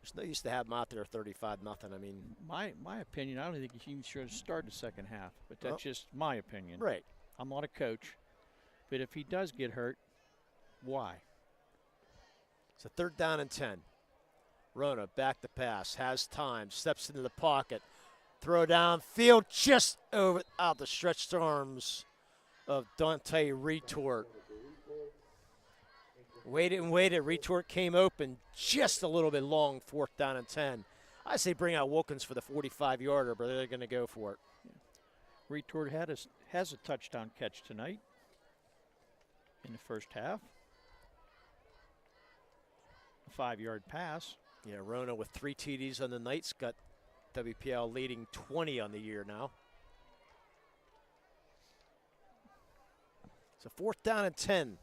There's no use to have him out there 35-0. I mean, my opinion, I don't think he should start the second half, but that's just my opinion. Right. I'm not a coach, but if he does get hurt, why? It's a 3rd down and 10. Rona back to pass, has time, steps into the pocket, throw downfield, just out the stretched arms of Dante Retort. Waited and waited. Retort came open just a little bit long, 4th down and 10. I say bring out Wilkins for the 45-yarder, but they're going to go for it. Retort has a touchdown catch tonight in the first half. A 5-yard pass. Yeah, Rona with 3 TDs on the night's got WPIAL leading 20 on the year now. So 4th down and 10.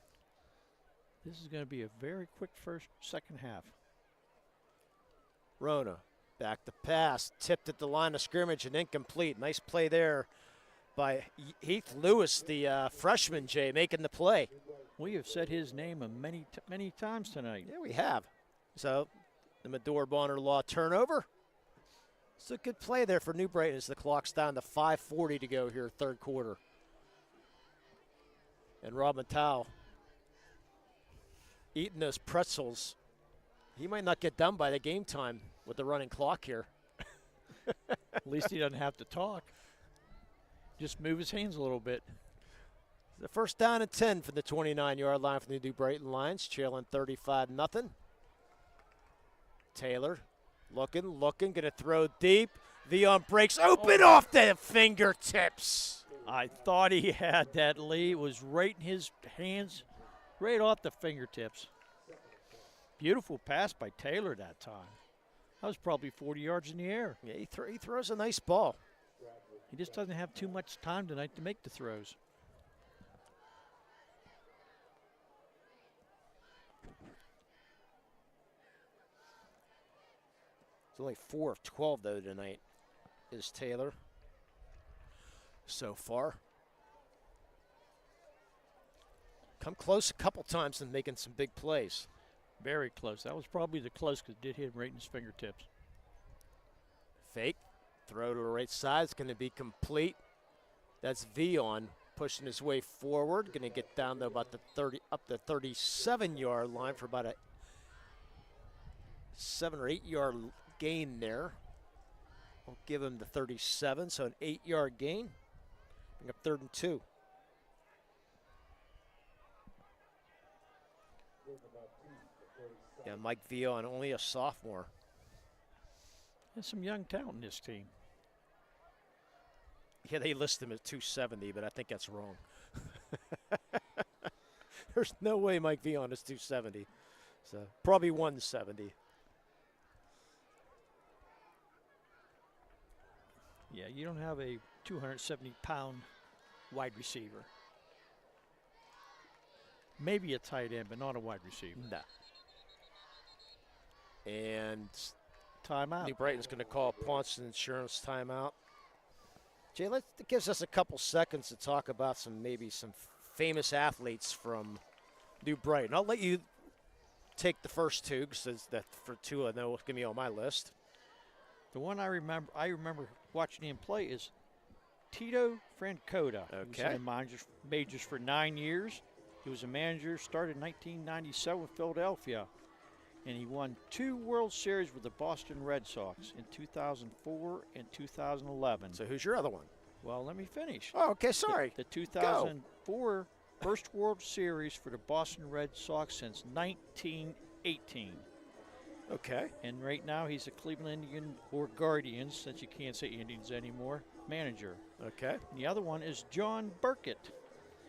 This is going to be a very quick second half. Rona back to pass, tipped at the line of scrimmage and incomplete. Nice play there by Heath Lewis, the freshman, Jay, making the play. We have said his name many times tonight. Yeah, we have. So the Medora Bonner Law turnover. It's a good play there for New Brighton as the clock's down to 5:40 to go here, 3rd quarter. And Rob Mattel eating those pretzels. He might not get done by the game time with the running clock here. At least he doesn't have to talk. Just move his hands a little bit. The 1st down and 10 from the 29-yard line from the New Brighton Lions, trailing 35-0. Taylor looking, going to throw deep. Vion breaks open off the fingertips. I thought he had that, Lee. It was right in his hands, right off the fingertips. Beautiful pass by Taylor that time. That was probably 40 yards in the air. Yeah, he throws a nice ball. He just doesn't have too much time tonight to make the throws. It's only 4 of 12, though, tonight, is Taylor so far. Come close a couple times and making some big plays. Very close. That was probably the closest because it did hit him right in his fingertips. Fake. Throw to the right side. It's going to be complete. That's Vion pushing his way forward. Going to get down to about the 37-yard line for about a 7 or 8 yard gain there. will give him the 37, so an 8-yard gain. Bring up 3rd and 2. Yeah, Mike Vion, only a sophomore. There's some young talent in this team. Yeah, they list him at 270, but I think that's wrong. There's no way Mike Vion is 270. So probably 170. Yeah, you don't have a 270-pound wide receiver. Maybe a tight end, but not a wide receiver. No. And timeout. New Brighton's going to call Paunson Insurance timeout. Jay, it gives us a couple seconds to talk about some famous athletes from New Brighton. I'll let you take the first two, because for two I know it's going to be on my list. The one I remember watching him play is Tito Francota. Okay. He was in the majors for 9 years. He was a manager, started in 1997 with Philadelphia. And he won 2 World Series with the Boston Red Sox in 2004 and 2011. So who's your other one? Well, let me finish. Oh, okay, sorry. The 2004 first World Series for the Boston Red Sox since 1918. Okay. And right now he's a Cleveland Indian, or Guardians, since you can't say Indians anymore, manager. Okay. And the other one is John Burkett.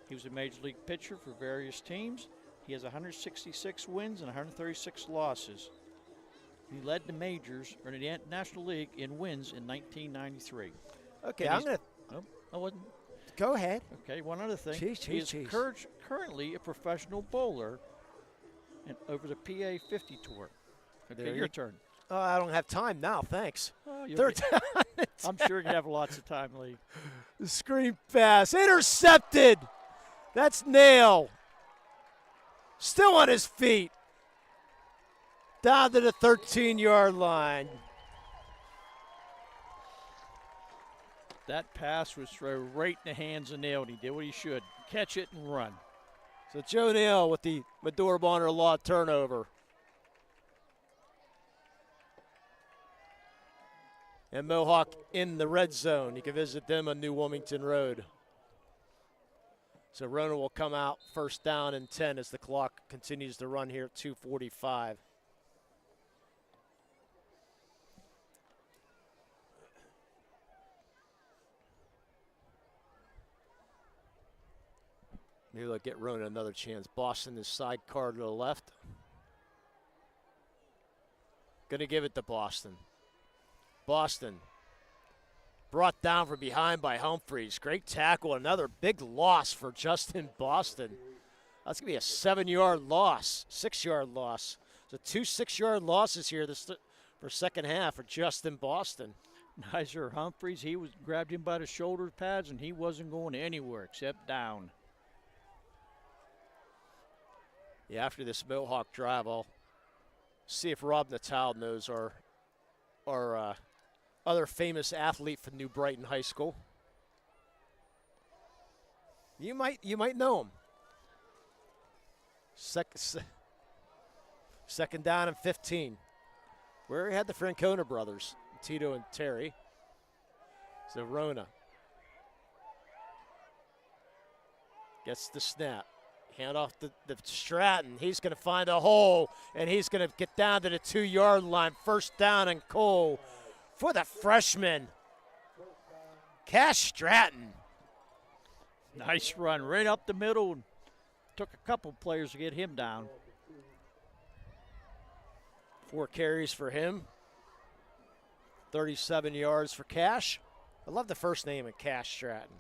He was a major league pitcher for various teams. He has 166 wins and 136 losses. He led the majors, or the National League, in wins in 1993. Okay, I'm going to... Oh, I wasn't... Go ahead. Okay, one other thing. Jeez. He is currently a professional bowler over the PA 50 Tour. Okay, your turn. I don't have time now, thanks. I'm sure you have lots of time, Lee. The screen pass. Intercepted. That's Nail. Still on his feet. Down to the 13-yard line. That pass was thrown right in the hands of Nail. He did what he should. Catch it and run. So Joe Nail with the Medora Bonner Law turnover. And Mohawk in the red zone. You can visit them on New Wilmington Road. So Rona will come out 1st down and 10 as the clock continues to run here at 2:45. Maybe they'll get Rona another chance. Boston is sidecar to the left. Going to give it to Boston. Boston brought down from behind by Humphreys. Great tackle. Another big loss for Justin Boston. That's going to be a 7-yard loss, 6-yard loss. So 2 6-yard losses here for second half for Justin Boston. Nicer Humphreys, grabbed him by the shoulder pads, and he wasn't going anywhere except down. Yeah, after this Mohawk drive, I'll see if Rob Natal knows our other famous athlete from New Brighton High School. You might know him. Second down and 15. Where he had the Francona brothers, Tito and Terry. So Rona gets the snap. Hand off to Stratton. He's going to find a hole, and he's going to get down to the 2-yard line. 1st down and goal for the freshman, Cash Stratton. Nice run right up the middle. Took a couple players to get him down. 4 carries for him. 37 yards for Cash. I love the first name of Cash Stratton.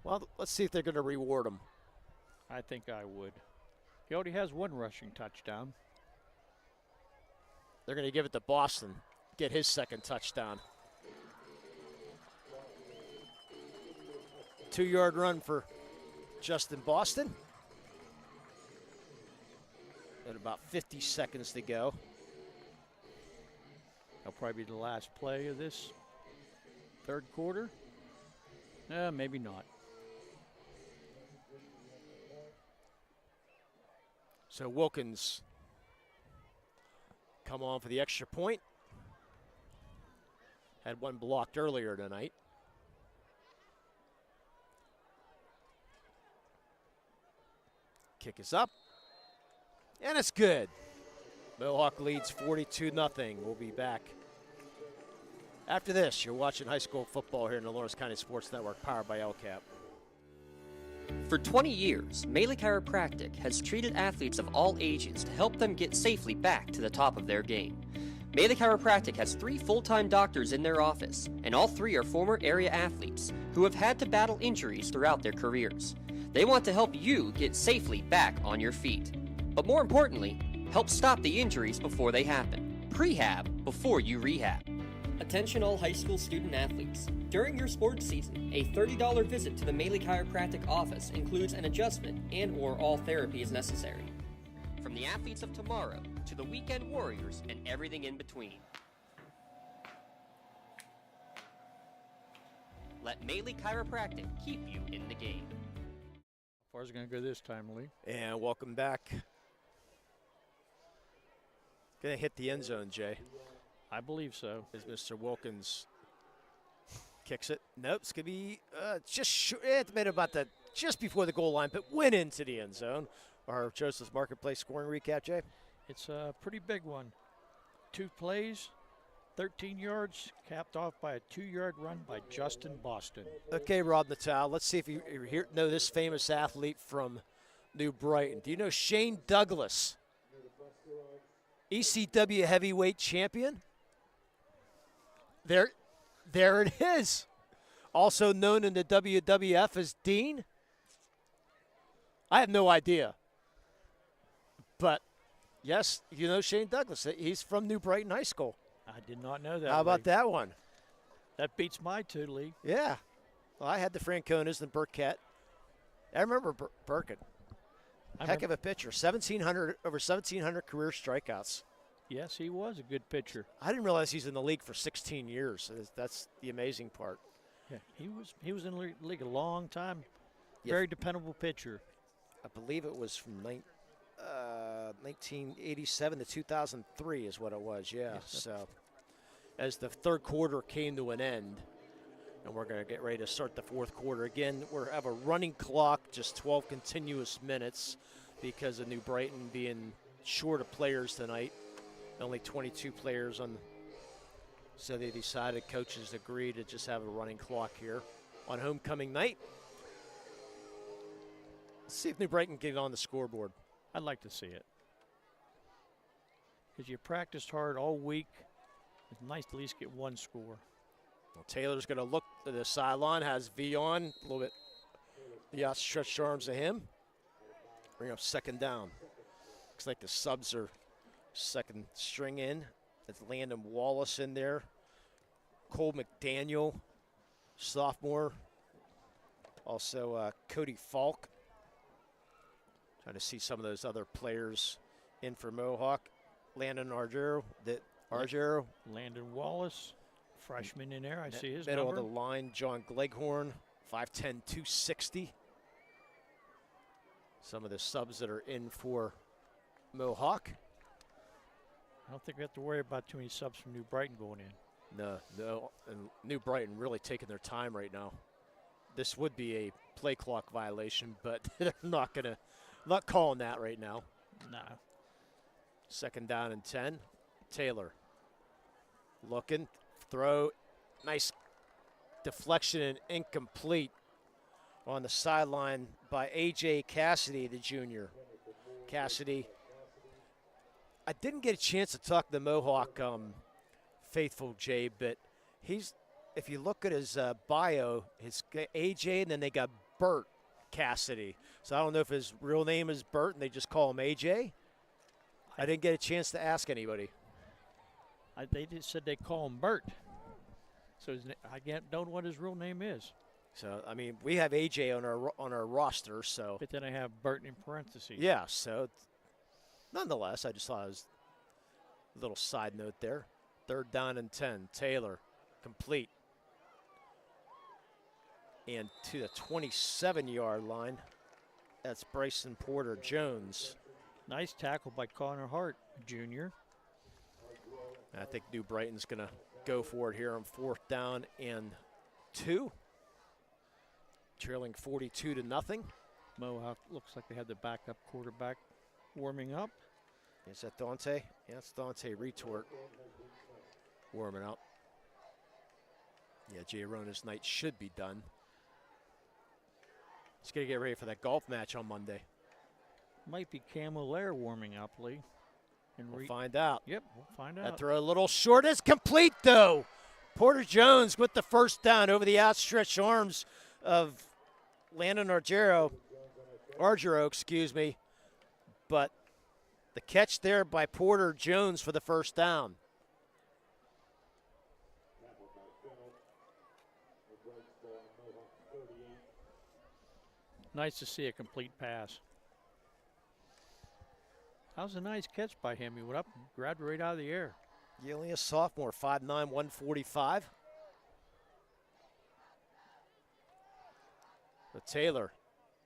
Well, let's see if they're going to reward him. I think I would. He already has 1 rushing touchdown. They're going to give it to Boston, get his 2nd touchdown. 2-yard run for Justin Boston. And about 50 seconds to go. That'll probably be the last play of this 3rd quarter. Maybe not. So Wilkins come on for the extra point. Had one blocked earlier tonight. Kick is up. And it's good. Mohawk leads 42-0. We'll be back after this. You're watching high school football here in the Lawrence County Sports Network, powered by LCAP. For 20 years, Melee Chiropractic has treated athletes of all ages to help them get safely back to the top of their game. Melee Chiropractic has 3 full-time doctors in their office, and all 3 are former area athletes who have had to battle injuries throughout their careers. They want to help you get safely back on your feet. But more importantly, help stop the injuries before they happen. Prehab before you rehab. Attention all high school student athletes. During your sports season, a $30 visit to the Melee Chiropractic office includes an adjustment and/or all therapy is necessary. From the athletes of tomorrow to the weekend warriors and everything in between. Let Melee Chiropractic keep you in the game. How far is it going to go this time, Lee? And welcome back. Going to hit the end zone, Jay. I believe so. As Mr. Wilkins kicks it. Nope, it's going to be it's been about just before the goal line, but went into the end zone. Our Joseph's Marketplace scoring recap, Jay? It's a pretty big one. 2 plays, 13 yards, capped off by a 2-yard run by Justin Boston. Okay, Rob Natal, let's see if you know this famous athlete from New Brighton. Do you know Shane Douglas? ECW heavyweight champion? There it is. Also known in the WWF as Dean. I have no idea. But, yes, you know Shane Douglas. He's from New Brighton High School. I did not know that. How about that one? That beats my 2, Lee. Yeah. Well, I had the Franconas and Burkett. I remember Burkett. Heck of a pitcher. Over 1,700 career strikeouts. Yes, he was a good pitcher. I didn't realize he's in the league for 16 years. That's the amazing part. Yeah, he was in the league a long time. Very dependable pitcher. I believe it was from 1987 to 2003 is what it was, yeah. Yes, so as the third quarter came to an end, and we're going to get ready to start the fourth quarter. Again, we have a running clock, just 12 continuous minutes because of New Brighton being short of players tonight. Only 22 players on, so they decided, coaches agreed to just have a running clock here on homecoming night. Let's see if New Brighton can get on the scoreboard. I'd like to see it. Because you practiced hard all week. It's nice to at least get one score. Well, Taylor's going to look to the sideline, has V on, a little bit the outstretched arms of him. Bring up second down. Looks like the subs are second string in. That's Landon Wallace in there. Cole McDaniel, sophomore. Also Cody Falk. Trying to see some of those other players in for Mohawk. Landon Argero. Landon Wallace, freshman in there. I see his middle number. of the line, John Gleghorn, 5'10", 260. Some of the subs that are in for Mohawk. I don't think we have to worry about too many subs from New Brighton going in. No. And New Brighton really taking their time right now. This would be a play clock violation, but they're not calling that right now. No. Second down and 10. Taylor looking, throw, nice deflection and incomplete on the sideline by A.J. Cassidy, the junior. Cassidy, I didn't get a chance to talk to the Mohawk faithful, Jay, but if you look at his bio, it's A.J. and then they got Bert Cassidy. So I don't know if his real name is Bert and they just call him A.J. I didn't get a chance to ask anybody. They just said they call him Bert. So I don't know what his real name is. So, I mean, we have A.J. on our roster, so. But then I have Bert in parentheses. Yeah, so nonetheless, I just thought it was a little side note there. Third down and 10. Taylor, complete. And to the 27-yard line, that's Bryson Porter Jones. Nice tackle by Connor Hart, junior. I think New Brighton's going to go for it here on 4th down and 2. Trailing 42-0. Mohawk looks like they had the backup quarterback warming up. Is that Dante? Yeah, it's Dante Retort warming up. Yeah, Jay Rona's night should be done. He's going to get ready for that golf match on Monday. Might be Cam O'Leary warming up, Lee. And We'll find out. Yep, we'll find out. That throw a little short is complete, though. Porter Jones with the first down over the outstretched arms of Landon Argero, excuse me. But the catch there by Porter Jones for the first down. Nice to see a complete pass. That was a nice catch by him. He went up and grabbed it right out of the air. He only a sophomore, 5'9", 145. But Taylor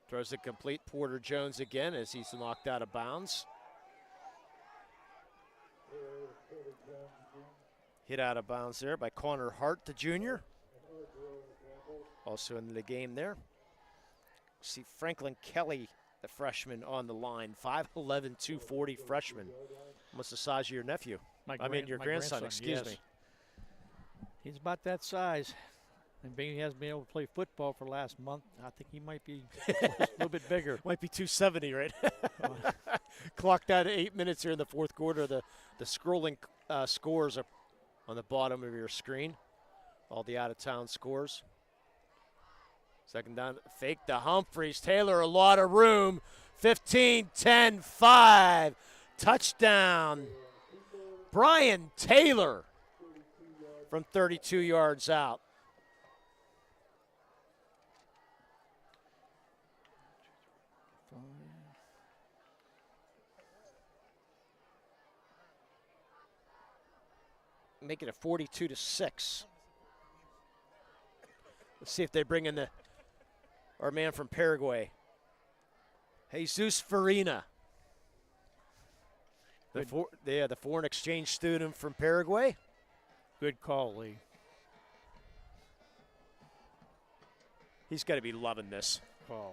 throws a complete Porter Jones again as he's knocked out of bounds. Hit out of bounds there by Connor Hart, the junior. Also in the game there. See Franklin Kelly, the freshman, on the line. 5'11", 240 freshman. Almost the size of your nephew. Your grandson, excuse me. He's about that size. And being he hasn't been able to play football for the last month, I think he might be a little bit bigger. Might be 270, right? Clocked out at 8 minutes here in the fourth quarter. The scrolling scores are on the bottom of your screen. All the out-of-town scores. Second down, fake to Humphreys. Taylor, a lot of room. 15, 10, 5. Touchdown. Brian Taylor from 32 yards out. Make it a 42-6. Let's see if they bring in our man from Paraguay, Jesus Farina. The foreign exchange student from Paraguay. Good call, Lee. He's got to be loving this. Oh.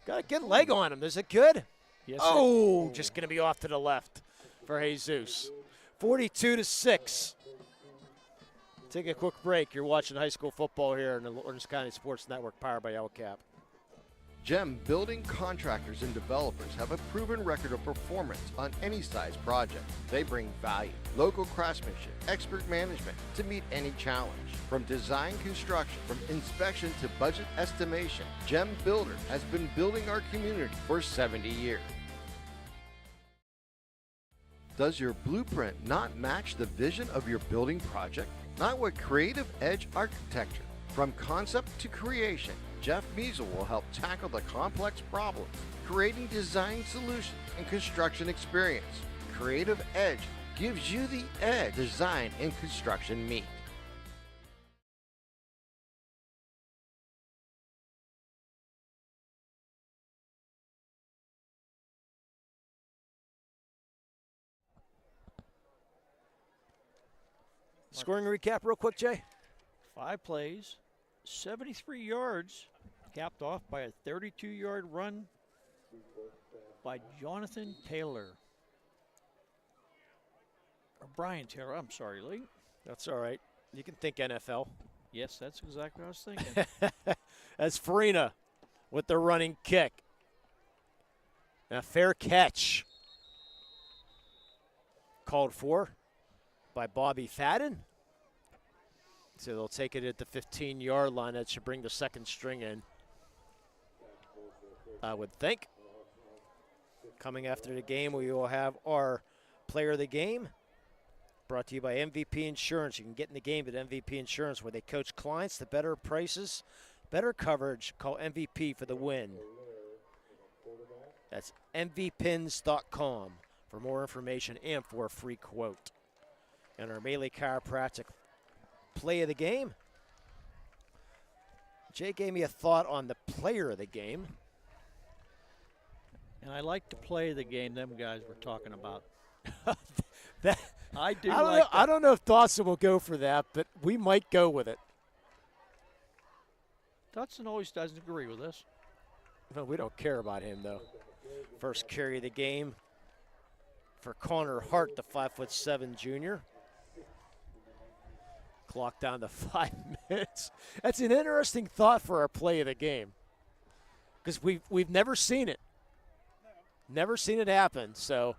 Got a good leg on him. Is it good? Yes. Just going to be off to the left for Jesus. 42-6. Take a quick break. You're watching high school football here on the Lawrence County Sports Network, powered by LCAP. GEM building contractors and developers have a proven record of performance on any size project. They bring value, local craftsmanship, expert management to meet any challenge. From design construction, from inspection to budget estimation, GEM Builders has been building our community for 70 years. Does your blueprint not match the vision of your building project? Not with Creative Edge Architecture. From concept to creation, Jeff Measle will help tackle the complex problems, creating design solutions and construction experience. Creative Edge gives you the edge design and construction meet. Scoring recap real quick, Jay. 5 plays, 73 yards, capped off by a 32-yard run by Jonathan Taylor. Or Brian Taylor, I'm sorry, Lee. That's all right. You can think NFL. Yes, that's exactly what I was thinking. That's Farina with the running kick. And a fair catch. Called for by Bobby Fadden. So they'll take it at the 15-yard line. That should bring the second string in, I would think. Coming after the game, we will have our player of the game, brought to you by MVP Insurance. You can get in the game at MVP Insurance, where they coach clients to better prices, better coverage. Call MVP for the win. That's mvpins.com for more information and for a free quote. And our Melee Chiropractic play of the game. Jay gave me a thought on the player of the game. And I like to play the game them guys were talking about. I do I don't like know, that. I don't know if Dawson will go for that, but we might go with it. Dawson always doesn't agree with us. No, we don't care about him, though. First carry of the game for Connor Hart, the 5'7" junior. Clock down to 5 minutes. That's an interesting thought for our play of the game, because we've never seen it. Never seen it happen, so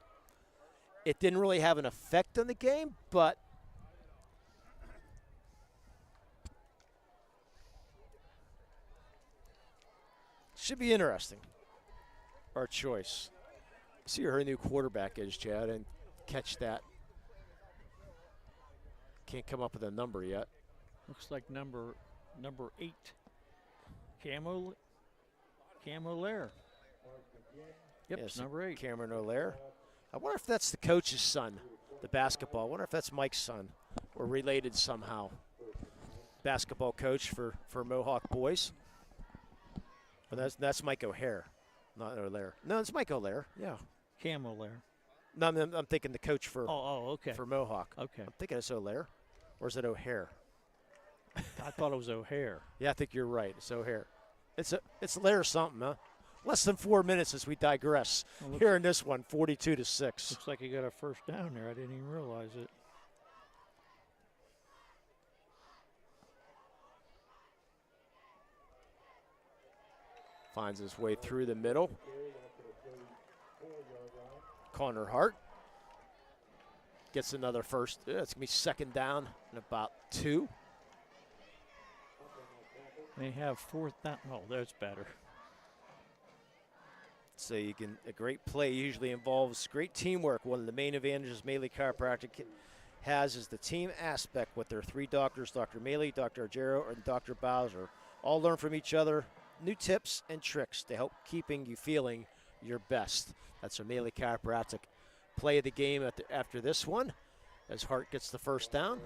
it didn't really have an effect on the game, but should be interesting. Our choice. See who her new quarterback is, Chad. I didn't catch that. Can't come up with a number yet. Looks like number 8, Camo Lair. Yep, Yes, number 8. Cameron O'Lear. I wonder if that's the coach's son, the basketball. I wonder if that's Mike's son or related somehow. Basketball coach for Mohawk boys. But that's Mike O'Hare, not O'Lear. No, it's Mike O'Lear. Yeah. Camo Lair. No, I'm thinking the coach for okay. for Mohawk. Okay. I'm thinking it's O'Lear. Or is it O'Hare? I thought it was O'Hare. Yeah, I think you're right. It's O'Hare. It's Lair something, huh? Less than 4 minutes as we digress. Well, Here in this one, 42-6. Looks like he got a first down there. I didn't even realize it. Finds his way through the middle. Connor Hart gets another first. It's going to be second down and about 2. They have fourth down. Oh, that's better. So a great play usually involves great teamwork. One of the main advantages Maley Chiropractic has is the team aspect with their 3 doctors, Dr. Maley, Dr. Argero, and Dr. Bowser. All learn from each other new tips and tricks to help keeping you feeling your best. That's our Maley Chiropractic play of the game after this one as Hart gets the first down.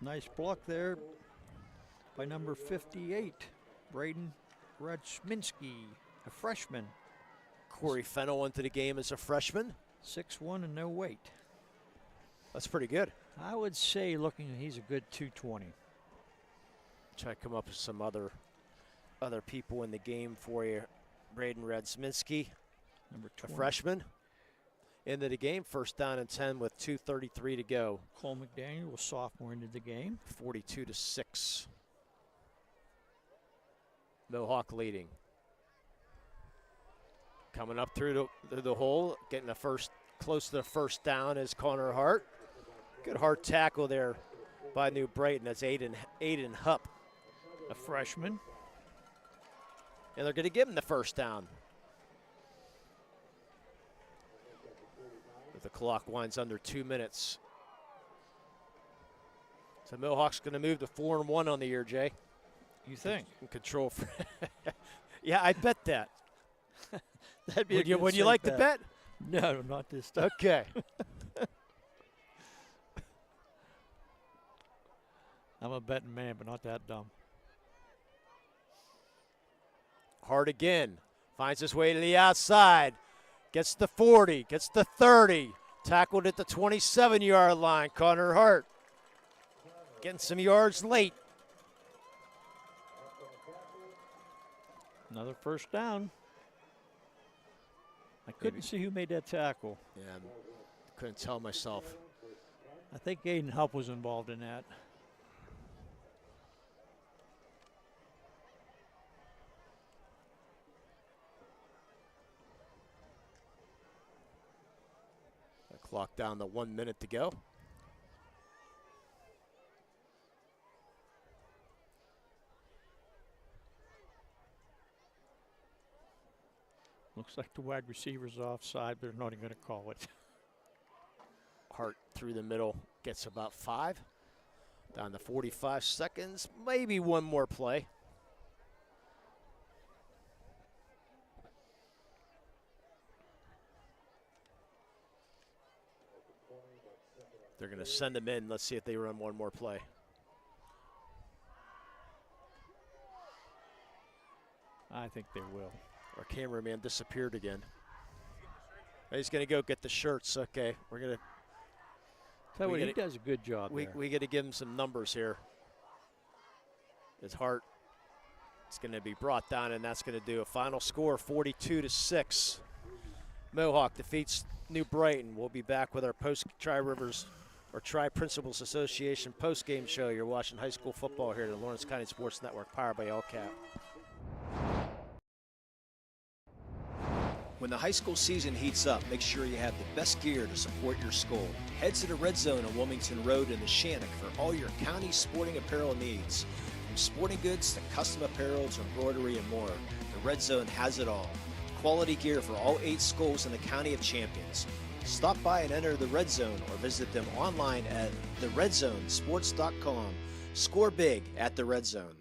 Nice block there by number 58, Braden Radzminski, a freshman. Corey Fennell into the game as a freshman. 6'1" and no weight. That's pretty good. I would say, he's a good 220. Try to come up with some other people in the game for you. Braden Radzminski, number 20. A freshman. Into the game, first down and 10 with 2:33 to go. Cole McDaniel was sophomore into the game. 42-6. Mohawk leading. Coming up through the hole, getting close to the first down is Connor Hart. Good hard tackle there by New Brighton. That's Aiden Hupp, a freshman. And they're going to give him the first down. The clock winds under 2 minutes. So Mohawk's going to move to 4-1 on the year, Jay. You think? In control. Yeah, I bet that. That'd be would you like to bet? No, not this time. Okay. I'm a betting man, but not that dumb. Hart again. Finds his way to the outside. Gets the 40, gets the 30. Tackled at the 27-yard line. Connor Hart getting some yards late. Another first down. I couldn't see who made that tackle. Yeah, couldn't tell myself. I think Aiden Hupp was involved in that. Clock down to 1 minute to go. Looks like the wide receiver's offside, but they're not even going to call it. Hart through the middle gets about 5. Down to 45 seconds. Maybe one more play. They're going to send him in. Let's see if they run one more play. I think they will. Our cameraman disappeared again. He's going to go get the shirts. Okay, we're going to. Tell you what, he does a good job there. We got to give him some numbers here. His heart is going to be brought down, and that's going to do a final score 42-6. Mohawk defeats New Brighton. We'll be back with our Tri-Rivers or Tri-Principals Association post-game show. You're watching high school football here at the Lawrence County Sports Network, powered by LCAP. When the high school season heats up, make sure you have the best gear to support your school. Head to the Red Zone on Wilmington Road in the Shannock for all your county sporting apparel needs. From sporting goods to custom apparel to embroidery and more, the Red Zone has it all. Quality gear for all 8 schools in the County of Champions. Stop by and enter the Red Zone or visit them online at theredzonesports.com. Score big at the Red Zone.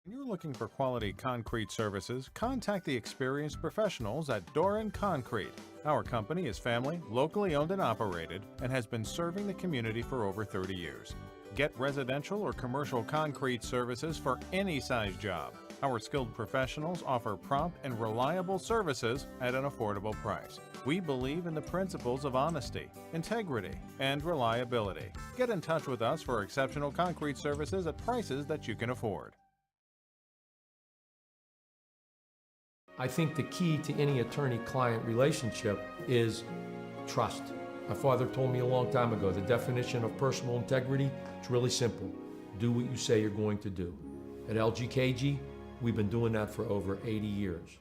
When you're looking for quality concrete services, contact the experienced professionals at Doran Concrete. Our company is family, locally owned and operated, and has been serving the community for over 30 years. Get residential or commercial concrete services for any size job. Our skilled professionals offer prompt and reliable services at an affordable price. We believe in the principles of honesty, integrity, and reliability. Get in touch with us for exceptional concrete services at prices that you can afford. I think the key to any attorney-client relationship is trust. My father told me a long time ago, the definition of personal integrity is really simple. Do what you say you're going to do. At LGKG, we've been doing that for over 80 years.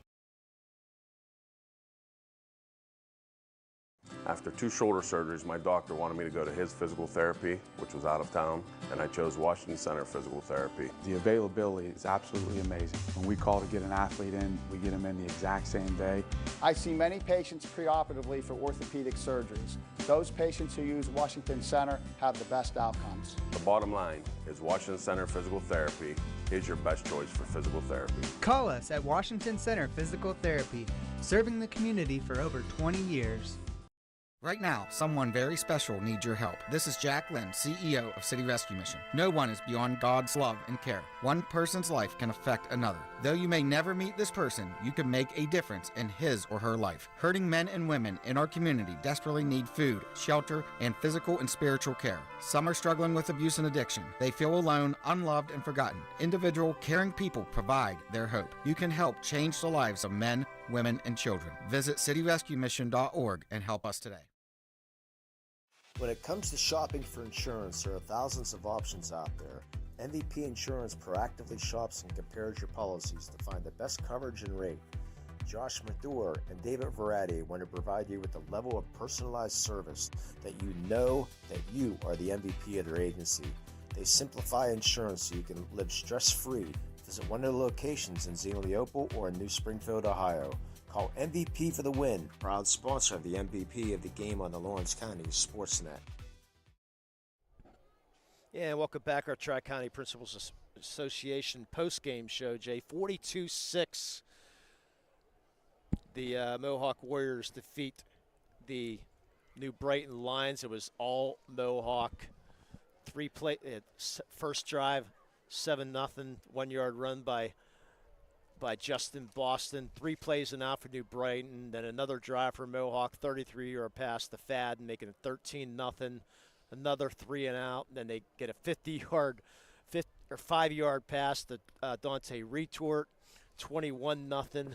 After 2 shoulder surgeries, my doctor wanted me to go to his physical therapy, which was out of town, and I chose Washington Center Physical Therapy. The availability is absolutely amazing. When we call to get an athlete in, we get them in the exact same day. I see many patients preoperatively for orthopedic surgeries. Those patients who use Washington Center have the best outcomes. The bottom line is Washington Center Physical Therapy is your best choice for physical therapy. Call us at Washington Center Physical Therapy, serving the community for over 20 years. Right now, someone very special needs your help. This is Jack Lynn, CEO of City Rescue Mission. No one is beyond God's love and care. One person's life can affect another. Though you may never meet this person, you can make a difference in his or her life. Hurting men and women in our community desperately need food, shelter, and physical and spiritual care. Some are struggling with abuse and addiction. They feel alone, unloved, and forgotten. Individual, caring people provide their hope. You can help change the lives of men, women, and children. Visit cityrescuemission.org and help us today. When it comes to shopping for insurance, there are thousands of options out there. MVP Insurance proactively shops and compares your policies to find the best coverage and rate. Josh Mathur and David Verratti want to provide you with a level of personalized service that you know that you are the MVP of their agency. They simplify insurance so you can live stress-free. Visit one of their locations in Xenopal or in New Springfield, Ohio. Call MVP for the win, proud sponsor of the MVP of the game on the Lawrence County SportsNet. Yeah, welcome back. Our Tri-County Principals Association post-game show, Jay. 42-6. The Mohawk Warriors defeat the New Brighton Lions. It was all Mohawk. First drive, 7-0, 1-yard run by Justin Boston. 3 plays and out for New Brighton. Then another drive for Mohawk, 33-yard pass to Fad, making it 13-0. Another 3 and out. Then they get a 5-yard pass to Dante Retort, 21-0.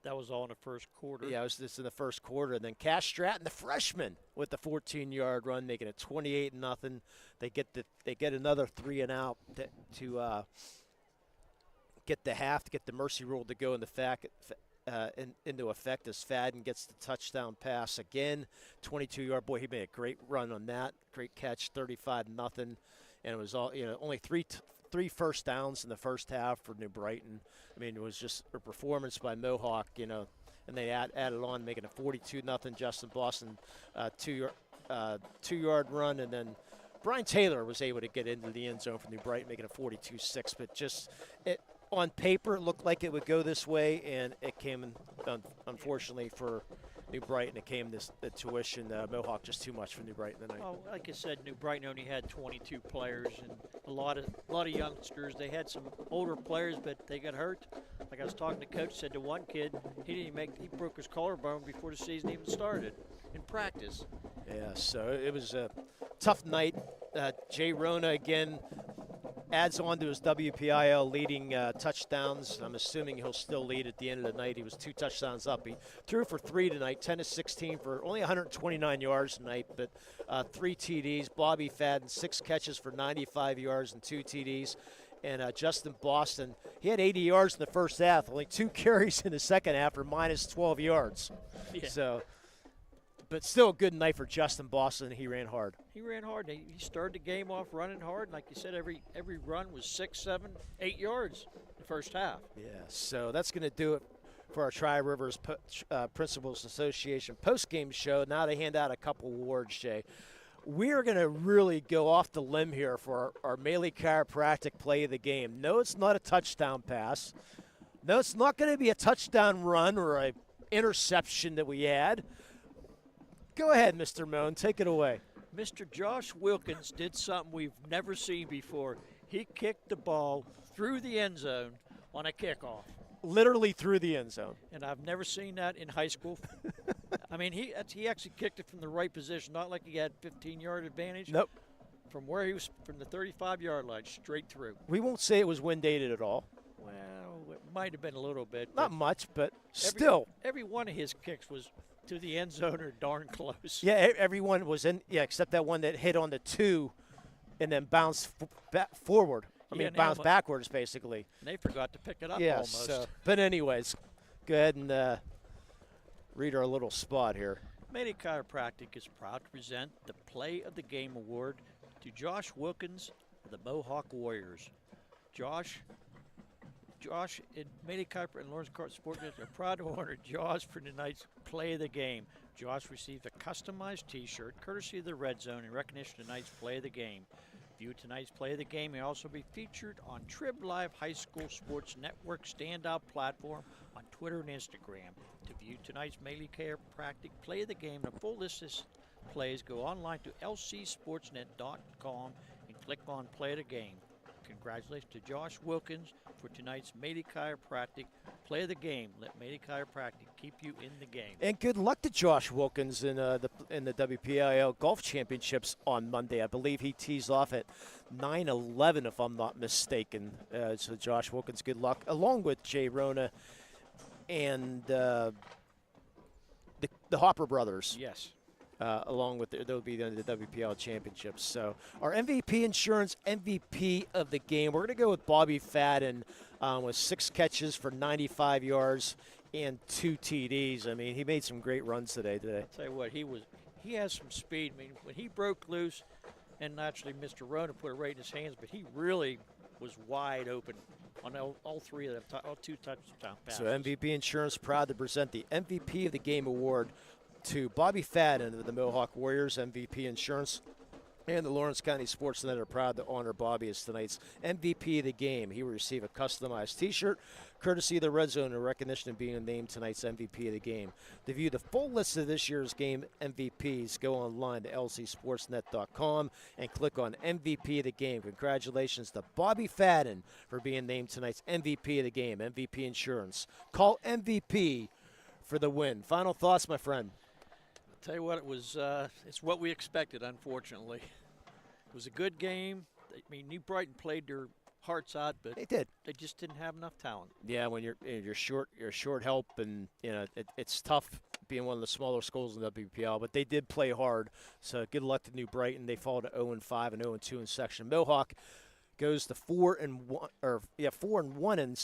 That was all in the first quarter. Yeah, it was just in the first quarter. And then Cash Stratton, the freshman, with the 14-yard run, making it 28-0. They get another 3 and out to get the half, to get the mercy rule to go into effect as Fadden gets the touchdown pass again. 22-yard. Boy, he made a great run on that. Great catch, 35-0. And it was all, only three first downs in the first half for New Brighton. I mean, it was just a performance by Mohawk, and they added on, making a 42-0 Justin Boston 2-yard run, and then Brian Taylor was able to get into the end zone for New Brighton, making a 42-6. But just on paper, it looked like it would go this way, and it came, unfortunately, for New Brighton. It came the tuition. Mohawk just too much for New Brighton tonight. Well, like I said, New Brighton only had 22 players and a lot of youngsters. They had some older players, but they got hurt. Like I was talking to coach, said to one kid, he broke his collarbone before the season even started in practice. Yeah, so it was a tough night. Jay Rona again adds on to his WPIAL leading touchdowns. I'm assuming he'll still lead at the end of the night. He was 2 touchdowns up. He threw for 3 tonight, 10 to 16 for only 129 yards tonight, but 3 TDs. Bobby Fadden, 6 catches for 95 yards and 2 TDs. And Justin Boston, he had 80 yards in the first half, only 2 carries in the second half for minus 12 yards. Yeah. So, but still a good night for Justin Boston. He ran hard. He ran hard. He started the game off running hard. Like you said, every run was 6, 7, 8 yards the first half. Yeah, so that's going to do it for our Tri-Rivers Principals Association post-game show. Now they hand out a couple awards, Jay. We are going to really go off the limb here for our Maley Chiropractic play of the game. No, it's not a touchdown pass. No, it's not going to be a touchdown run or an interception that we had. Go ahead, Mr. Moan. Take it away. Mr. Josh Wilkins did something we've never seen before. He kicked the ball through the end zone on a kickoff. Literally through the end zone. And I've never seen that in high school. I mean, he actually kicked it from the right position, not like he had 15-yard advantage. Nope. From where he was, from the 35-yard line, straight through. We won't say it was wind-dated at all. Well, it might have been a little bit. Not much, but still. Every one of his kicks was to the end zone or darn close. Yeah, everyone was in, except that one that hit on the 2 and then bounced forward. Bounced backwards, basically. And they forgot to pick it up almost. So, but anyways, go ahead and read our little spot here. Maley Chiropractic is proud to present the Play of the Game Award to Josh Wilkins of the Mohawk Warriors. Josh and Maley Chiropractic and Lawrence County SportsNet are proud to honor Josh for tonight's Play of the Game. Josh received a customized T-shirt courtesy of the Red Zone in recognition of tonight's Play of the Game. View tonight's Play of the Game may also be featured on Trib Live High School Sports Network standout platform on Twitter and Instagram. To view tonight's Maley Chiropractic Play of the Game and a full list of plays, go online to lcsportsnet.com and click on Play of the Game. Congratulations to Josh Wilkins for tonight's Maley Chiropractic Play of the Game. Let Maley Chiropractic keep you in the game. And good luck to Josh Wilkins in the WPIAL Golf Championships on Monday. I believe he tees off at 9:11, if I'm not mistaken. So Josh Wilkins, good luck, along with Jay Rona and the Hopper brothers. Yes. Along with they'll be in the WPL Championships. So our MVP Insurance MVP of the game, we're going to go with Bobby Fadden with 6 catches for 95 yards and 2 TDs. I mean, he made some great runs today. Tell you what, he has some speed. I mean, when he broke loose, and naturally Mr. Rona put it right in his hands, but he really was wide open on all 3 of them, all 2 touchdown passes. So MVP Insurance proud to present the MVP of the game award to Bobby Fadden of the Mohawk Warriors. MVP Insurance and the Lawrence County SportsNet are proud to honor Bobby as tonight's MVP of the game. He will receive a customized T-shirt courtesy of the Red Zone in recognition of being named tonight's MVP of the game. To view the full list of this year's game MVPs, go online to lcsportsnet.com and click on MVP of the game. Congratulations to Bobby Fadden for being named tonight's MVP of the game. MVP Insurance. Call MVP for the win. Final thoughts, my friend? Tell you what, it was. It's what we expected. Unfortunately, it was a good game. I mean, New Brighton played their hearts out, but they did. They just didn't have enough talent. Yeah, when you're short help, and it's tough being one of the smaller schools in WPL. But they did play hard. So good luck to New Brighton. They fall to 0-5 and 0-2 in section. Mohawk goes to 4-1 in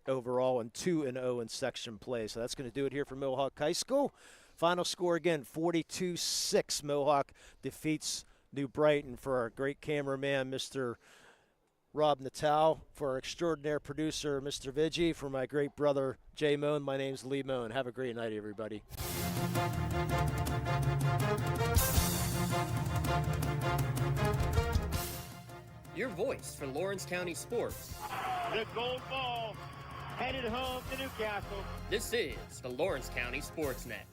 overall and 2-0 in section play. So that's going to do it here for Mohawk High School. Final score again, 42-6. Mohawk defeats New Brighton. For our great cameraman, Mr. Rob Natal. For our extraordinary producer, Mr. Vigi. For my great brother, Jay Moan, my name's Lee Moan. Have a great night, everybody. Your voice for Lawrence County sports. The gold ball headed home to Newcastle. This is the Lawrence County SportsNet.